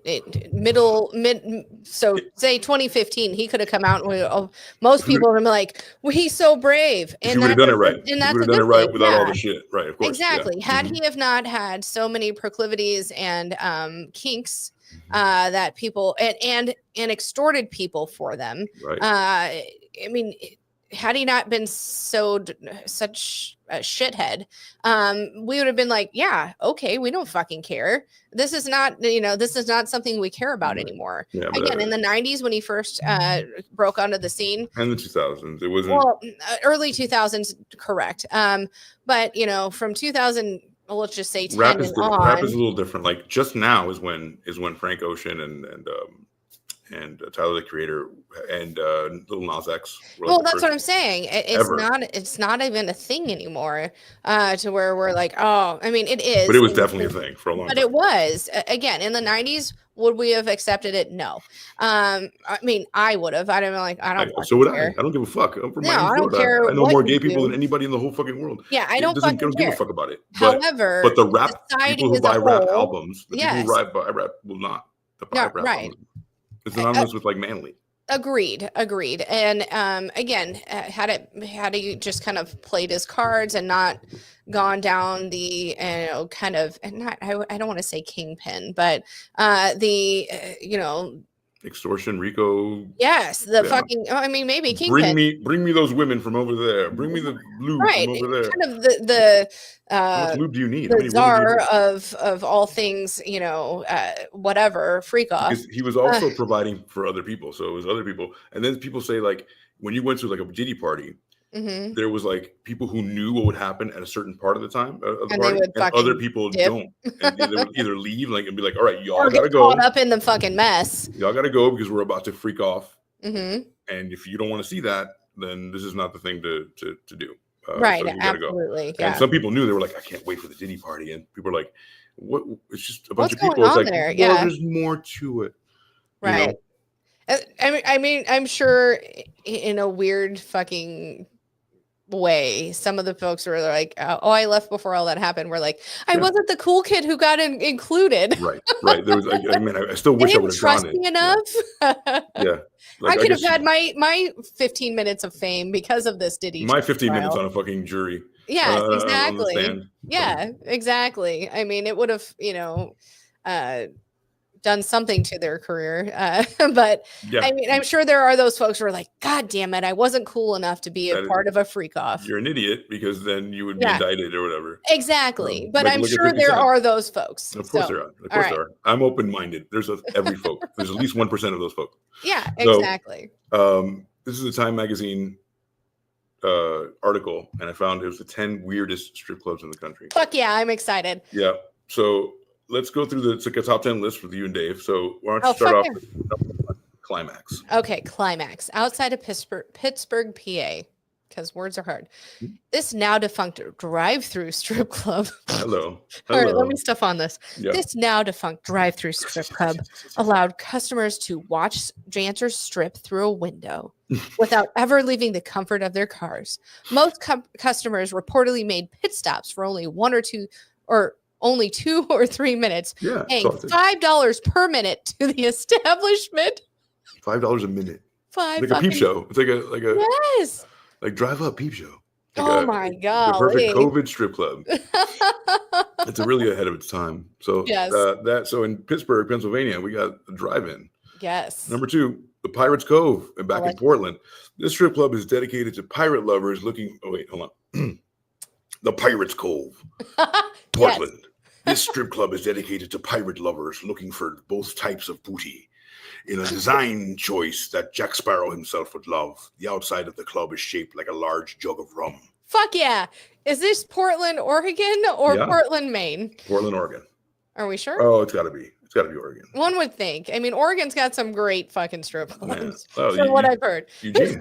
so say 2015, he could have come out and most people would be like, well, he's so brave. And he would have done it right. And that's he would have done it right without all the shit. Right, of course. Exactly. Yeah. Had he have not had so many proclivities and kinks that people and extorted people for them. Right. I mean, had he not been such a shithead, we would have been like, yeah, okay, we don't fucking care. This is not something we care about anymore. Yeah, again, in the 90s when he first broke onto the scene, and the 2000s, it wasn't early 2000s, correct. But from 2000, let's just say 10 rap and on. Rap is a little different. Like just now is when Frank Ocean and Tyler the Creator and Lil Nas X. Well, that's what I'm saying. It's not even a thing anymore. To where we're like, oh, I mean, it is. But it was definitely a thing for a long time. But it was again in the 90s. Would we have accepted it? No. I mean, I would have. I don't. So would care. I don't give a fuck. I'm from no, I don't care. I know more gay people than anybody in the whole fucking world. Yeah, I don't give a fuck about it. However, but the rap people who buy rap albums, the people who buy rap will not. Rap albums. It's synonymous with like manly. Agreed. And again, had he just kind of played his cards and not gone down the kind of, and not I don't want to say kingpin, but the extortion, RICO. Yes, fucking. I mean, maybe kingpin. Bring me those women from over there. Bring me the lube from over there. Kind of the how much lube do you need? The czar of all things, whatever, freak off. Because he was also providing for other people, so it was other people. And then people say like when you went to like a Diddy party, there was like people who knew what would happen at a certain part of the time of the party, and other people don't. And they would either leave and be like, all right, y'all gotta go. Caught up in the fucking mess. Y'all gotta go because we're about to freak off. And if you don't want to see that, then this is not the thing to do. Right, so absolutely. Go. And some people knew, they were like, I can't wait for the Diddy party. And people were like, what? It's just a bunch of people. It's like, there? Well, there's more to it. Right. I mean, I'm sure in a weird fucking way, some of the folks were like, oh, I left before all that happened. We're like, I wasn't the cool kid who got included. Right. There was, I mean, I still wish I would have gone in. Enough. Yeah. Like, I could have had my 15 minutes of fame because of this Diddy. My 15 minutes on a fucking jury. Yes, exactly. Yeah, exactly. I mean, it would have, done something to their career. But I mean, I'm sure there are those folks who are like, God damn it, I wasn't cool enough to be a part of a freak off. You're an idiot because then you would be indicted or whatever. Exactly. But I'm sure there are those folks. Of course there are. Of course there are. I'm open-minded. There's every folk. There's at least 1% of those folks. Yeah, exactly. So, this is a Time magazine article, and I found it was the 10 weirdest strip clubs in the country. Fuck yeah, I'm excited. Yeah. So let's go through the top 10 list with you and Dave. So why don't you start off with Climax. Okay, Climax. Outside of Pittsburgh, PA, because words are hard. This now defunct drive-through strip club. Hello. All right, let me stuff on this. Yeah. This now defunct drive-through strip club allowed customers to watch dancers strip through a window without ever leaving the comfort of their cars. Most customers reportedly made pit stops for only 2 or 3 minutes, paying $5 per minute to the establishment. $5 a minute. Like a peep show. It's like a yes. Like drive up peep show. Like my god! The perfect COVID strip club. It's really ahead of its time. So yes. So in Pittsburgh, Pennsylvania, we got a drive-in. Yes. Number 2, the Pirates Cove back in Portland. This strip club is dedicated to pirate lovers looking. Oh wait, hold on. The Pirates Cove, Portland. Yes. This strip club is dedicated to pirate lovers looking for both types of booty. In a design choice that Jack Sparrow himself would love, the outside of the club is shaped like a large jug of rum. Fuck yeah. Is this Portland, Oregon or Portland, Maine? Portland, Oregon. Are we sure? Oh, it's got to be. It's got to be Oregon. One would think. I mean, Oregon's got some great fucking strip clubs. Oh, from what I've heard. Eugene.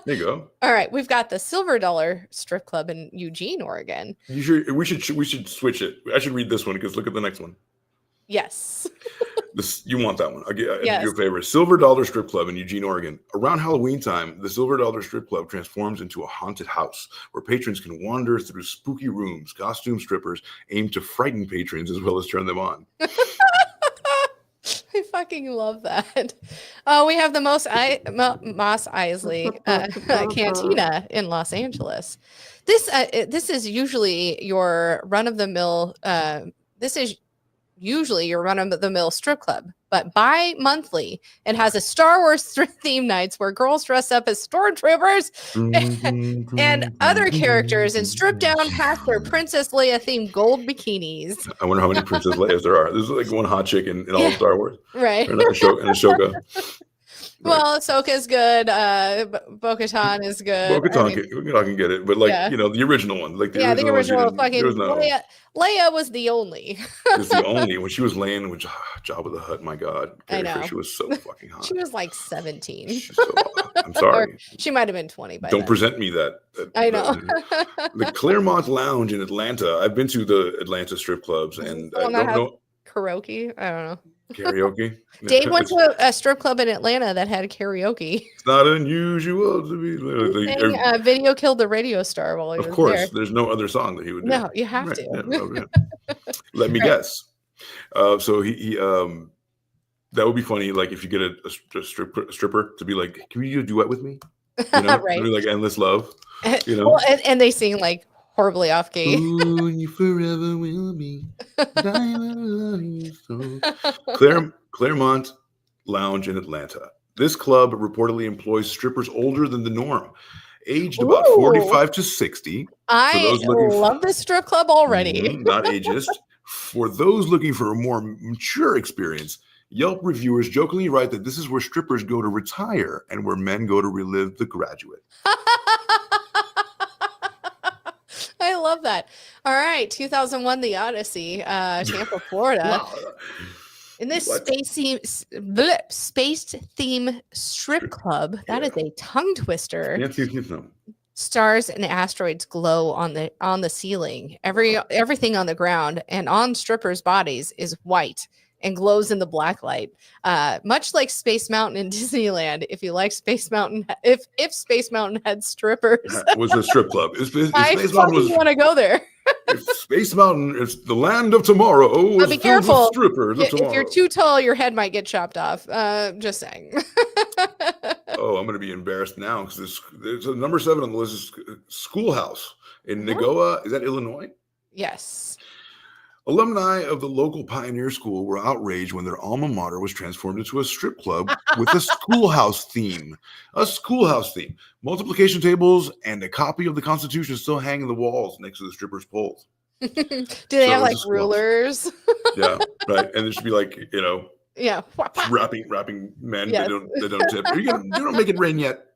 There you go. All right. We've got the Silver Dollar Strip Club in Eugene, Oregon. We should switch it. I should read this one because look at the next one. Yes. You want that one? I'll give your favorite. Silver Dollar Strip Club in Eugene, Oregon. Around Halloween time, the Silver Dollar Strip Club transforms into a haunted house where patrons can wander through spooky rooms. Costume strippers aim to frighten patrons as well as turn them on. I fucking love that. We have the Mos Eisley Cantina in Los Angeles. This is usually your run-of-the-mill. This is usually your run-of-the-mill strip club, but bi-monthly it has a Star Wars theme nights where girls dress up as stormtroopers and other characters and strip down past their Princess Leia themed gold bikinis. I wonder how many Princess Leias there are. There's like one hot chick in all of Star Wars, right? And Ashoka. Well, Ahsoka's good. Bo-Katan is good. Bo-Katan can get it, but the original one, like the original fucking Leia was the only. Was the only when she was laying with Jabba the Hutt. My God, I know she was so fucking hot. She was like 17. I'm sorry. She might have been 20 by Don't then. present me that. I know. The Claremont Lounge in Atlanta. I've been to the Atlanta strip clubs, and I don't know. Karaoke. I don't know. Karaoke. Dave went to a strip club in Atlanta that had karaoke. It's not unusual to be. Video killed the radio star while he was there. Of course, there's no other song that he would do. No, you have to. Let me guess. So he that would be funny. Like if you get a stripper to be like, "Can you do a duet with me?" You know, right? Like "Endless Love." You know, well, and they sing like horribly off key. Ooh, you forever will be. Claremont Lounge in Atlanta. This club reportedly employs strippers older than the norm, aged about 45 to 60. I love this strip club already. Not ageist. For those looking for a more mature experience, Yelp reviewers jokingly write that this is where strippers go to retire and where men go to relive The Graduate. I love that. All right, 2001, The Odyssey, Tampa, Florida. Wow. In this space theme strip club, that is a tongue twister. Stars and asteroids glow on the ceiling. Everything on the ground and on strippers' bodies is white and glows in the black light. Much like Space Mountain in Disneyland. If you like Space Mountain, if Space Mountain had strippers, was a strip club. I fucking want to go there. If Space Mountain is the land of tomorrow. But be careful. Strippers of tomorrow. If you're too tall, your head might get chopped off. Just saying. Oh, I'm going to be embarrassed now because there's a number 7 on the list is Schoolhouse in Nagoya. Is that Illinois? Yes. Alumni of the local pioneer school were outraged when their alma mater was transformed into a strip club with a schoolhouse theme. A schoolhouse theme. Multiplication tables and a copy of the Constitution still hang in the walls next to the strippers' poles. Do they have like rulers? Yeah, right. And there should be like, yeah, rapping men. Yes. They don't tip. You don't make it rain yet.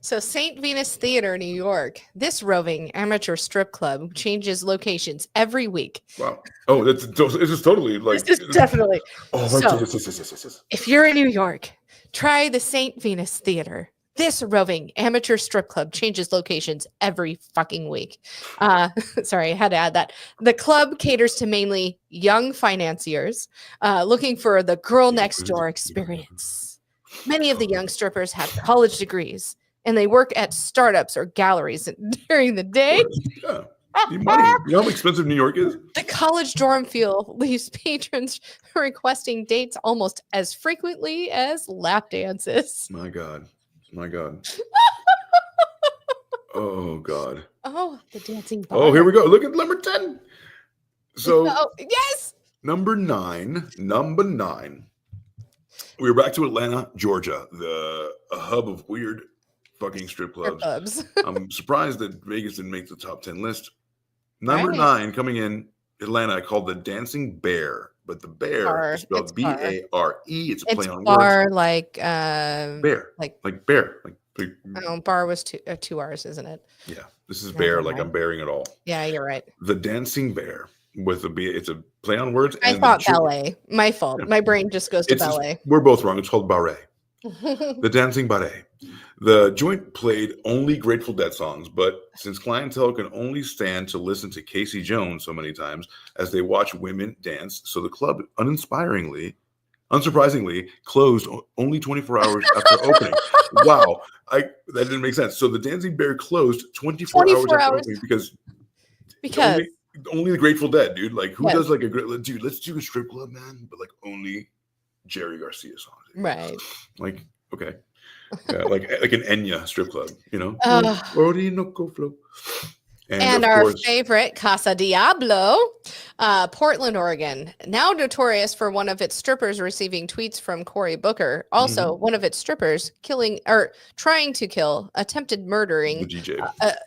So St. Venus Theater, New York. This roving amateur strip club changes locations every week. Wow. Oh, this is totally like. This is definitely. Oh, so, yes. if you're in New York, try the St. Venus Theater. This roving amateur strip club changes locations every fucking week. Sorry, I had to add that. The club caters to mainly young financiers looking for the girl next door experience. Many of the young strippers have college degrees, and they work at startups or galleries during the day. Yeah. Money. You know how expensive New York is? The college dorm feel leaves patrons requesting dates almost as frequently as lap dances. My God. Oh, God. Oh, the dancing bar. Oh, here we go. Look at number 10. So, yes. Number nine. We're back to Atlanta, Georgia, a hub of weird fucking strip clubs. I'm surprised that Vegas didn't make the top 10 list. Number 9 coming in Atlanta, called the Dancing Bear, but the bear is spelled Bare. It's a play on bar words. like bear, like bear, like. Oh, bar was two R's, isn't it? Yeah, this is bear, like I'm bearing it all. Yeah, you're right. The Dancing Bear with a B. It's a play on words. I thought ballet. My fault. Yeah. My brain just goes to ballet. We're both wrong. It's called Barret. The Dancing Barret. The joint played only Grateful Dead songs, but since clientele can only stand to listen to Casey Jones so many times as they watch women dance, so the club unsurprisingly, closed only 24 hours after opening. Wow, that didn't make sense. So the Dancing Bear closed 24 hours after opening because only the Grateful Dead, dude. Like, who does like dude? Let's do a strip club, man, but like only Jerry Garcia songs, right? Like, okay, yeah, like an Enya strip club, you know? And our favorite, Casa Diablo, Portland, Oregon, now notorious for one of its strippers receiving tweets from Cory Booker. Also, one of its strippers trying to kill, attempted murdering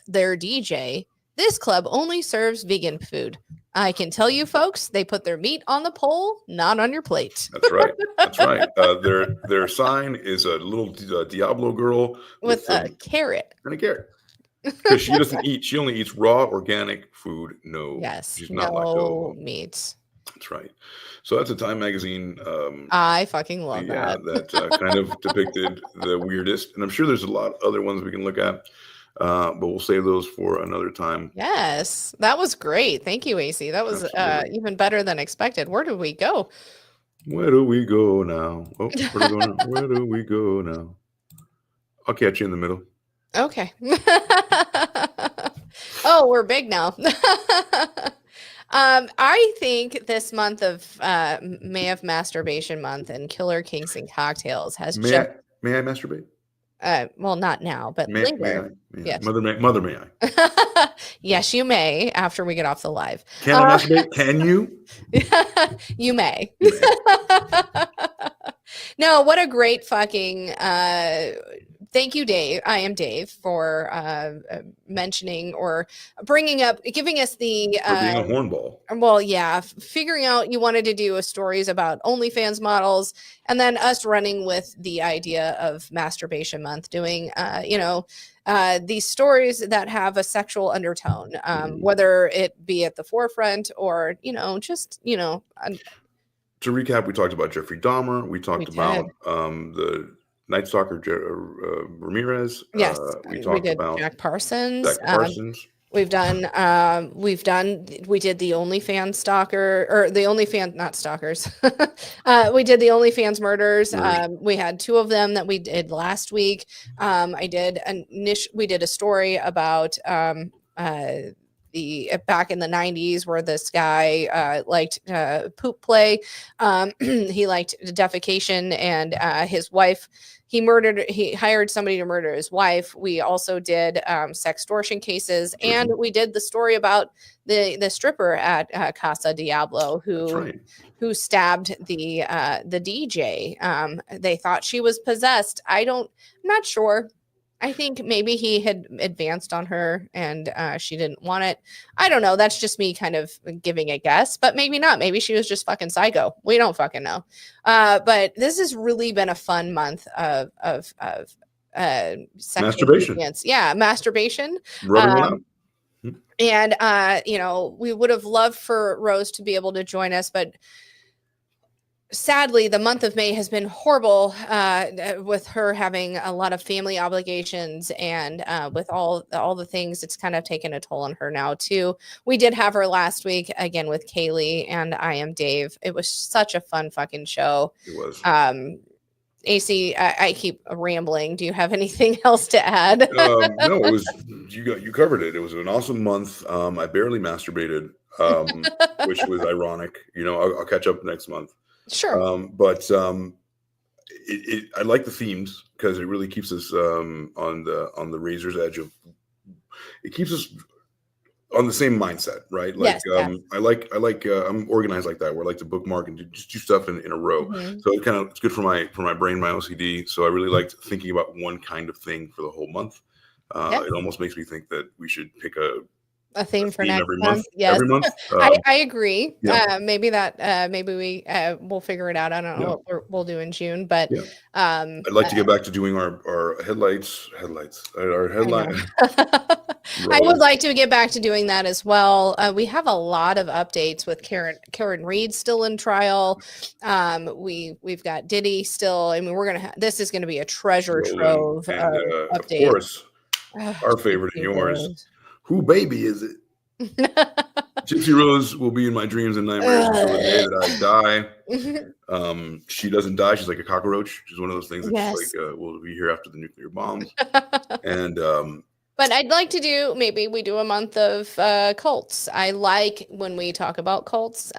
their DJ. This club only serves vegan food. I can tell you, folks, they put their meat on the pole, not on your plate. That's right. Their sign is a little Diablo girl with a carrot. And a carrot. Because she doesn't eat. She only eats raw, organic food. She's not lacto meat. That's right. So that's a Time magazine. I fucking love that. That kind of depicted the weirdest. And I'm sure there's a lot of other ones we can look at. But we'll save those for another time. Yes, that was great. Thank you, AC. That was even better than expected. Where did we go? Where do we go now? Oh, where do we go now? I'll catch you in the middle. Okay. Oh, we're big now. I think this month of May of Masturbation Month and Killer Kinks and Cocktails has May I masturbate? Well, not now, but later. Yes. Mother, may I? Yes, you may after we get off the live. Can I masturbate? Can you? You may. No, what a great fucking thank you, Dave. I am Dave for mentioning or bringing up, giving us the for being a hornball. Well, yeah, figuring out you wanted to do stories about OnlyFans models, and then us running with the idea of Masturbation Month, doing these stories that have a sexual undertone, whether it be at the forefront or To recap, we talked about Jeffrey Dahmer. We talked about the Night Stalker Ramirez. Yes, we talked about Jack Parsons. We did the OnlyFans stalker, or the OnlyFans, not stalkers. We did the OnlyFans murders. We had 2 of them that we did last week. We did a story about the back in the 90s where this guy liked poop play. He liked defecation, and his wife, he hired somebody to murder his wife. We also did sextortion cases, and we did the story about the stripper at Casa Diablo who stabbed the DJ. They thought she was possessed. I'm not sure. I think maybe he had advanced on her and she didn't want it. I don't know. That's just me kind of giving a guess, but maybe not. Maybe she was just fucking psycho. We don't fucking know. But this has really been a fun month of Masturbation. Yeah, masturbation. Rubbing it out. And you know, we would have loved for Rose to be able to join us, but sadly, the month of May has been horrible with her having a lot of family obligations, and with all the things, it's kind of taken a toll on her now too. We did have her last week again with Kaylee and I Am Dave. It was such a fun fucking show. It was. AC, I keep rambling. Do you have anything else to add? No, it was you covered it. It was an awesome month. I barely masturbated, which was ironic. You know, I'll catch up next month. Sure. But I like the themes because it really keeps us on the razor's edge of. It keeps us on the same mindset, right? Like, yes. I like I'm organized like that, where I like to bookmark and just do stuff in a row. Mm-hmm. So it's good for my brain, my OCD. So I really liked thinking about one kind of thing for the whole month. It almost makes me think that we should pick a theme for next every month. Yes. Every month. I agree. Yeah. Maybe we we'll figure it out. I don't know what we'll do in June, but I'd like to get back to doing our headlights, our headline. I would like to get back to doing that as well. We have a lot of updates with Karen Reed still in trial. We've got Diddy still. I mean, this is going to be a treasure trove of updates. Of course, our favorite and yours. Who baby is it? Gypsy Rose will be in my dreams and nightmares until the day that I die. She doesn't die. She's like a cockroach. She's one of those things that's like, we'll be here after the nuclear bombs. And but I'd like to do, maybe we do a month of cults. I like when we talk about cults.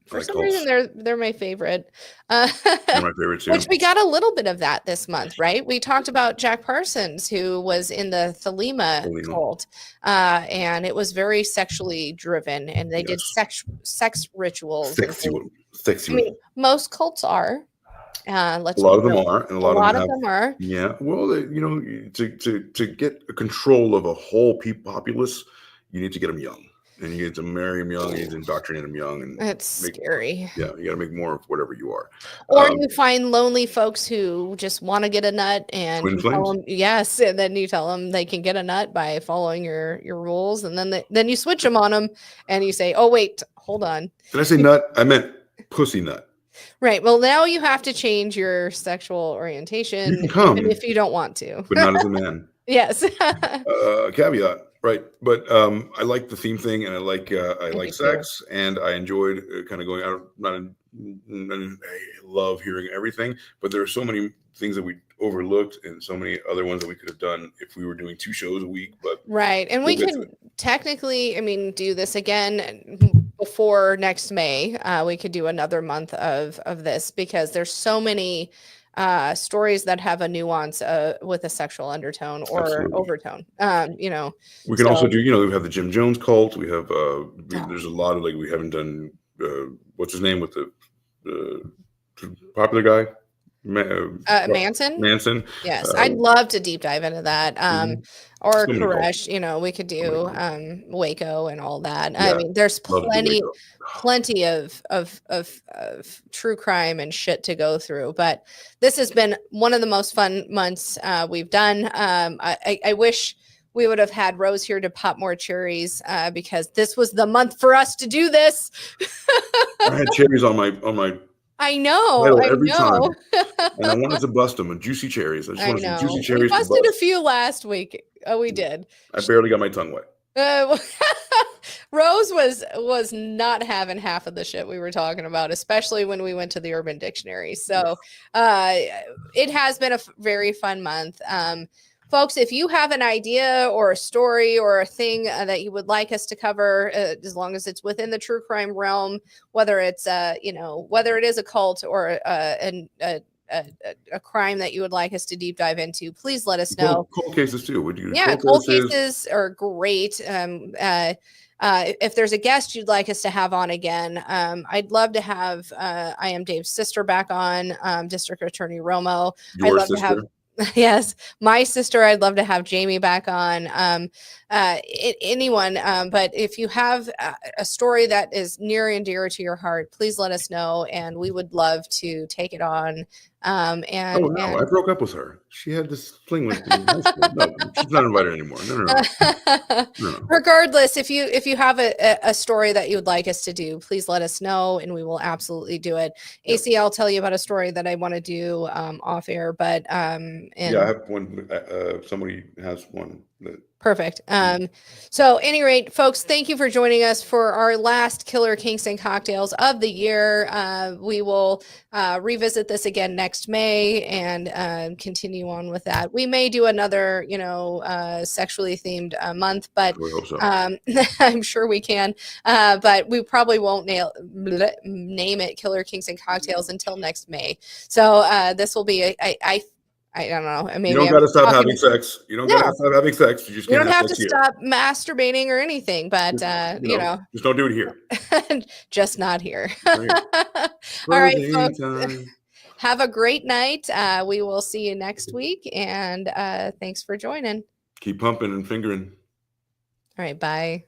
For some reason, they're my favorite. They're my favorite too. Which we got a little bit of that this month, right? We talked about Jack Parsons, who was in the Thelema cult, and it was very sexually driven, and they did sex rituals. Sexual. I mean, most cults are. A lot of them are, and a lot of them are. Yeah, well, to get control of a whole populace, you need to get them young, and you need to marry them young, you need to indoctrinate them young, and it's scary. Yeah, you got to make more of whatever you are. Or you find lonely folks who just want to get a nut, and you tell them, yes, and then you tell them they can get a nut by following your rules, and then you switch them on them, and you say, "Oh wait, hold on." Did I say nut? I meant pussy nut. Right. Well, now you have to change your sexual orientation even if you don't want to. But not as a man. Yes. Caveat. Right. But I like the theme thing, and I like sex, and I enjoyed kind of going out. I love hearing everything, but there are so many things that we overlooked and so many other ones that we could have done if we were doing 2 shows a week. But right. And we could technically, do this again before next May. We could do another month of this, because there's so many stories that have a nuance with a sexual undertone or overtone. We can also do, we have the Jim Jones cult. We have there's a lot of, like, we haven't done what's his name with the popular guy, Manson. Yes, I'd love to deep dive into that. Or Koresh, we could do Waco and all that. Yeah, I mean, there's plenty of true crime and shit to go through. But this has been one of the most fun months we've done. I wish we would have had Rose here to pop more cherries, because this was the month for us to do this. I had cherries on my. I know. Every time. And I wanted to bust them with juicy cherries. I just wanted some juicy cherries. We busted a few last week. Oh, we did. I barely got my tongue wet. Rose was not having half of the shit we were talking about, especially when we went to the Urban Dictionary. So it has been a very fun month. Folks, if you have an idea or a story or a thing that you would like us to cover, as long as it's within the true crime realm, whether it's whether it is a cult or a crime that you would like us to deep dive into, please let us know. Cold cases too. Would you? Yeah, cold cases are great. If there's a guest you'd like us to have on again, I'd love to have I Am Dave's sister back on, District Attorney Romo. I'd love to have. Yes, my sister. I'd love to have Jamie back on. Anyone. But if you have a story that is near and dear to your heart, please let us know, and we would love to take it on And I broke up with her. She had this fling with me in high school. No, she's not invited anymore. No. Regardless, if you have a story that you would like us to do, please let us know, and we will absolutely do it. AC, I'll tell you about a story that I want to do off air, but I have one. Somebody has one. Perfect. So at any rate, folks, thank you for joining us for our last Killer Kinks and Cocktails of the year. We will revisit this again next May and continue on with that. We may do another, sexually themed month, but I'm sure we can. But we probably won't name it Killer Kinks and Cocktails until next May. So this will be I don't know. Maybe you don't got to stop having sex. You don't got to stop having sex. You just don't have to stop masturbating or anything, but just don't do it here. Just not here. All right, folks. Have a great night. We will see you next week, and thanks for joining. Keep pumping and fingering. All right, bye.